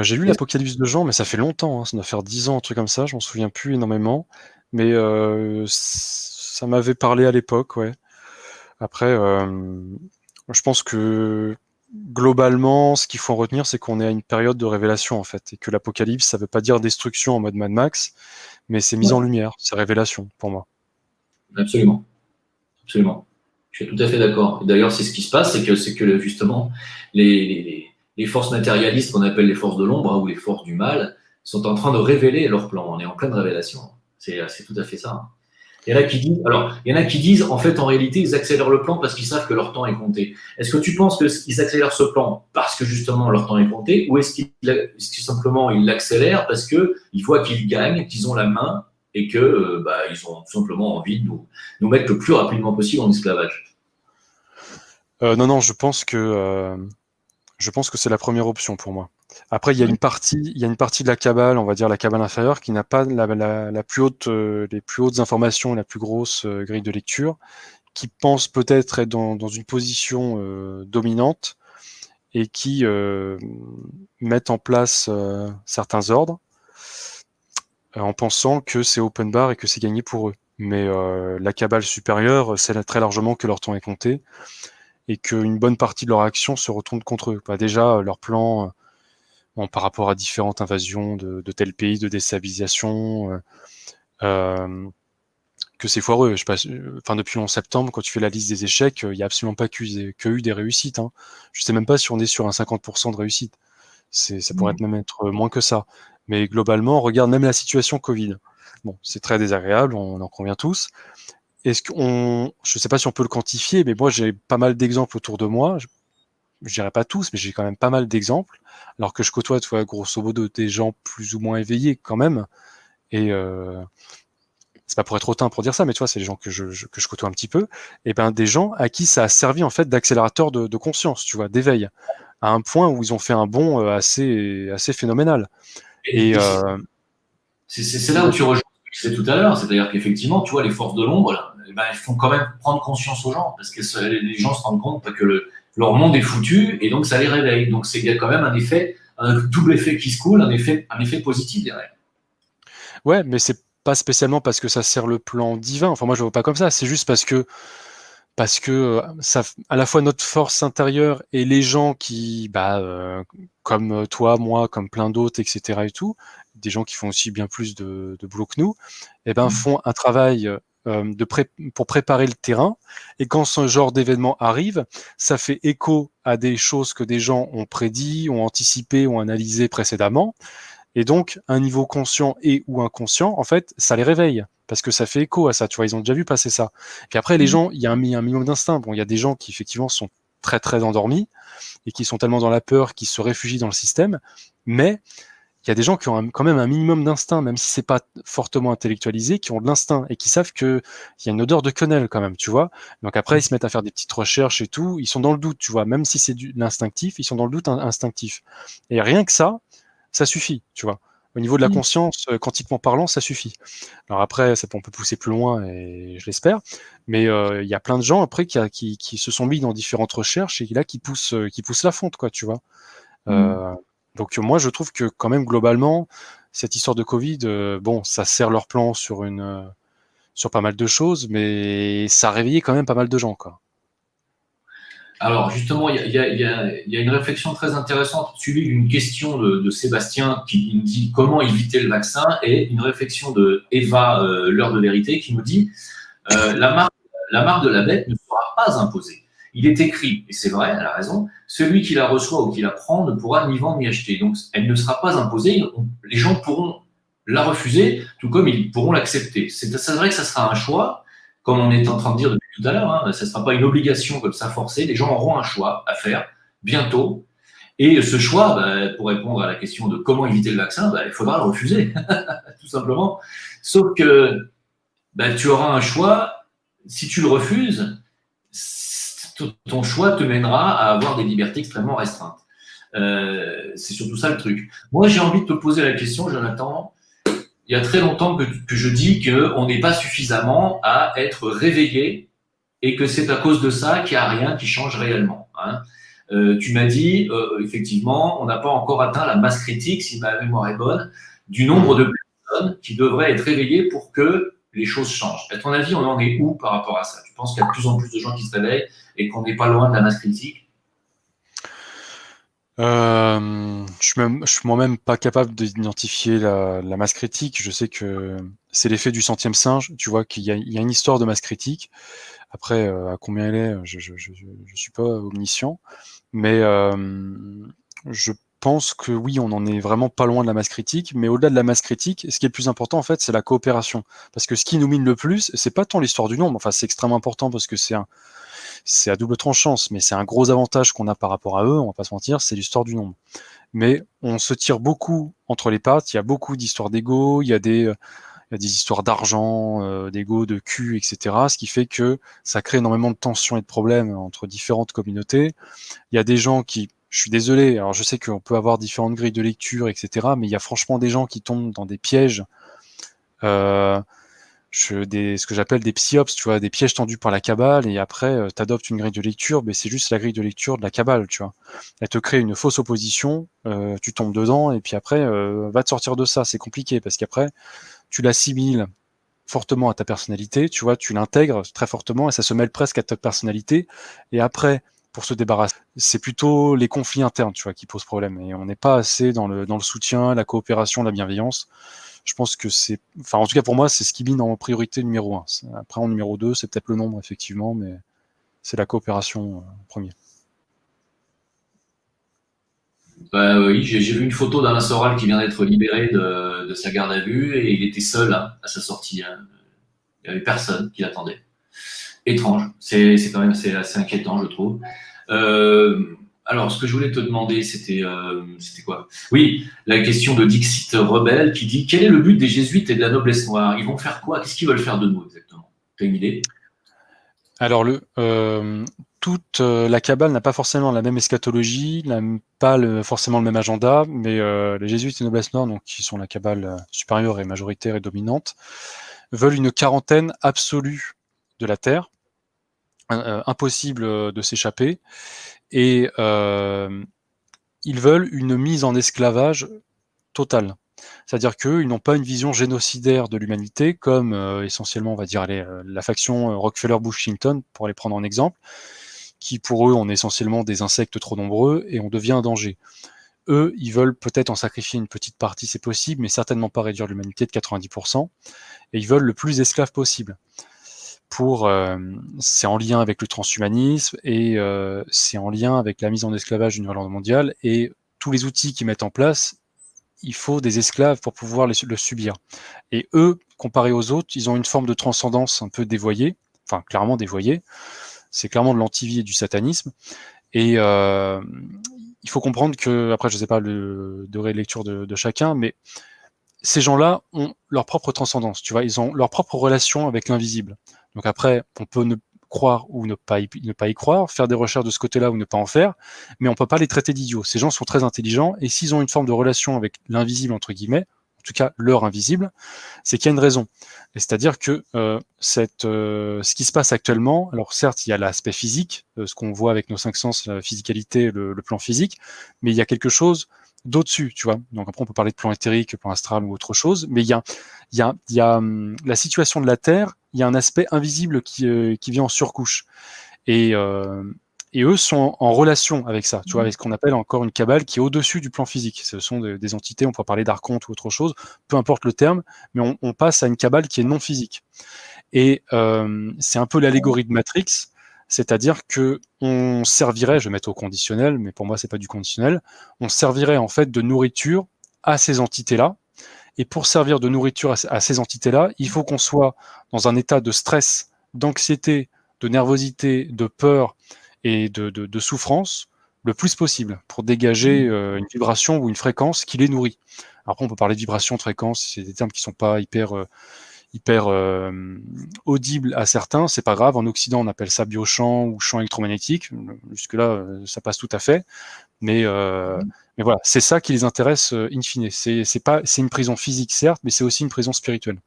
J'ai lu l'Apocalypse de Jean, mais ça fait longtemps, hein, ça doit faire 10 ans, un truc comme ça, je m'en souviens plus énormément. Mais ça m'avait parlé à l'époque, ouais. Après, je pense que globalement, ce qu'il faut en retenir, c'est qu'on est à une période de révélation, en fait, et que l'Apocalypse, ça veut pas dire destruction en mode Mad Max, mais c'est mise Ouais, en lumière, c'est révélation pour moi. absolument. Absolument. Je suis tout à fait d'accord. D'ailleurs, c'est ce qui se passe, c'est que justement, les forces matérialistes qu'on appelle les forces de l'ombre, hein, ou les forces du mal, sont en train de révéler leur plan. On est en pleine révélation. C'est tout à fait ça. Hein. Il y en a qui disent, alors, il y en a qui disent, en fait, en réalité, ils accélèrent le plan parce qu'ils savent que leur temps est compté. Est-ce que tu penses qu'ils accélèrent ce plan parce que justement leur temps est compté, ou est-ce que simplement ils l'accélèrent parce qu'ils voient qu'ils gagnent, qu'ils ont la main et que ils ont tout simplement envie de nous mettre le plus rapidement possible en esclavage? Non, non, je pense que c'est la première option pour moi. Après, Ouais. il y a une partie de la cabale, on va dire la cabale inférieure, qui n'a pas la plus haute, les plus hautes informations, la plus grosse grille de lecture, qui pense peut-être être dans une position dominante et qui mettent en place certains ordres en pensant que c'est open bar et que c'est gagné pour eux. Mais la cabale supérieure, c'est très largement que leur temps est compté et qu'une bonne partie de leur action se retourne contre eux. Bah, déjà, leur plan par rapport à différentes invasions de tel pays, de déstabilisation, euh, que c'est foireux. Je sais pas, enfin, depuis le 11 septembre, quand tu fais la liste des échecs, il n'y a absolument pas eu des réussites. Hein. Je sais même pas si on est sur un 50% de réussite. Ça pourrait même être moins que ça. Mais globalement, regarde même la situation Covid. Bon, c'est très désagréable, on en convient tous. Je sais pas si on peut le quantifier, mais moi j'ai pas mal d'exemples autour de moi. Je dirais pas tous, mais j'ai quand même pas mal d'exemples. Alors que je côtoie, tu vois, grosso modo, des gens plus ou moins éveillés quand même. Et c'est pas pour être hautain pour dire ça, mais tu vois, c'est des gens que je côtoie un petit peu. Et ben des gens à qui ça a servi en fait d'accélérateur de conscience, tu vois, d'éveil, à un point où ils ont fait un bond assez phénoménal. Et Et c'est là où tu rejoins ce que je disais tout à l'heure, c'est-à-dire qu'effectivement, tu vois, les forces de l'ombre, là, eh ben, elles font quand même prendre conscience aux gens, parce que les gens se rendent compte que leur monde est foutu, et donc ça les réveille. Donc il y a quand même un effet, un double effet qui se coule, un effet positif derrière. ouais, mais c'est pas spécialement parce que ça sert le plan divin. Enfin, moi, je le vois pas comme ça. C'est juste parce que ça, à la fois notre force intérieure et les gens qui, comme toi, moi, comme plein d'autres, etc. et tout, des gens qui font aussi bien plus de boulot que nous, eh ben, font un travail pour préparer le terrain. Et quand ce genre d'événement arrive, ça fait écho à des choses que des gens ont prédit, ont anticipé, ont analysé précédemment. Et donc, un niveau conscient et ou inconscient, en fait, ça les réveille. Parce que ça fait écho à ça, tu vois, ils ont déjà vu passer ça. Puis après, les gens, il y a un minimum d'instinct. Bon, il y a des gens qui, effectivement, sont très, très endormis et qui sont tellement dans la peur qu'ils se réfugient dans le système. Mais il y a des gens qui ont quand même un minimum d'instinct, même si c'est pas fortement intellectualisé, qui ont de l'instinct et qui savent qu'il y a une odeur de quenelle quand même, tu vois. Donc après, ils se mettent à faire des petites recherches et tout. Ils sont dans le doute, tu vois. Même si c'est de l'instinctif, ils sont dans le doute instinctif. Et rien que ça suffit, tu vois. Au niveau de la conscience, quantiquement parlant, ça suffit. Alors après, on peut pousser plus loin, et je l'espère, mais il y a plein de gens après qui se sont mis dans différentes recherches et là qui poussent la fonte, quoi, tu vois. Euh, donc moi, je trouve que quand même globalement, cette histoire de Covid, bon, ça sert leur plan sur pas mal de choses, mais ça a réveillé quand même pas mal de gens, quoi. Alors justement, il y a une réflexion très intéressante suivie d'une question de Sébastien qui nous dit comment éviter le vaccin et une réflexion de Eva, l'heure de vérité, qui nous dit la marque de la bête ne sera pas imposée. Il est écrit, et c'est vrai, elle a raison, celui qui la reçoit ou qui la prend ne pourra ni vendre ni acheter. Donc elle ne sera pas imposée, les gens pourront la refuser, tout comme ils pourront l'accepter. C'est vrai que ça sera un choix, comme on est en train de dire depuis tout à l'heure, hein, ça ne sera pas une obligation comme ça forcée, les gens auront un choix à faire bientôt. Et ce choix, bah, pour répondre à la question de comment éviter le vaccin, bah, il faudra le refuser, tout simplement. Sauf que bah, tu auras un choix, si tu le refuses, ton choix te mènera à avoir des libertés extrêmement restreintes. C'est surtout ça le truc. Moi, j'ai envie de te poser la question, Jonathan. Il y a très longtemps que je dis qu'on n'est pas suffisamment à être réveillé et que c'est à cause de ça qu'il n'y a rien qui change réellement. Hein. Tu m'as dit, effectivement, on n'a pas encore atteint la masse critique, si ma mémoire est bonne, du nombre de personnes qui devraient être réveillées pour que les choses changent. À ton avis, on en est où par rapport à ça? Tu penses qu'il y a de plus en plus de gens qui se réveillent et qu'on n'est pas loin de la masse critique? Je suis moi-même pas capable d'identifier la masse critique. Je sais que c'est l'effet du centième singe. Tu vois qu'il y a une histoire de masse critique. Après, à combien elle est, je suis pas omniscient. Mais je pense que oui, on en est vraiment pas loin de la masse critique. Mais au-delà de la masse critique, ce qui est le plus important, en fait, c'est la coopération. Parce que ce qui nous mine le plus, c'est pas tant l'histoire du nombre. Enfin, c'est extrêmement important parce que c'est à double tranchant, mais c'est un gros avantage qu'on a par rapport à eux, on va pas se mentir, c'est l'histoire du nombre. Mais on se tire beaucoup entre les pattes, il y a beaucoup d'histoires d'ego, il y a des histoires d'argent, d'ego, de cul, etc. Ce qui fait que ça crée énormément de tensions et de problèmes entre différentes communautés. Il y a des gens qui, je suis désolé, alors je sais qu'on peut avoir différentes grilles de lecture, etc. Mais il y a franchement des gens qui tombent dans des pièges euh, ce que j'appelle des psyops, tu vois, des pièges tendus par la cabale, et après, tu adoptes une grille de lecture, mais c'est juste la grille de lecture de la cabale, tu vois. Elle te crée une fausse opposition, tu tombes dedans, et puis après, va te sortir de ça, c'est compliqué, parce qu'après, tu l'assimiles fortement à ta personnalité, tu vois, tu l'intègres très fortement, et ça se mêle presque à ta personnalité, et après, pour se débarrasser, c'est plutôt les conflits internes, tu vois, qui posent problème, et on n'est pas assez dans le soutien, la coopération, la bienveillance. Je pense que c'est, enfin, en tout cas pour moi, c'est ce qui mine en priorité numéro 1. Après, en numéro 2, c'est peut-être le nombre, effectivement, mais c'est la coopération premier. Bah, oui, j'ai vu une photo d'Alain Soral qui vient d'être libéré de sa garde à vue et il était seul hein, à sa sortie. Hein. Il n'y avait personne qui l'attendait. Étrange. C'est quand même assez inquiétant, je trouve. Alors, ce que je voulais te demander, c'était quoi? Oui, la question de Dixit Rebelle qui dit quel est le but des jésuites et de la noblesse noire? Ils vont faire quoi? Qu'est-ce qu'ils veulent faire de nous exactement? T'as une idée? Alors, toute la Kabbale n'a pas forcément la même eschatologie, n'a pas forcément le même agenda, mais les jésuites et noblesse noire, donc, qui sont la Kabbale supérieure et majoritaire et dominante, veulent une quarantaine absolue de la Terre, impossible de s'échapper, et ils veulent une mise en esclavage totale. C'est-à-dire qu'ils n'ont pas une vision génocidaire de l'humanité, comme essentiellement, on va dire, la faction Rockefeller-Bush-Clinton, pour les prendre en exemple, qui pour eux, on est essentiellement des insectes trop nombreux et on devient un danger. Eux, ils veulent peut-être en sacrifier une petite partie, c'est possible, mais certainement pas réduire l'humanité de 90%, et ils veulent le plus d'esclaves possible. C'est en lien avec le transhumanisme et c'est en lien avec la mise en esclavage du nouvel ordre mondial et tous les outils qu'ils mettent en place, il faut des esclaves pour pouvoir le subir. Et eux, comparés aux autres, ils ont une forme de transcendance un peu dévoyée, enfin clairement dévoyée. C'est clairement de l'antivie et du satanisme. Et il faut comprendre que, après, je ne sais pas le degré de lecture de chacun, mais ces gens-là ont leur propre transcendance, tu vois, ils ont leur propre relation avec l'invisible. Donc après, on peut ne croire ou ne pas y croire, faire des recherches de ce côté-là ou ne pas en faire, mais on peut pas les traiter d'idiots. Ces gens sont très intelligents, et s'ils ont une forme de relation avec l'invisible, entre guillemets, en tout cas leur invisible, c'est qu'il y a une raison. C'est-à-dire que ce qui se passe actuellement, alors certes, il y a l'aspect physique, ce qu'on voit avec nos cinq sens, la physicalité, le plan physique, mais il y a quelque chose d'au-dessus, tu vois. Donc après, on peut parler de plan éthérique, plan astral ou autre chose, mais il y a la situation de la Terre, il y a un aspect invisible qui vient en surcouche. Et, Et eux sont en relation avec ça, tu vois, avec ce qu'on appelle encore une cabale qui est au-dessus du plan physique. Ce sont des entités, on pourrait parler d'archonte ou autre chose, peu importe le terme, mais on passe à une cabale qui est non physique. Et c'est un peu l'allégorie de Matrix, c'est-à-dire que on servirait, je vais mettre au conditionnel, mais pour moi c'est pas du conditionnel, on servirait en fait de nourriture à ces entités-là. Et pour servir de nourriture à ces entités-là, il faut qu'on soit dans un état de stress, d'anxiété, de nervosité, de peur et de souffrance le plus possible pour dégager une vibration ou une fréquence qui les nourrit. Après, on peut parler de vibration, de fréquence, c'est des termes qui sont pas hyper audibles à certains, c'est pas grave. En Occident, on appelle ça biochamp ou champ électromagnétique. Jusque-là, ça passe tout à fait. Mais voilà, c'est ça qui les intéresse in fine. C'est une prison physique, certes, mais c'est aussi une prison spirituelle.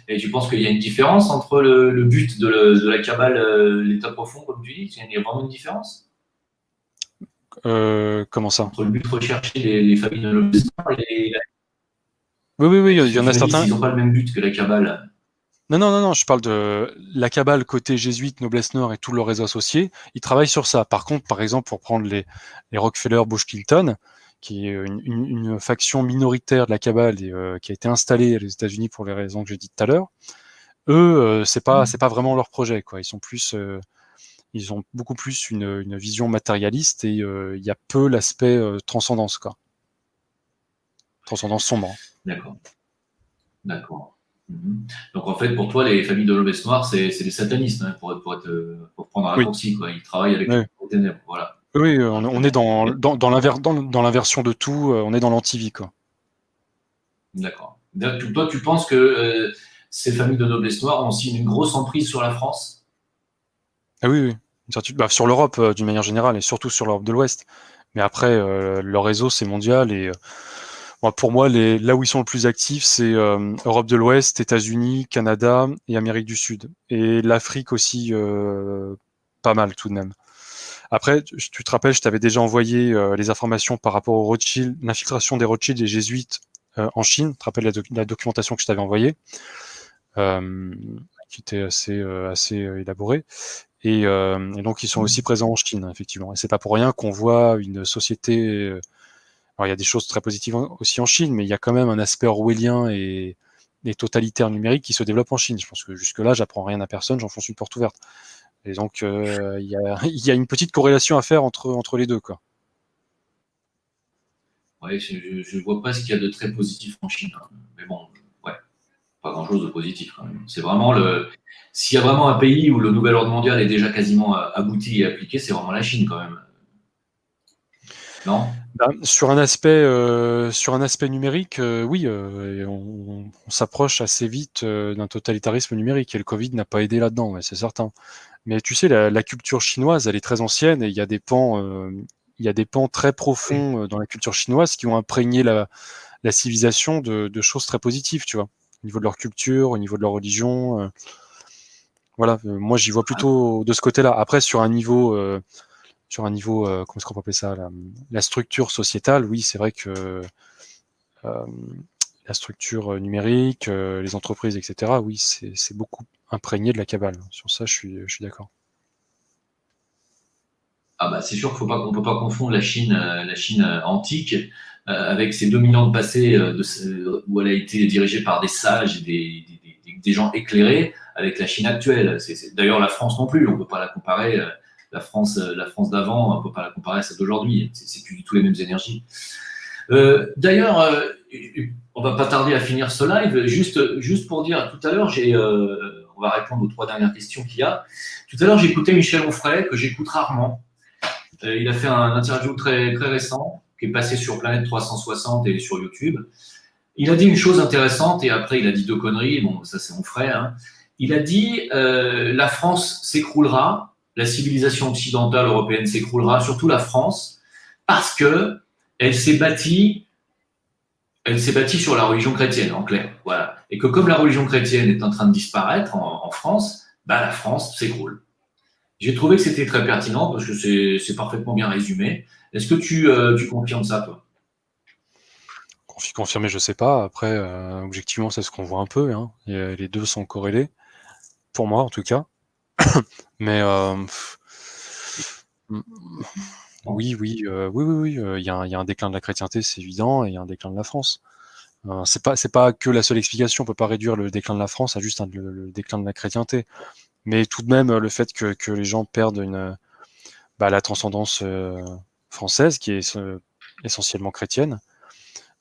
Et tu penses qu'il y a une différence entre le but de la cabale, l'état profond, comme tu dis? Il y a vraiment une différence Comment ça? entre le but recherché les familles de l'Occident et Oui, il y en a tu m'as dit certains. qu'ils n'ont pas le même but que la cabale. Non, je parle de la cabale côté jésuite, Noblesse Nord et tout le réseau associé. Ils travaillent sur ça. Par contre, par exemple, pour prendre les Rockefeller, Bush-Clinton, qui est une faction minoritaire de la cabale et qui a été installée aux États-Unis pour les raisons que j'ai dites tout à l'heure, eux, c'est pas vraiment leur projet, quoi. Ils ont beaucoup plus une vision matérialiste et il y a peu l'aspect transcendance, quoi. Transcendance sombre. D'accord. D'accord. Donc en fait, pour toi, les familles de l'Obès Noir, c'est des satanistes, hein, pour prendre un Oui. raccourci, quoi. Ils travaillent avec Oui. les ténèbres, voilà. Oui, on est dans l'inversion de tout, on est dans l'antivie, quoi. D'accord. Toi, tu penses que ces familles de noblesse noire ont aussi une grosse emprise sur la France? Ah oui, une certitude. Bah, sur l'Europe d'une manière générale et surtout sur l'Europe de l'Ouest. Mais après, leur réseau, c'est mondial et pour moi, là où ils sont le plus actifs, c'est Europe de l'Ouest, États-Unis, Canada et Amérique du Sud. Et l'Afrique aussi, pas mal tout de même. Après, tu te rappelles, je t'avais déjà envoyé les informations par rapport aux Rothschild, l'infiltration des Rothschild et des jésuites en Chine. Tu te rappelles la documentation que je t'avais envoyée, qui était assez élaborée. Et donc, ils sont aussi présents en Chine, effectivement. Et c'est pas pour rien qu'on voit une société. Alors, il y a des choses très positives aussi en Chine, mais il y a quand même un aspect orwellien et totalitaire numérique qui se développe en Chine. Je pense que jusque-là, j'apprends rien à personne, j'enfonce une porte ouverte. Et donc, il y a une petite corrélation à faire entre les deux, quoi. Ouais, je vois pas ce qu'il y a de très positif en Chine, hein. Mais bon, ouais, pas grand-chose de positif quand même. C'est vraiment s'il y a vraiment un pays où le nouvel ordre mondial est déjà quasiment abouti et appliqué, c'est vraiment la Chine quand même. Non? Bah, sur un aspect numérique, oui, on s'approche assez vite d'un totalitarisme numérique et le Covid n'a pas aidé là-dedans, ouais, c'est certain. Mais tu sais, la culture chinoise, elle est très ancienne et il y a des pans très profonds dans la culture chinoise qui ont imprégné la civilisation de choses très positives, tu vois, au niveau de leur culture, au niveau de leur religion. Voilà, moi j'y vois plutôt de ce côté-là. Après, comment est-ce qu'on peut appeler ça, la structure sociétale, oui, c'est vrai que euh, la structure numérique, les entreprises, etc., oui, c'est beaucoup imprégné de la cabale. Sur ça, je suis d'accord. Ah bah c'est sûr qu'il ne peut pas confondre la Chine antique avec ses 2000 ans de passé où elle a été dirigée par des sages et des gens éclairés avec la Chine actuelle. D'ailleurs, la France non plus, on ne peut pas la comparer. La France d'avant, on ne peut pas la comparer à celle d'aujourd'hui. C'est plus du tout les mêmes énergies. D'ailleurs, on va pas tarder à finir ce live. Juste pour dire, tout à l'heure, on va répondre aux 3 dernières questions qu'il y a. Tout à l'heure, j'ai écouté Michel Onfray, que j'écoute rarement. Il a fait un interview très, très récent qui est passé sur Planète 360 et sur YouTube. Il a dit une chose intéressante et après il a dit 2 conneries. Bon, ça c'est mon frère. Hein. Il a dit la France s'écroulera, la civilisation occidentale européenne s'écroulera, surtout la France, parce que elle s'est bâtie sur la religion chrétienne, en clair. Voilà. Et que comme la religion chrétienne est en train de disparaître en France, bah, la France s'écroule. J'ai trouvé que c'était très pertinent parce que c'est parfaitement bien résumé. Est-ce que tu confirmes ça, toi? Confirmé, je sais pas. Après, objectivement, c'est ce qu'on voit un peu, hein. Et, les deux sont corrélés, pour moi en tout cas. Mais oui, oui, il y a un déclin de la chrétienté, c'est évident, et il y a un déclin de la France. C'est pas que la seule explication. On peut pas réduire le déclin de la France à juste le déclin de la chrétienté. Mais tout de même, le fait que les gens perdent la transcendance française, qui est essentiellement chrétienne,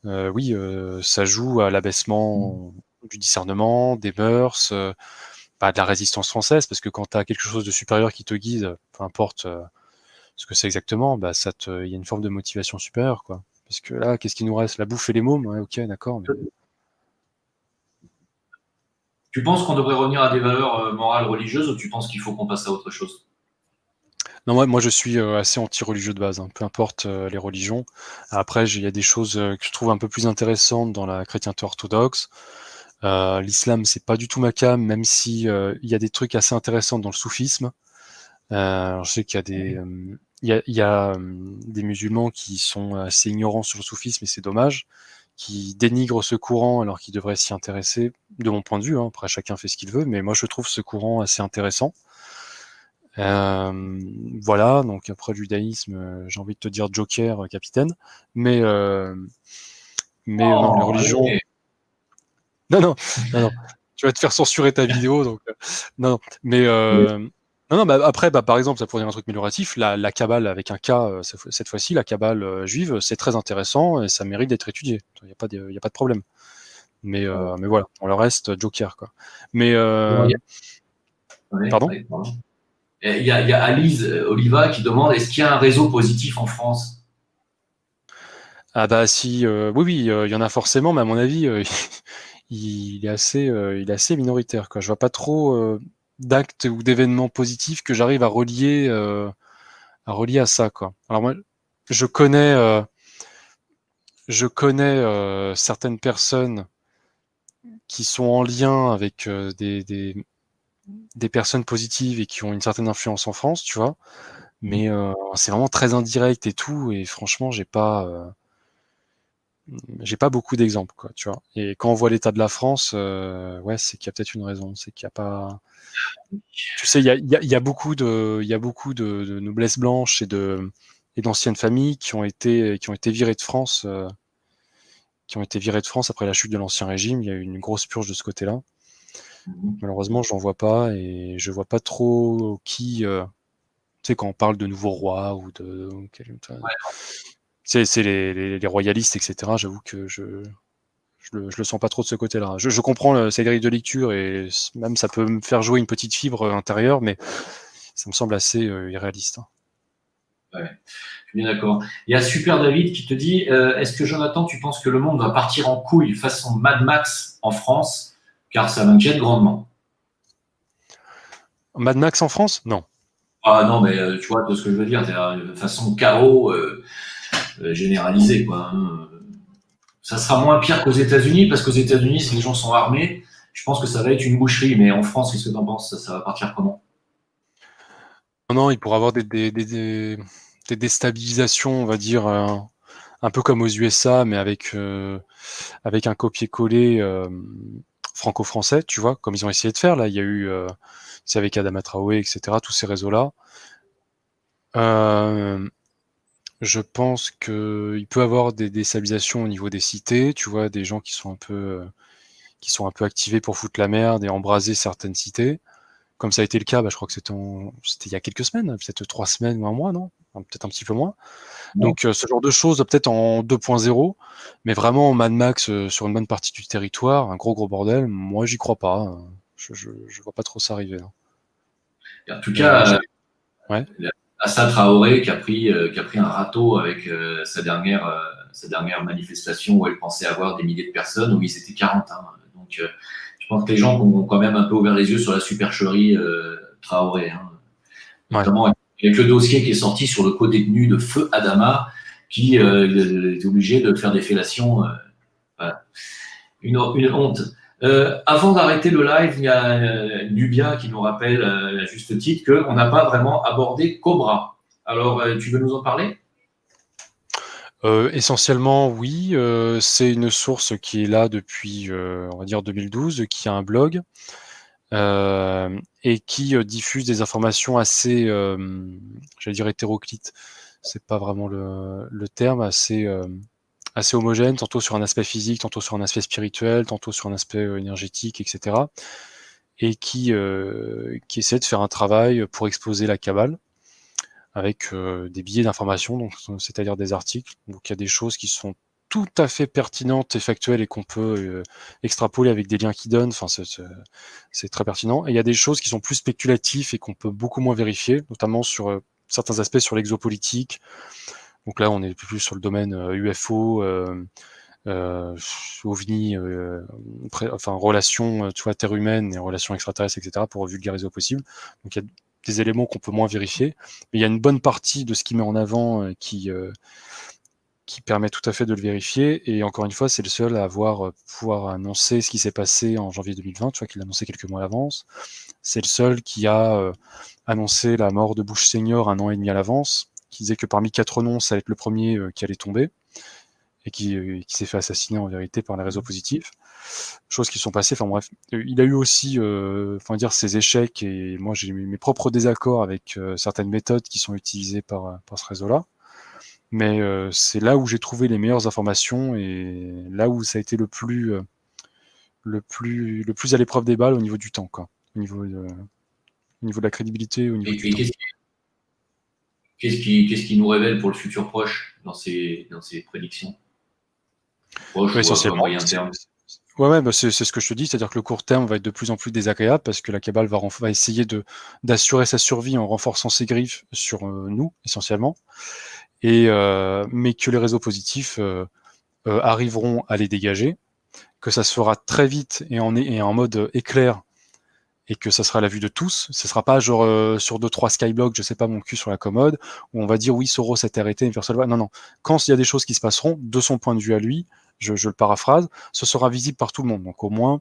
oui, ça joue à l'abaissement du discernement, des mœurs, de la résistance française, parce que quand tu as quelque chose de supérieur qui te guide, peu importe ce que c'est exactement, il y a une forme de motivation supérieure, quoi. Parce que là, qu'est-ce qui nous reste? La bouffe et les mômes, ouais, ok, d'accord. Mais... Tu penses qu'on devrait revenir à des valeurs morales religieuses ou tu penses qu'il faut qu'on passe à autre chose? Non, moi je suis assez anti-religieux de base, hein, peu importe les religions. Après, il y a des choses que je trouve un peu plus intéressantes dans la chrétienté orthodoxe. L'islam, c'est pas du tout ma came, même si il y a des trucs assez intéressants dans le soufisme. Je sais qu'il y a des musulmans qui sont assez ignorants sur le soufisme et c'est dommage, qui dénigrent ce courant alors qu'ils devraient s'y intéresser, de mon point de vue. Hein. Après, chacun fait ce qu'il veut, mais moi je trouve ce courant assez intéressant. Voilà, donc après le judaïsme, j'ai envie de te dire Joker, capitaine, mais non, les Oh, religions. allez. Non, non, non, non. Tu vas te faire censurer ta vidéo, donc non, non. Mais non, après, par exemple, ça pourrait dire un truc amélioratif. La Kabbale avec un K, cette fois-ci, la Kabbale juive, c'est très intéressant et ça mérite d'être étudié. Il n'y a pas de problème. Mais voilà, on le reste Joker, quoi. Mais Ouais, pardon? ouais, pardon. Il y a Alice Oliva qui demande est-ce qu'il y a un réseau positif en France? Ah bah si, oui, oui, il y en a forcément, mais à mon avis, il est assez minoritaire, quoi. Je vois pas trop d'actes ou d'événements positifs que j'arrive à relier à ça, quoi. Alors moi, je connais, euh, je connais certaines personnes qui sont en lien avec des personnes positives et qui ont une certaine influence en France, tu vois. Mais c'est vraiment très indirect et tout, et franchement, j'ai pas beaucoup d'exemples, quoi, tu vois. Et quand on voit l'état de la France, ouais, c'est qu'il y a peut-être une raison, c'est qu'il y a pas. Tu sais, il y a beaucoup de noblesse blanche et d'anciennes familles qui ont été virées de France, après la chute de l'Ancien Régime. Il y a eu une grosse purge de ce côté-là. Malheureusement, j'en vois pas et je vois pas trop qui. Tu sais, quand on parle de nouveaux rois ou de. C'est les royalistes, etc. J'avoue que je le sens pas trop de ce côté-là. Je comprends ces grilles de lecture et même ça peut me faire jouer une petite fibre intérieure, mais ça me semble assez irréaliste. Hein. Ouais, je suis bien d'accord. Il y a Super David qui te dit est-ce que Jonathan, tu penses que le monde va partir en couille façon Mad Max en France? Car ça m'inquiète grandement. Mad Max en France? Non. Ah non, mais tu vois de ce que je veux dire, c'est de façon chaos généralisée, quoi. Hein. Ça sera moins pire qu'aux États-Unis, parce qu'aux États-Unis, si les gens sont armés, je pense que ça va être une boucherie. Mais en France, qu'est-ce que tu en penses? Ça va partir comment? Non, non, il pourrait avoir des déstabilisations, on va dire, un peu comme aux USA, mais avec un copier-coller franco-français, tu vois, comme ils ont essayé de faire. Là, il y a eu, c'est avec Adama Traoré, etc., tous ces réseaux-là. Euh, je pense qu'il peut avoir des déstabilisations au niveau des cités, tu vois, des gens qui sont un peu activés pour foutre la merde et embraser certaines cités. Comme ça a été le cas, je crois que c'était il y a quelques semaines, peut-être 3 semaines ou un mois, non? Enfin, peut-être un petit peu moins. Bon, Donc ce genre de choses, peut-être en 2.0, mais vraiment en Mad Max sur une bonne partie du territoire, un gros bordel, moi j'y crois pas. Je vois pas trop ça arriver. Hein. en tout Mais cas, ouais. Assa Traoré qui a pris un râteau avec sa dernière manifestation où elle pensait avoir des milliers de personnes, où ils étaient 40. Hein. Donc, je pense que les gens ont quand même un peu ouvert les yeux sur la supercherie Traoré. Hein. Ouais. Notamment avec le dossier qui est sorti sur le co-détenu de Feu Adama, qui est obligé de faire des fellations. Voilà. Une honte. Avant d'arrêter le live, il y a Nubia qui nous rappelle à juste titre qu'on n'a pas vraiment abordé Cobra. Alors, tu veux nous en parler? Essentiellement, oui. C'est une source qui est là depuis, on va dire, 2012, qui a un blog. et qui diffuse des informations assez, j'allais dire hétéroclites, c'est pas vraiment le terme, assez homogène, tantôt sur un aspect physique, tantôt sur un aspect spirituel, tantôt sur un aspect énergétique, etc. Et qui essaie de faire un travail pour exposer la Kabbale avec des billets d'information, donc c'est-à-dire des articles. Donc il y a des choses qui sont tout à fait pertinentes et factuelles et qu'on peut extrapoler avec des liens qui donnent. Enfin, c'est très pertinent. Et il y a des choses qui sont plus spéculatives et qu'on peut beaucoup moins vérifier, notamment sur certains aspects sur l'exopolitique. Donc là, on est plus sur le domaine UFO, OVNI, enfin relations, tu vois, terre humaine et relations extraterrestres, etc., pour vulgariser au possible. Donc il y a des éléments qu'on peut moins vérifier, mais il y a une bonne partie de ce qu'il met en avant qui permet tout à fait de le vérifier. Et encore une fois, c'est le seul à pouvoir annoncer ce qui s'est passé en janvier 2020, tu vois, qu'il l'a annoncé quelques mois à l'avance. C'est le seul qui a annoncé la mort de Bush senior 1 an et demi à l'avance, qui disait que parmi 4 noms, ça allait être le premier qui allait tomber, et qui s'est fait assassiner en vérité par les réseaux positifs. Choses qui sont passées, enfin bref. Il a eu aussi, ses échecs, et moi j'ai mes propres désaccords avec certaines méthodes qui sont utilisées par ce réseau-là. Mais c'est là où j'ai trouvé les meilleures informations, et là où ça a été le plus à l'épreuve des balles au niveau du temps, quoi. Au niveau de la crédibilité, au niveau du temps. Qu'est-ce qui nous révèle pour le futur proche dans ces prédictions? Proche ou essentiellement, à moyen terme? C'est ce que je te dis, c'est-à-dire que le court terme va être de plus en plus désagréable parce que la Kabbale va essayer d'assurer sa survie en renforçant ses griffes sur nous, essentiellement, mais que les réseaux positifs arriveront à les dégager, que ça se fera très vite et en mode éclair, et que ça sera à la vue de tous. Ce sera pas genre sur 2-3 skyblocks, je sais pas, mon cul sur la commode, où on va dire oui, Soros s'est arrêté, une personne. Non, non. Quand il y a des choses qui se passeront, de son point de vue à lui, je le paraphrase, ce sera visible par tout le monde. Donc au moins,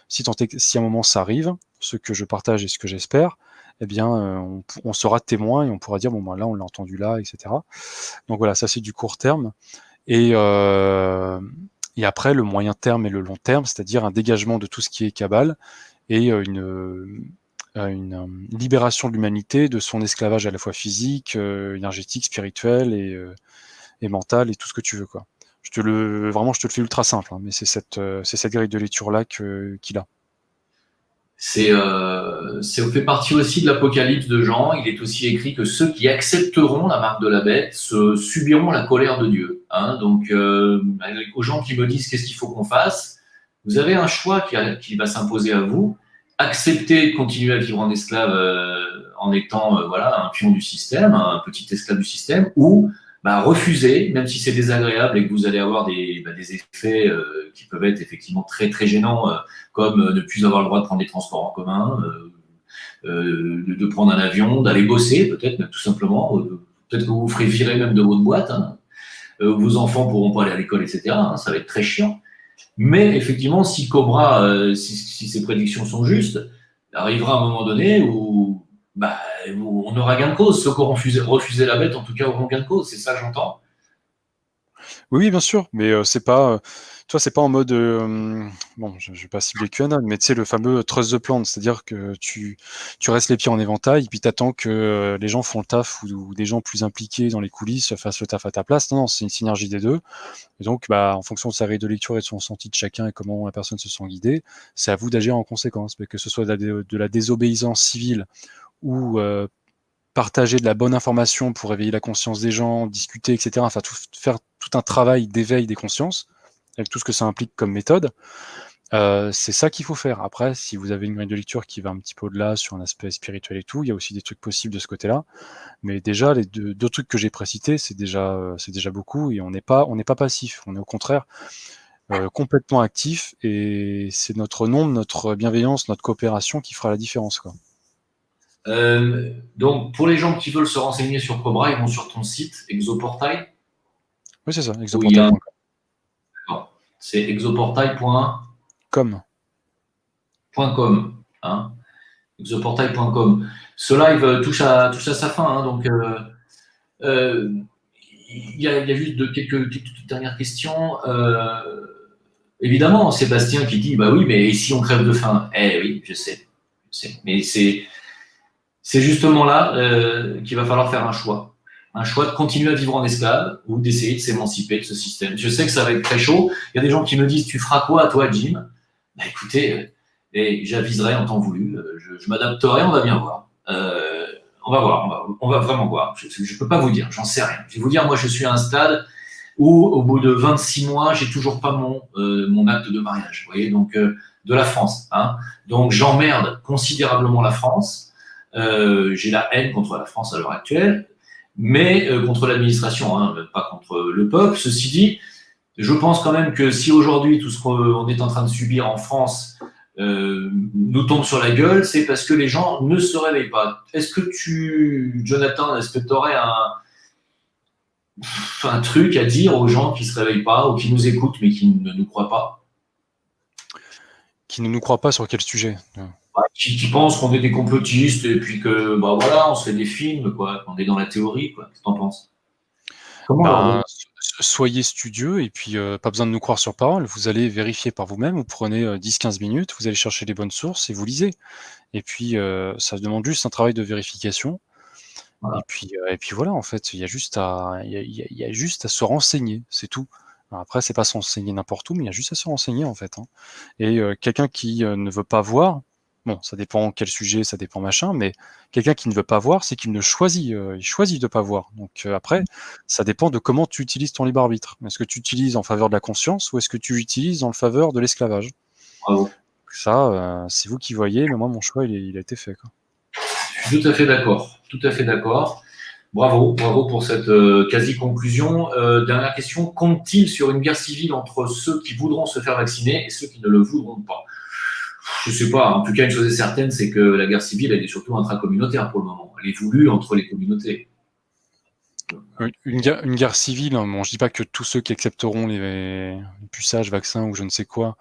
si à un moment ça arrive, ce que je partage et ce que j'espère, eh bien, on sera témoin et on pourra dire bon, ben là, on l'a entendu là, etc. Donc voilà, ça c'est du court terme. Et après, le moyen terme et le long terme, c'est-à-dire un dégagement de tout ce qui est Kabbale et une libération de l'humanité de son esclavage à la fois physique, énergétique, spirituel et mental, et tout ce que tu veux, quoi. Je te le fais ultra simple, hein, mais c'est cette grille de lecture là qu'il a. C'est fait partie aussi de l'Apocalypse de Jean. Il est aussi écrit que ceux qui accepteront la marque de la bête subiront la colère de Dieu. Hein. Donc, aux gens qui me disent qu'est-ce qu'il faut qu'on fasse, vous avez un choix qui va s'imposer à vous. Accepter de continuer à vivre en esclave en étant un pion du système, un petit esclave du système, ou refuser, même si c'est désagréable et que vous allez avoir des effets qui peuvent être effectivement très très gênants, comme ne plus avoir le droit de prendre des transports en commun, de prendre un avion, d'aller bosser peut-être, même tout simplement. Peut-être que vous vous ferez virer même de votre boîte. Hein. Vos enfants ne pourront pas aller à l'école, etc. Hein, ça va être très chiant. Mais effectivement, si Cobra, si ces prédictions sont justes, arrivera un moment donné où on aura gain de cause. Ceux qui auront refusé la bête, en tout cas, auront gain de cause. C'est ça que j'entends. Oui, bien sûr, mais c'est pas, tu vois, c'est pas en mode, bon, je vais pas cibler QAnon, mais tu sais, le fameux trust the plan, c'est-à-dire que tu restes les pieds en éventail, et puis t'attends que les gens font le taf, ou des gens plus impliqués dans les coulisses fassent le taf à ta place. Non, c'est une synergie des deux. Et donc, en fonction de sa grille de lecture et de son ressenti de chacun et comment la personne se sent guidée, c'est à vous d'agir en conséquence. Mais que ce soit de la désobéissance civile ou partager de la bonne information pour éveiller la conscience des gens, discuter, etc. Enfin, faire tout un travail d'éveil des consciences, avec tout ce que ça implique comme méthode. C'est ça qu'il faut faire. Après, si vous avez une grille de lecture qui va un petit peu au-delà sur un aspect spirituel et tout, il y a aussi des trucs possibles de ce côté-là. Mais déjà, les deux trucs que j'ai précités, c'est déjà beaucoup, et on n'est pas passif. On est au contraire complètement actif, et c'est notre nombre, notre bienveillance, notre coopération qui fera la différence, quoi. Donc, pour les gens qui veulent se renseigner sur Cobra, ils vont sur ton site Exoportail. Oui, c'est ça, exoportail.com. C'est exoportail.com. Hein. Exoportail.com. Ce live touche à sa fin. Hein, donc, il y a juste quelques dernières questions. Évidemment, Sébastien qui dit bah oui, mais si on crève de faim? Eh oui, je sais. Mais c'est justement là qu'il va falloir faire un choix. Un choix de continuer à vivre en esclave ou d'essayer de s'émanciper de ce système. Je sais que ça va être très chaud. Il y a des gens qui me disent, tu feras quoi, toi, Jim? Bah, écoutez, et j'aviserai en temps voulu. Je m'adapterai, on va bien voir. On va voir, on va vraiment voir. Je ne peux pas vous dire, j'en sais rien. Je vais vous dire, moi, je suis à un stade où, au bout de 26 mois, j'ai toujours pas mon acte de mariage. Vous voyez, donc de la France. Hein. Donc j'emmerde considérablement la France. J'ai la haine contre la France à l'heure actuelle, mais contre l'administration, hein, pas contre le peuple. Ceci dit, je pense quand même que si aujourd'hui tout ce qu'on est en train de subir en France nous tombe sur la gueule, c'est parce que les gens ne se réveillent pas. Est-ce que Jonathan, est-ce que tu aurais un truc à dire aux gens qui ne se réveillent pas ou qui nous écoutent mais qui ne nous croient pas? Qui ne nous croient pas sur quel sujet? Qui pensent qu'on est des complotistes et puis que bah voilà, on se fait des films, quoi, qu'on est dans la théorie, quoi. Qu'est-ce que t'en penses? Comment Soyez studieux et puis pas besoin de nous croire sur parole. Vous allez vérifier par vous-même, vous prenez 10-15 minutes, vous allez chercher les bonnes sources et vous lisez. Et puis ça demande juste un travail de vérification. Voilà. Et puis voilà, en fait, il y a juste à se renseigner, c'est tout. Alors après, c'est pas se renseigner n'importe où, mais il y a juste à se renseigner en fait. Hein. Et quelqu'un qui ne veut pas voir, bon, ça dépend quel sujet, ça dépend machin, mais quelqu'un qui ne veut pas voir, c'est qu'il ne choisit, il choisit de pas voir. Donc après, ça dépend de comment tu utilises ton libre arbitre. Est-ce que tu utilises en faveur de la conscience ou est-ce que tu utilises en faveur de l'esclavage? Bravo. Ça, c'est vous qui voyez, mais moi, mon choix, il a été fait, quoi. Je suis tout à fait d'accord. Tout à fait d'accord. Bravo pour cette quasi-conclusion. Dernière question, compte-t-il sur une guerre civile entre ceux qui voudront se faire vacciner et ceux qui ne le voudront pas? Je ne sais pas. En tout cas, une chose est certaine, c'est que la guerre civile, elle est surtout intracommunautaire pour le moment. Elle est voulue entre les communautés. Une guerre civile, hein, bon, je ne dis pas que tous ceux qui accepteront les puçages, vaccins ou je ne sais quoi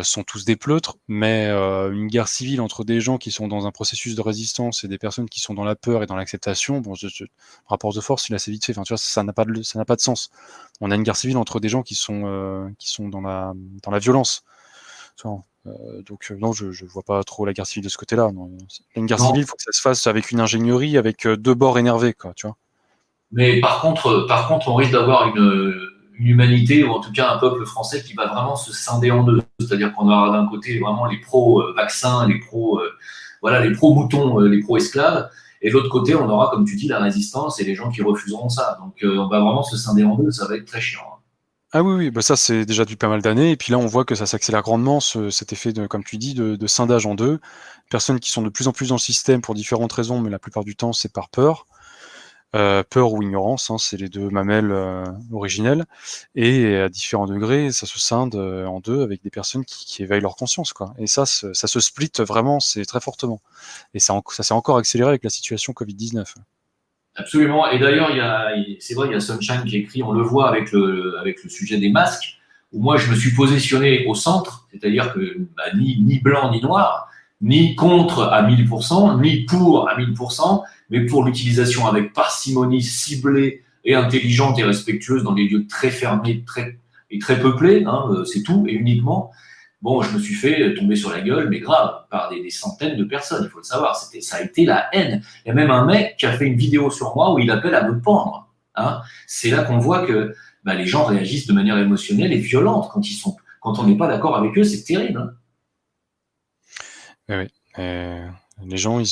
sont tous des pleutres, mais une guerre civile entre des gens qui sont dans un processus de résistance et des personnes qui sont dans la peur et dans l'acceptation, bon, rapport de force, il est assez vite fait. Enfin, tu vois, ça n'a pas de sens. On a une guerre civile entre des gens qui sont dans la violence. Donc non, je vois pas trop la guerre civile de ce côté-là. Non. Une guerre civile, il faut que ça se fasse avec une ingénierie, avec deux bords énervés, quoi, tu vois. Mais par contre, on risque d'avoir une humanité, ou en tout cas un peuple français qui va vraiment se scinder en deux. C'est-à-dire qu'on aura d'un côté vraiment les pro-vaccins, les pro-moutons, les pro-esclaves, et de l'autre côté, on aura, comme tu dis, la résistance et les gens qui refuseront ça. Donc on va vraiment se scinder en deux, ça va être très chiant. Ah oui, bah ça c'est déjà depuis pas mal d'années, et puis là on voit que ça s'accélère grandement, cet effet, comme tu dis, de scindage en deux. Personnes qui sont de plus en plus dans le système pour différentes raisons, mais la plupart du temps c'est par peur. Peur ou ignorance, hein, c'est les deux mamelles originelles, et à différents degrés, ça se scinde en deux avec des personnes qui éveillent leur conscience, quoi. Et ça se split vraiment, c'est très fortement. Et ça s'est encore accéléré avec la situation Covid-19. Absolument. Et d'ailleurs, c'est vrai, il y a Sunshine qui écrit, on le voit avec le sujet des masques, où moi je me suis positionné au centre, c'est-à-dire que ni blanc ni noir, ni contre à 1000%, ni pour à 1000%, mais pour l'utilisation avec parcimonie, ciblée et intelligente et respectueuse dans des lieux très fermés et très peuplés, hein, c'est tout, et uniquement. Bon, je me suis fait tomber sur la gueule, mais grave, par des centaines de personnes, il faut le savoir. Ça a été la haine. Il y a même un mec qui a fait une vidéo sur moi où il appelle à me pendre. Hein. C'est là qu'on voit que les gens réagissent de manière émotionnelle et violente quand on n'est pas d'accord avec eux, c'est terrible. Hein. Oui. Les gens,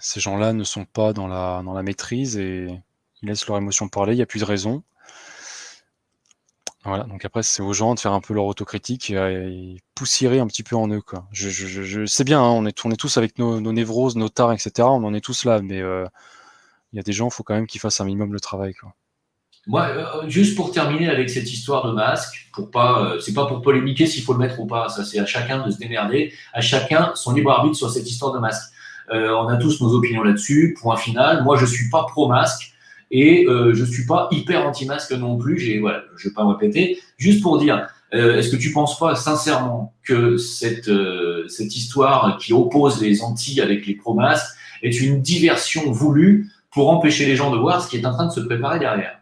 ces gens-là ne sont pas dans la maîtrise et ils laissent leur émotion parler, il n'y a plus de raison. Voilà, donc après, c'est aux gens de faire un peu leur autocritique et poussiérer un petit peu en eux, quoi. Je sais bien, hein, on est tous avec nos névroses, nos tares, etc. On en est tous là, mais il y a des gens, il faut quand même qu'ils fassent un minimum le travail, quoi. Moi, juste pour terminer avec cette histoire de masque, c'est pas pour polémiquer s'il faut le mettre ou pas, ça c'est à chacun de se démerder, à chacun son libre arbitre sur cette histoire de masque. On a tous nos opinions là-dessus, point final. Moi, je suis pas pro-masque. Et je suis pas hyper anti-masque non plus. Je vais pas me répéter. Juste pour dire, est-ce que tu penses pas sincèrement que cette histoire qui oppose les anti avec les pro-masques est une diversion voulue pour empêcher les gens de voir ce qui est en train de se préparer derrière?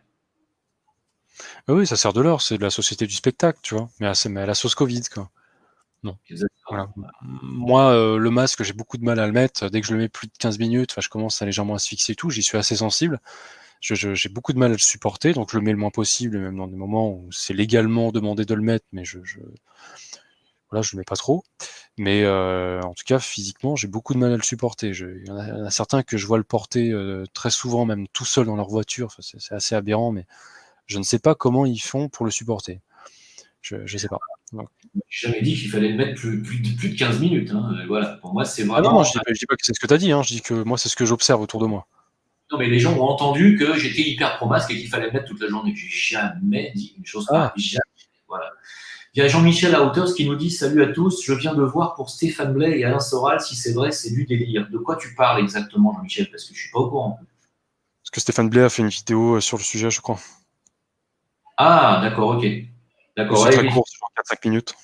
Oui, ça sert de l'or, c'est de la société du spectacle, tu vois, mais à la sauce Covid, quoi. Non. Exactement. Voilà. Moi, le masque, j'ai beaucoup de mal à le mettre. Dès que je le mets plus de 15 minutes, je commence à légèrement asphyxier et tout. J'y suis assez sensible. J'ai beaucoup de mal à le supporter, donc je le mets le moins possible, même dans des moments où c'est légalement demandé de le mettre, mais voilà, je le mets pas trop. Mais en tout cas, physiquement, j'ai beaucoup de mal à le supporter. Il y en a certains que je vois le porter très souvent, même tout seul dans leur voiture. Enfin, c'est assez aberrant, mais je ne sais pas comment ils font pour le supporter. Je sais pas. Donc, J'ai jamais dit qu'il fallait le mettre plus de 15 minutes. Hein. Voilà. Pour moi, c'est ah non, non, vraiment. je dis pas que c'est ce que tu as dit, hein. Je dis que moi, c'est ce que j'observe autour de moi. Non, mais les gens ont entendu que j'étais hyper pro-masque et qu'il fallait le mettre toute la journée. J'ai jamais dit une chose pareille. Ah, Jamais. Voilà. Il y a Jean-Michel Hauters qui nous dit: Salut à tous, je viens de voir pour Stéphane Blais et Alain Soral si c'est vrai, c'est du délire. De quoi tu parles exactement, Jean-Michel? Parce que je suis pas au courant. parce que Stéphane Blais a fait une vidéo sur le sujet, je crois. Ah, d'accord, ok. Mais D'accord. c'est très Ouais, court, c'est genre 4-5 minutes.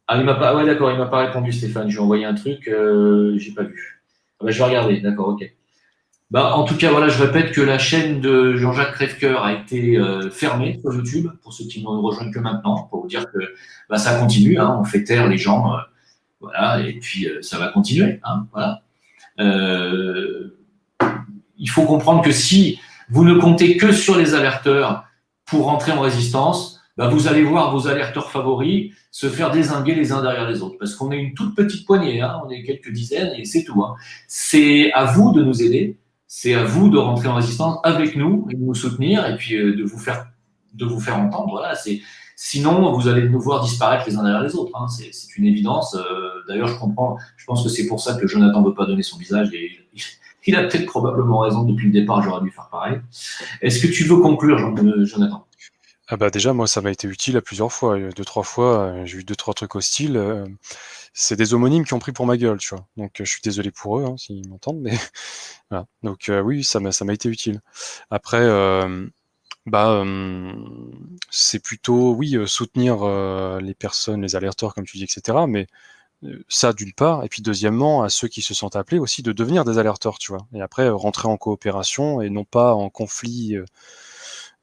ah, il m'a pas, ouais, d'accord, il m'a pas répondu, Stéphane. Je lui ai envoyé un truc, j'ai pas vu. Ah, bah, je vais regarder, d'accord, ok. Bah, en tout cas, voilà, je répète que la chaîne de Jean-Jacques Crèvecoeur a été fermée sur YouTube, pour ceux qui ne nous rejoignent que maintenant, pour vous dire que bah, ça continue, hein, on fait taire les gens, voilà, et puis ça va continuer, hein, voilà. Euh, il faut comprendre que si vous ne comptez que sur les alerteurs pour rentrer en résistance, bah vous allez voir vos alerteurs favoris se faire dézinguer les uns derrière les autres. Parce qu'on est une toute petite poignée, hein, on est quelques dizaines et c'est tout. Hein. C'est à vous de nous aider, c'est à vous de rentrer en résistance avec nous et de nous soutenir et puis de vous faire entendre. Voilà, sinon, vous allez nous voir disparaître les uns derrière les autres. Hein. C'est une évidence. D'ailleurs, je pense que c'est pour ça que Jonathan ne veut pas donner son visage et il a peut-être probablement raison depuis le départ, j'aurais dû faire pareil. Est-ce que tu veux conclure, Jonathan? Ah bah déjà, moi, ça m'a été utile à plusieurs fois. 2-3 fois, j'ai eu 2-3 trucs hostiles. C'est des homonymes qui ont pris pour ma gueule, tu vois. Donc, je suis désolé pour eux, hein, s'ils m'entendent, mais voilà. Donc, oui, ça m'a été utile. Après, c'est plutôt, oui, soutenir les personnes, les alerteurs, comme tu dis, etc. Mais ça, d'une part. Et puis, deuxièmement, à ceux qui se sentent appelés aussi de devenir des alerteurs, tu vois. Et après, rentrer en coopération et non pas en conflit,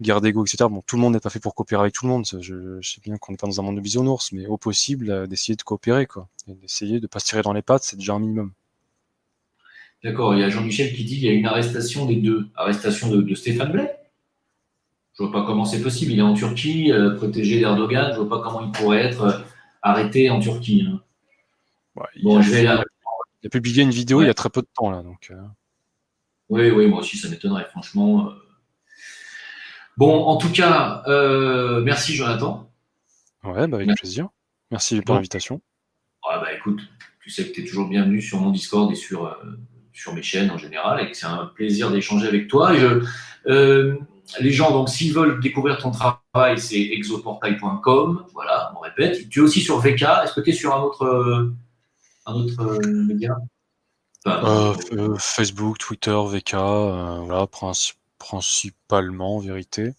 guerre d'ego, etc. Bon, tout le monde n'est pas fait pour coopérer avec tout le monde. Je sais bien qu'on n'est pas dans un monde de bisounours, mais au possible, d'essayer de coopérer, quoi. Et d'essayer de ne pas se tirer dans les pattes, c'est déjà un minimum. D'accord, il y a Jean-Michel qui dit qu'il y a une arrestation des deux. Arrestation de Stéphane Blais. Je vois pas comment c'est possible. Il est en Turquie, protégé d'Erdogan. Je vois pas comment il pourrait être arrêté en Turquie. Hein. Ouais, Bon, je vais là. il a publié une vidéo il y Ouais. a très peu de temps, là. Donc, Oui, oui, moi aussi, ça m'étonnerait, franchement. Bon, en tout cas, merci, Jonathan. ouais, bah, avec Merci. plaisir. Merci pour Donc, l'invitation. ah bah écoute, tu sais que tu es toujours bienvenu sur mon Discord et sur mes chaînes en général, et que c'est un plaisir d'échanger avec toi. Les gens, donc, s'ils veulent découvrir ton travail, c'est exoportail.com, voilà, on répète. Tu es aussi sur VK, est-ce que tu es sur un autre média? Enfin, un autre... Facebook, Twitter, VK, voilà, principalement, en vérité.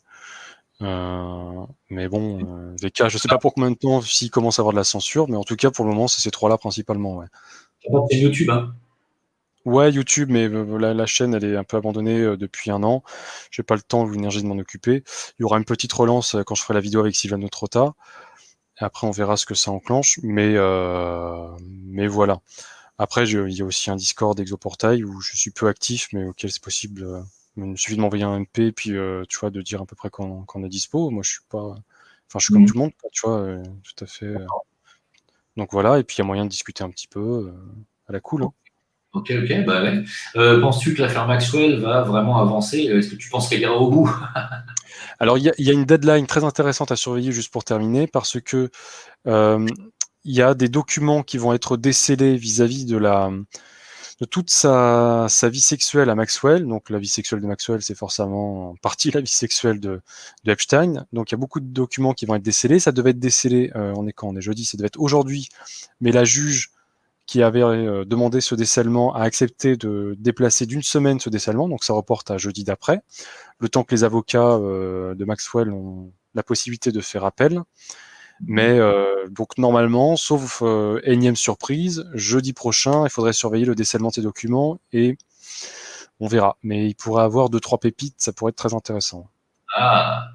Mais bon, VK, je sais pas pour combien de temps, s'il commence à avoir de la censure, mais en tout cas, pour le moment, c'est ces trois-là principalement, ouais. C'est YouTube, hein. Ouais, YouTube, mais la chaîne, elle est un peu abandonnée depuis un an. J'ai pas le temps ou l'énergie de m'en occuper. Il y aura une petite relance quand je ferai la vidéo avec Sylvano Trotta. Et après, on verra ce que ça enclenche. Mais voilà. Après, il y a aussi un Discord d'Exoportail où je suis peu actif, mais auquel c'est possible. Il me suffit de m'envoyer un MP, puis tu vois, de dire à peu près quand on est dispo. Moi, je suis pas. Enfin, je suis comme tout le monde, quoi, tu vois, tout à fait. Donc voilà, et puis il y a moyen de discuter un petit peu à la cool. Hein. Ok, ok, bah ouais. Penses-tu que l'affaire Maxwell va vraiment avancer? Est-ce que tu penses qu'elle ira au bout? Alors, il y a une deadline très intéressante à surveiller juste pour terminer, parce que il y a des documents qui vont être décelés vis-à-vis de toute sa vie sexuelle à Maxwell. Donc, la vie sexuelle de Maxwell, c'est forcément en partie la vie sexuelle de Epstein. Donc, il y a beaucoup de documents qui vont être décelés. Ça devait être décelé, on est quand? On est jeudi, ça devait être aujourd'hui. Mais la juge qui avait demandé ce décèlement a accepté de déplacer d'une semaine ce décèlement. Donc, ça reporte à jeudi d'après. Le temps que les avocats de Maxwell ont la possibilité de faire appel. Mais donc normalement, sauf énième surprise, jeudi prochain, il faudrait surveiller le décèlement de ces documents et on verra. Mais il pourrait avoir 2-3 pépites, ça pourrait être très intéressant. Ah,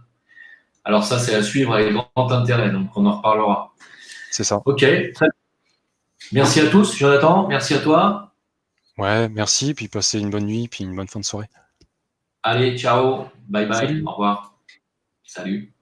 alors ça, c'est à suivre avec grand intérêt, donc on en reparlera. C'est ça. Ok, très bien. Merci à tous, Jonathan. Merci à toi. Ouais, merci, puis passez une bonne nuit, puis une bonne fin de soirée. Allez, ciao. Bye bye. Salut! Au revoir. Salut.